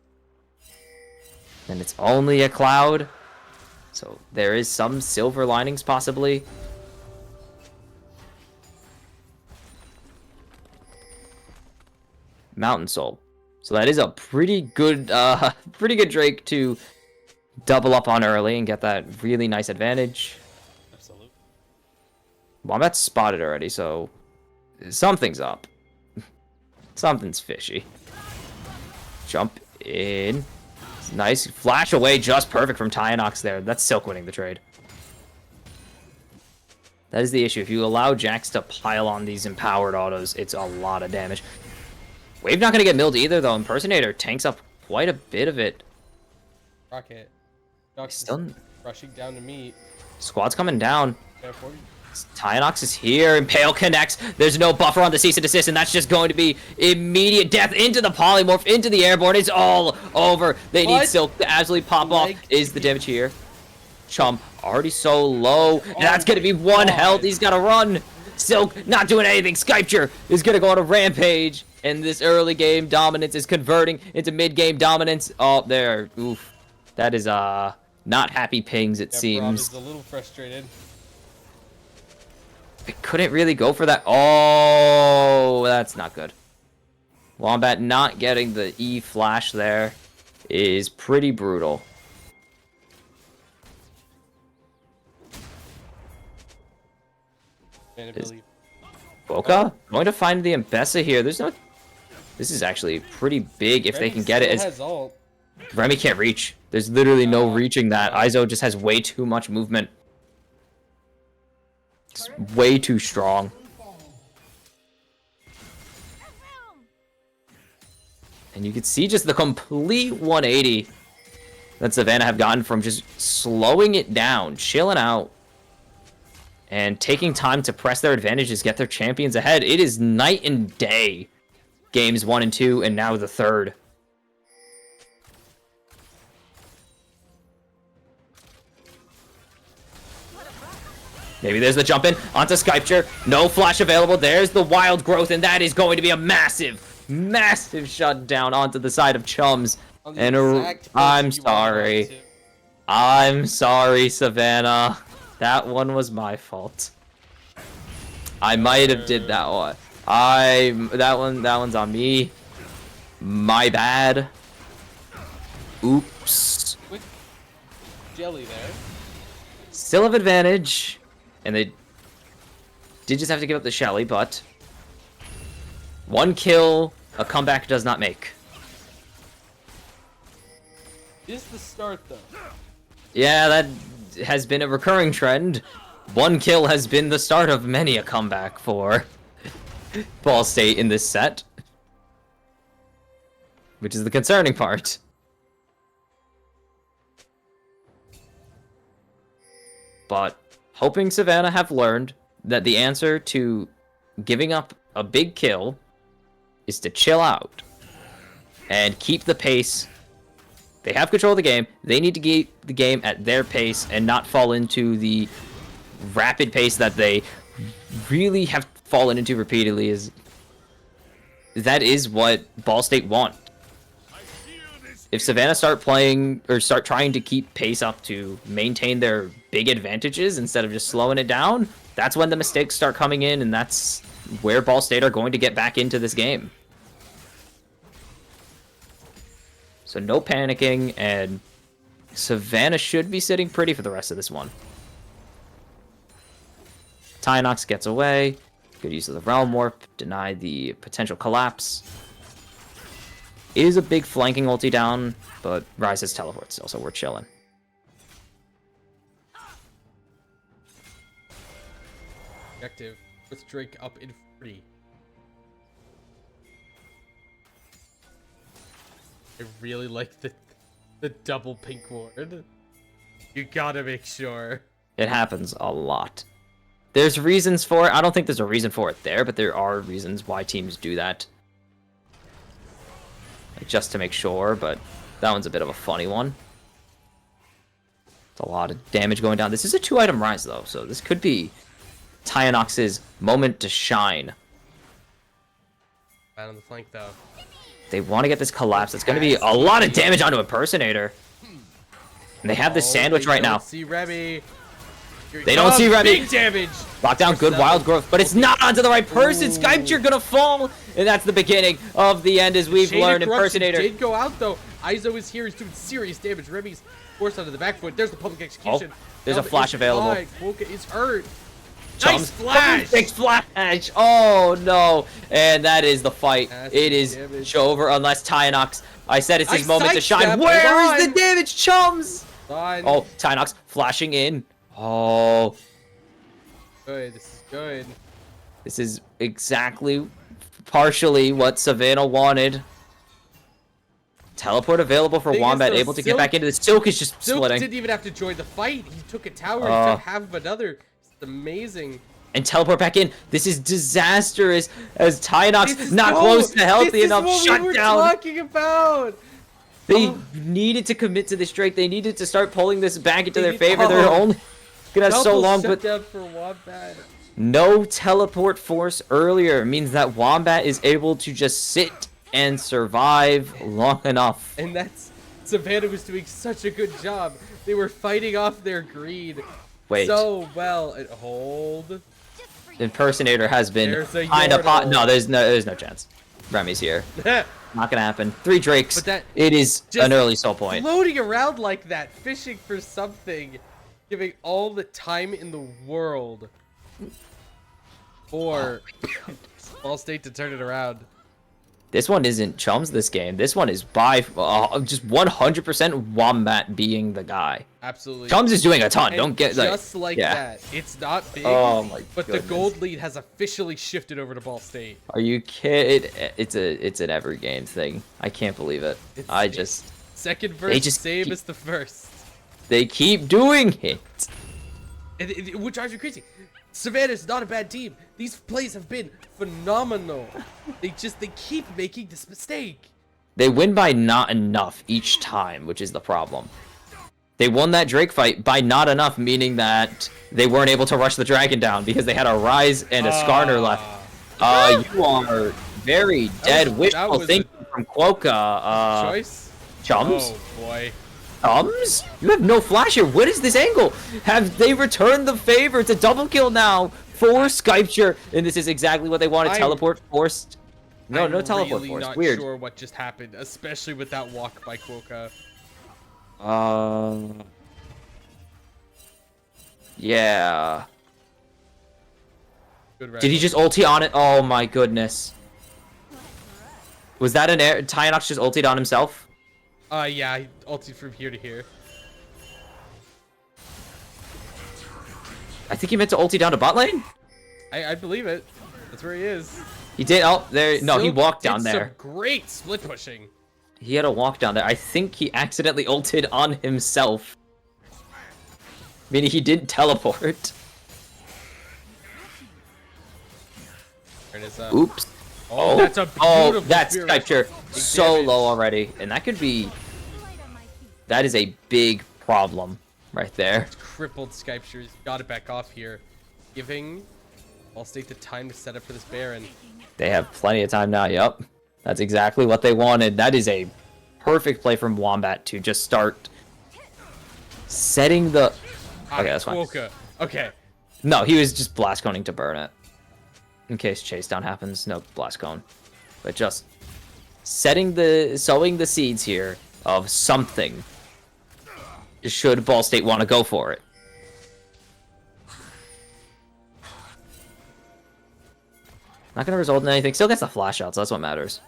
And it's only a Cloud. So, there is some silver linings possibly. Mountain Soul. So that is a pretty good Drake to double up on early and get that really nice advantage. Absolutely. Wombat's spotted already, so something's up. Something's fishy. Jump in. Nice. Flash away just perfect from Tyanox there. That's Silk winning the trade. That is the issue. If you allow Jax to pile on these empowered autos, it's a lot of damage. Wave not going to get milled either, though. Impersonator tanks up quite a bit of it. Rocket. Nox Still... is rushing down to meet. Squad's coming down. Therefore, Tyanox is here. Impale connects. There's no buffer on the cease and desist, and that's just going to be immediate death into the polymorph, into the airborne. It's all over. They need Silk to absolutely pop off. Is the damage here? Chum already so low. And that's going to be 1 health. He's got to run. Silk not doing anything. Skypture is going to go on a rampage. And this early game dominance is converting into mid-game dominance. Oh, there. Oof. That is, not happy pings, it seems. Is a little frustrated. I couldn't really go for that. Oh, that's not good. Wombat not getting the E flash there is pretty brutal. Boca going to find the Mbessa here. There's no... This is actually pretty big if they can get it. Remy can't reach. There's literally no reaching that. Izo just has way too much movement. It's way too strong. And you can see just the complete 180 that Savannah have gotten from just slowing it down, chilling out, and taking time to press their advantages, get their champions ahead. It is night and day. Games 1 and 2, and now the 3rd. Maybe there's the jump in onto Skypture. No flash available. There's the wild growth, and that is going to be a massive, massive shutdown onto the side of Chums. And I'm sorry. I'm sorry, Savannah. That one was my fault. I might have did that one. That one's on me. My bad. Oops. Quick jelly there. Still have advantage. And they did just have to give up the Shelly, but 1 kill, a comeback does not make. Is the start though. Yeah, that has been a recurring trend. 1 kill has been the start of many a comeback for Ball State in this set. Which is the concerning part. But hoping Savannah have learned that the answer to giving up a big kill is to chill out and keep the pace They have control of the game. They need to keep the game at their pace and not fall into the rapid pace that they really have fallen into repeatedly. That is what Ball State want. If Savannah start playing or start trying to keep pace up to maintain their big advantages instead of just slowing it down, that's when the mistakes start coming in, and that's where Ball State are going to get back into this game. So no panicking, and Savannah should be sitting pretty for the rest of this one. Tynox gets away. Good use of the Realm Warp. Deny the potential collapse. Is a big flanking ulti down, but Ryze has teleport still, so we're chilling. Objective with Drake up in 40. I really like the double pink ward. You gotta make sure. It happens a lot. There's reasons for it. I don't think there's a reason for it there, but there are reasons why teams do that. Like just to make sure, but that one's a bit of a funny one. It's a lot of damage going down. This is a 2-item Ryze, though, so this could be Tyanox's moment to shine. Bad on the flank, though. They want to get this collapse. It's going to be a lot of damage onto Impersonator. And they have this sandwich right now. See Remy. They don't see Remy. Big damage. Lockdown, good wild growth, but it's not onto the right person. Skype, gonna fall, and that's the beginning of the end, as we've learned. Impersonator did go out though. Izo is here. He's doing serious damage. Remy's forced onto the back foot. There's the public execution. Oh, there's a flash available. Quokka is hurt. Chums. Nice flash. Big flash. Oh no, and that is the fight. It is over unless Tyanox. I said it's his moment to shine. Where is the damage, Chums? Fine. Oh, Tyanox flashing in. Oh, good. This is good. This is exactly, partially what Savannah wanted. Teleport available for Wombat, able to get back into the Silk is just Silk splitting. didn't even have to join the fight. He took a tower. He took half of another. It's amazing. And teleport back in. This is disastrous as Tynox not close to healthy enough. This is what we were talking about. They needed to commit to this Drake. They needed to start pulling this back into their favor. They're only gonna have so long, but for Wombat. No teleport force earlier means that Wombat is able to just sit and survive long enough. And that's Savannah was doing such a good job. They were fighting off their greed so well. And hold. Impersonator has been kind of hot. No, there's no chance. Remy's here. Not gonna happen. 3 Drakes. But it is an early soul point. Floating around like that, fishing for something, giving all the time in the world for Ball State to turn it around. This one isn't Chums this game. This one is by just 100% Wombat being the guy. Absolutely. Chums is doing a ton. And don't get just like that. It's not big. Oh my but goodness. the gold lead has officially shifted over to Ball State. Are you kidding? It's an every game thing. I can't believe it. Second verse, same as the first. They keep doing it. Which drives you crazy. Savannah's not a bad team. These plays have been phenomenal. They keep making this mistake. They win by not enough each time, which is the problem. They won that Drake fight by not enough, meaning that they weren't able to rush the dragon down because they had a Ryze and a Skarner left. You are very dead. Wishful thinking from Quokka. Choice? Chums? Oh boy. Chums? You have no flash here. What is this angle? Have they returned the favor? It's a double kill now for Skypture, and this is exactly what they wanted. Teleport forced. No teleport really forced. Not Weird. Sure what just happened, especially with that walk by Quokka. Yeah. Good Did he just ulti on it? Oh my goodness. Was that an air? Tyanox just ultied on himself? Yeah, he ulted from here to here. I think he meant to ulti down to bot lane. I believe it. That's where he is. He did. Oh, there. No, he walked down there. Some great split pushing. He had a walk down there. I think he accidentally ulted on himself. Meaning he didn't teleport. Oops. Oh, that's a beautiful that's Skypture. So low already. And that could be That is a big problem right there. Crippled Skyptures. Got to back off here. Giving Allstate the time to set up for this Baron. They have plenty of time now. Yep. That's exactly what they wanted. That is a perfect play from Wombat to just start setting the... Okay, that's fine. Okay. No, he was just blast coning to burn it. In case chase down happens, no blast cone. But just sowing the seeds here of something. Should Ball State want to go for it? Not gonna result in anything. Still gets the flash out, so that's what matters.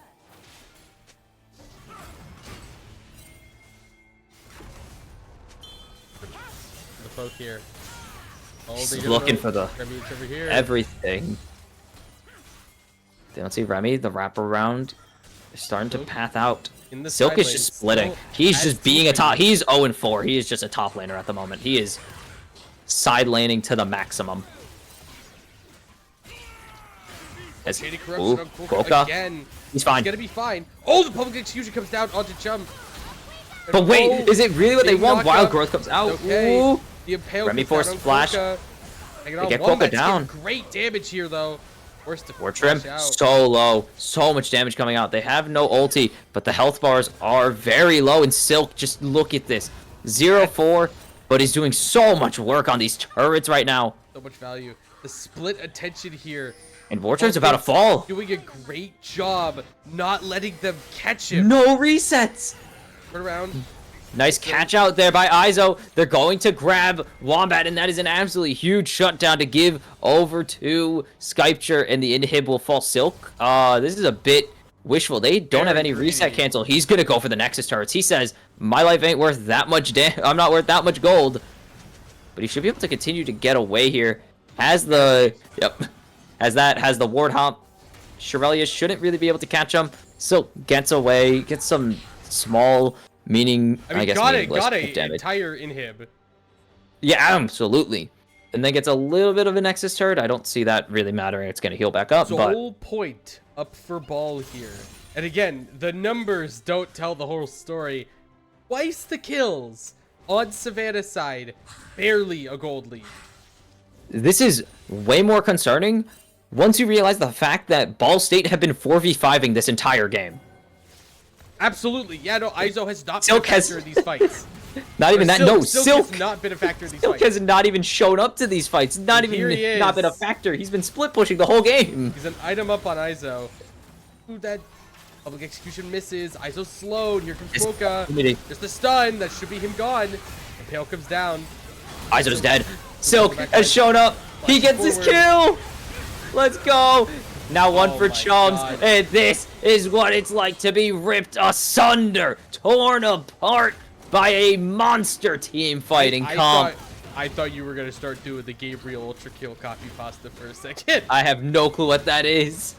Both here. He's looking for the everything. They don't see Remy. The wraparound is starting to path out. Silk is just splitting. He's just being a top. He's 0-4. He is just a top laner at the moment. He is side laning to the maximum. Quokka. Again. He's fine. He's gonna be fine. Oh, the public execution comes down onto Chum. But wait, is it really what they want? Wild growth comes out. Okay. Ooh. The Impale Remy force splash. They get Quokka down. Great damage here, though. War Trim, so low. So much damage coming out. They have no ulti, but the health bars are very low. And Silk, just look at this. 0-4, but he's doing so much work on these turrets right now. So much value. The split attention here. And War Trim's about to fall. Doing a great job not letting them catch him. No resets. Turn around. Nice catch out there by Izo. They're going to grab Wombat, and that is an absolutely huge shutdown to give over to Skypture, and the inhib will fall Silk. This is a bit wishful. They don't have any reset cancel. He's going to go for the Nexus turrets. He says, my life ain't worth that much I'm not worth that much gold. But he should be able to continue to get away here. Has the ward hop. Shirelia shouldn't really be able to catch him. Silk gets away, gets some small... Meaning, I guess, got a entire inhib. Yeah, absolutely. And then gets a little bit of a Nexus turret. I don't see that really mattering. It's going to heal back up. Sole point up for Ball here. And again, the numbers don't tell the whole story. Twice the kills on Savannah's side. Barely a gold lead. This is way more concerning once you realize the fact that Ball State have been 4v5ing this entire game. Absolutely. Yeah, no, Izo has not been a factor in these fights. Not even that. No, Silk has not been a factor in these Silk fights. has not even shown up to these fights. Not been a factor. He's been split pushing the whole game. He's an item up on Izo. Ooh, that public execution misses. Izo's slowed. Here comes Quokka. Just the stun. That should be him gone. Impale comes down. Izo's dead. Silk has shown up. He gets his kill. Let's go. Now one for Chums, and this is what it's like to be ripped asunder, torn apart by a monster team fighting comp. I thought you were going to start doing the Gabriel Ultra Kill copy pasta for a second. I have no clue what that is.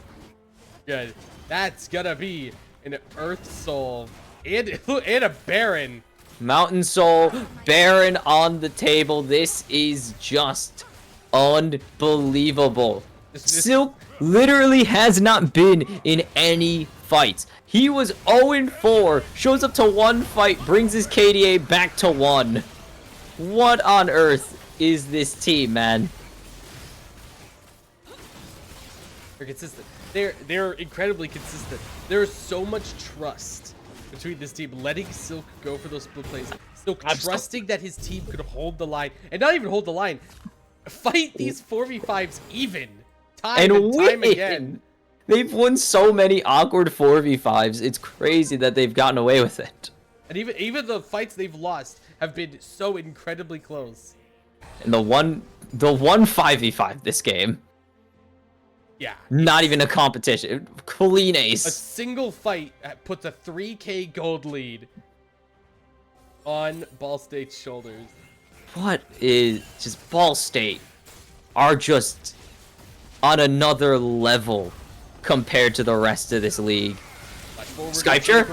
Good. That's going to be an Earth Soul and a Baron. Mountain Soul, Baron on the table. This is just unbelievable. Silk literally has not been in any fights. He was 0-4, shows up to one fight, brings his KDA back to 1. What on earth is this team, man? They're consistent. They're incredibly consistent. There is so much trust between this team, letting Silk go for those split plays. Silk trusting that his team could hold the line, and not even hold the line, fight these 4v5s even. Time and time again. They've won so many awkward 4v5s. It's crazy that they've gotten away with it. And even the fights they've lost have been so incredibly close. And the one 5v5 this game. Yeah. Not even a competition. Clean ace. A single fight puts a 3k gold lead on Ball State's shoulders. What is just Ball State are just on another level compared to the rest of this league. Skypture?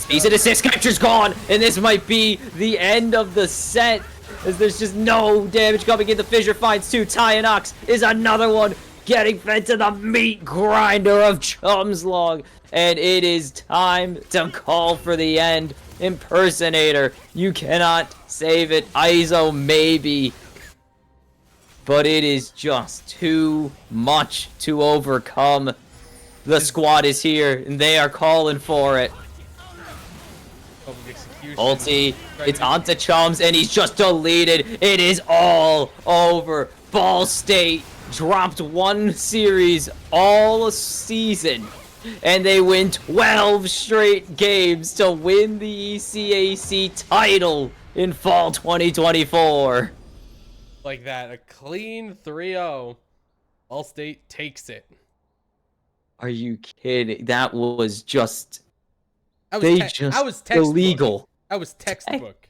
It's an assist. Skypture's gone, and this might be the end of the set, as there's just no damage coming in. The fissure finds 2. Tyanox is another one. getting fed to the meat grinder of Chumslog, and it is time to call for the end. Impersonator, you cannot save it. ISO, maybe. But it is just too much to overcome. The squad is here, and they are calling for it. Public execution. Ulti, it's onto Chums, and he's just deleted. It is all over. Ball State dropped one series all season, and they win 12 straight games to win the ECAC title in fall 2024. Like that, a clean 3-0. All State takes it. Are you kidding? That was just... I was They te- just I was textbook. illegal. I was textbook.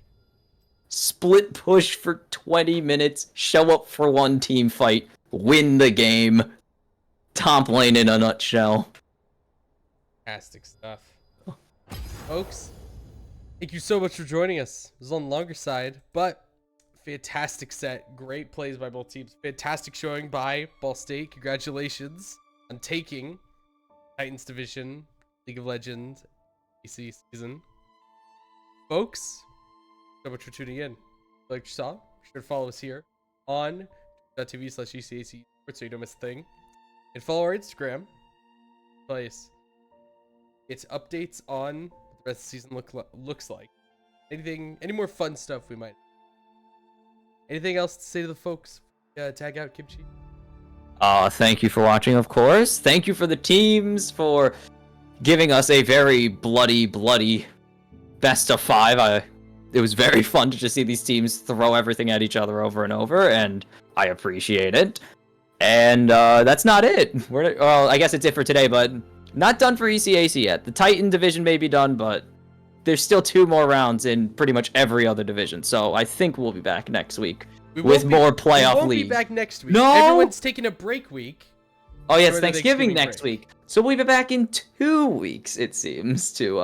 Split push for 20 minutes, show up for one team fight, win the game. Top lane in a nutshell. Fantastic stuff. Folks, thank you so much for joining us. It was on the longer side, but fantastic set. Great plays by both teams. Fantastic showing by Ball State. Congratulations on taking Titans Division, League of Legends, PC season. Folks, so much for tuning in. Like you saw, be sure to follow us here on twitch.tv/ECAC so you don't miss a thing. And follow our Instagram. Place. It's updates on what the rest of the season looks like. Any more fun stuff we might. Anything else to say to the folks? Tag out Kimchi. Thank you for watching, of course. Thank you for the teams for giving us a very bloody best of 5. It was very fun to just see these teams throw everything at each other over and over, and I appreciate it. And that's not it. Well, I guess it's it for today, but not done for ECAC yet. The Titan division may be done, but there's still 2 more rounds in pretty much every other division. So I think we'll be back next week with more playoff We won't league. be back next week. No! Everyone's taking a break week. Oh yeah, for it's the Thanksgiving next break. week. So we'll be back in 2 weeks, it seems, to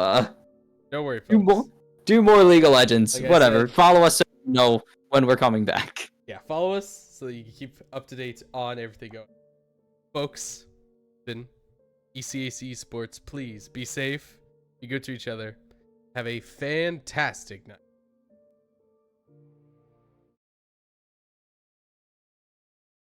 Don't worry, folks. do more League of Legends. Like I Whatever. said. Follow us so you know when we're coming back. Yeah, follow us so that you can keep up to date on everything going. Folks, been ECAC Esports. Please be safe. Be good to each other. Have a fantastic night.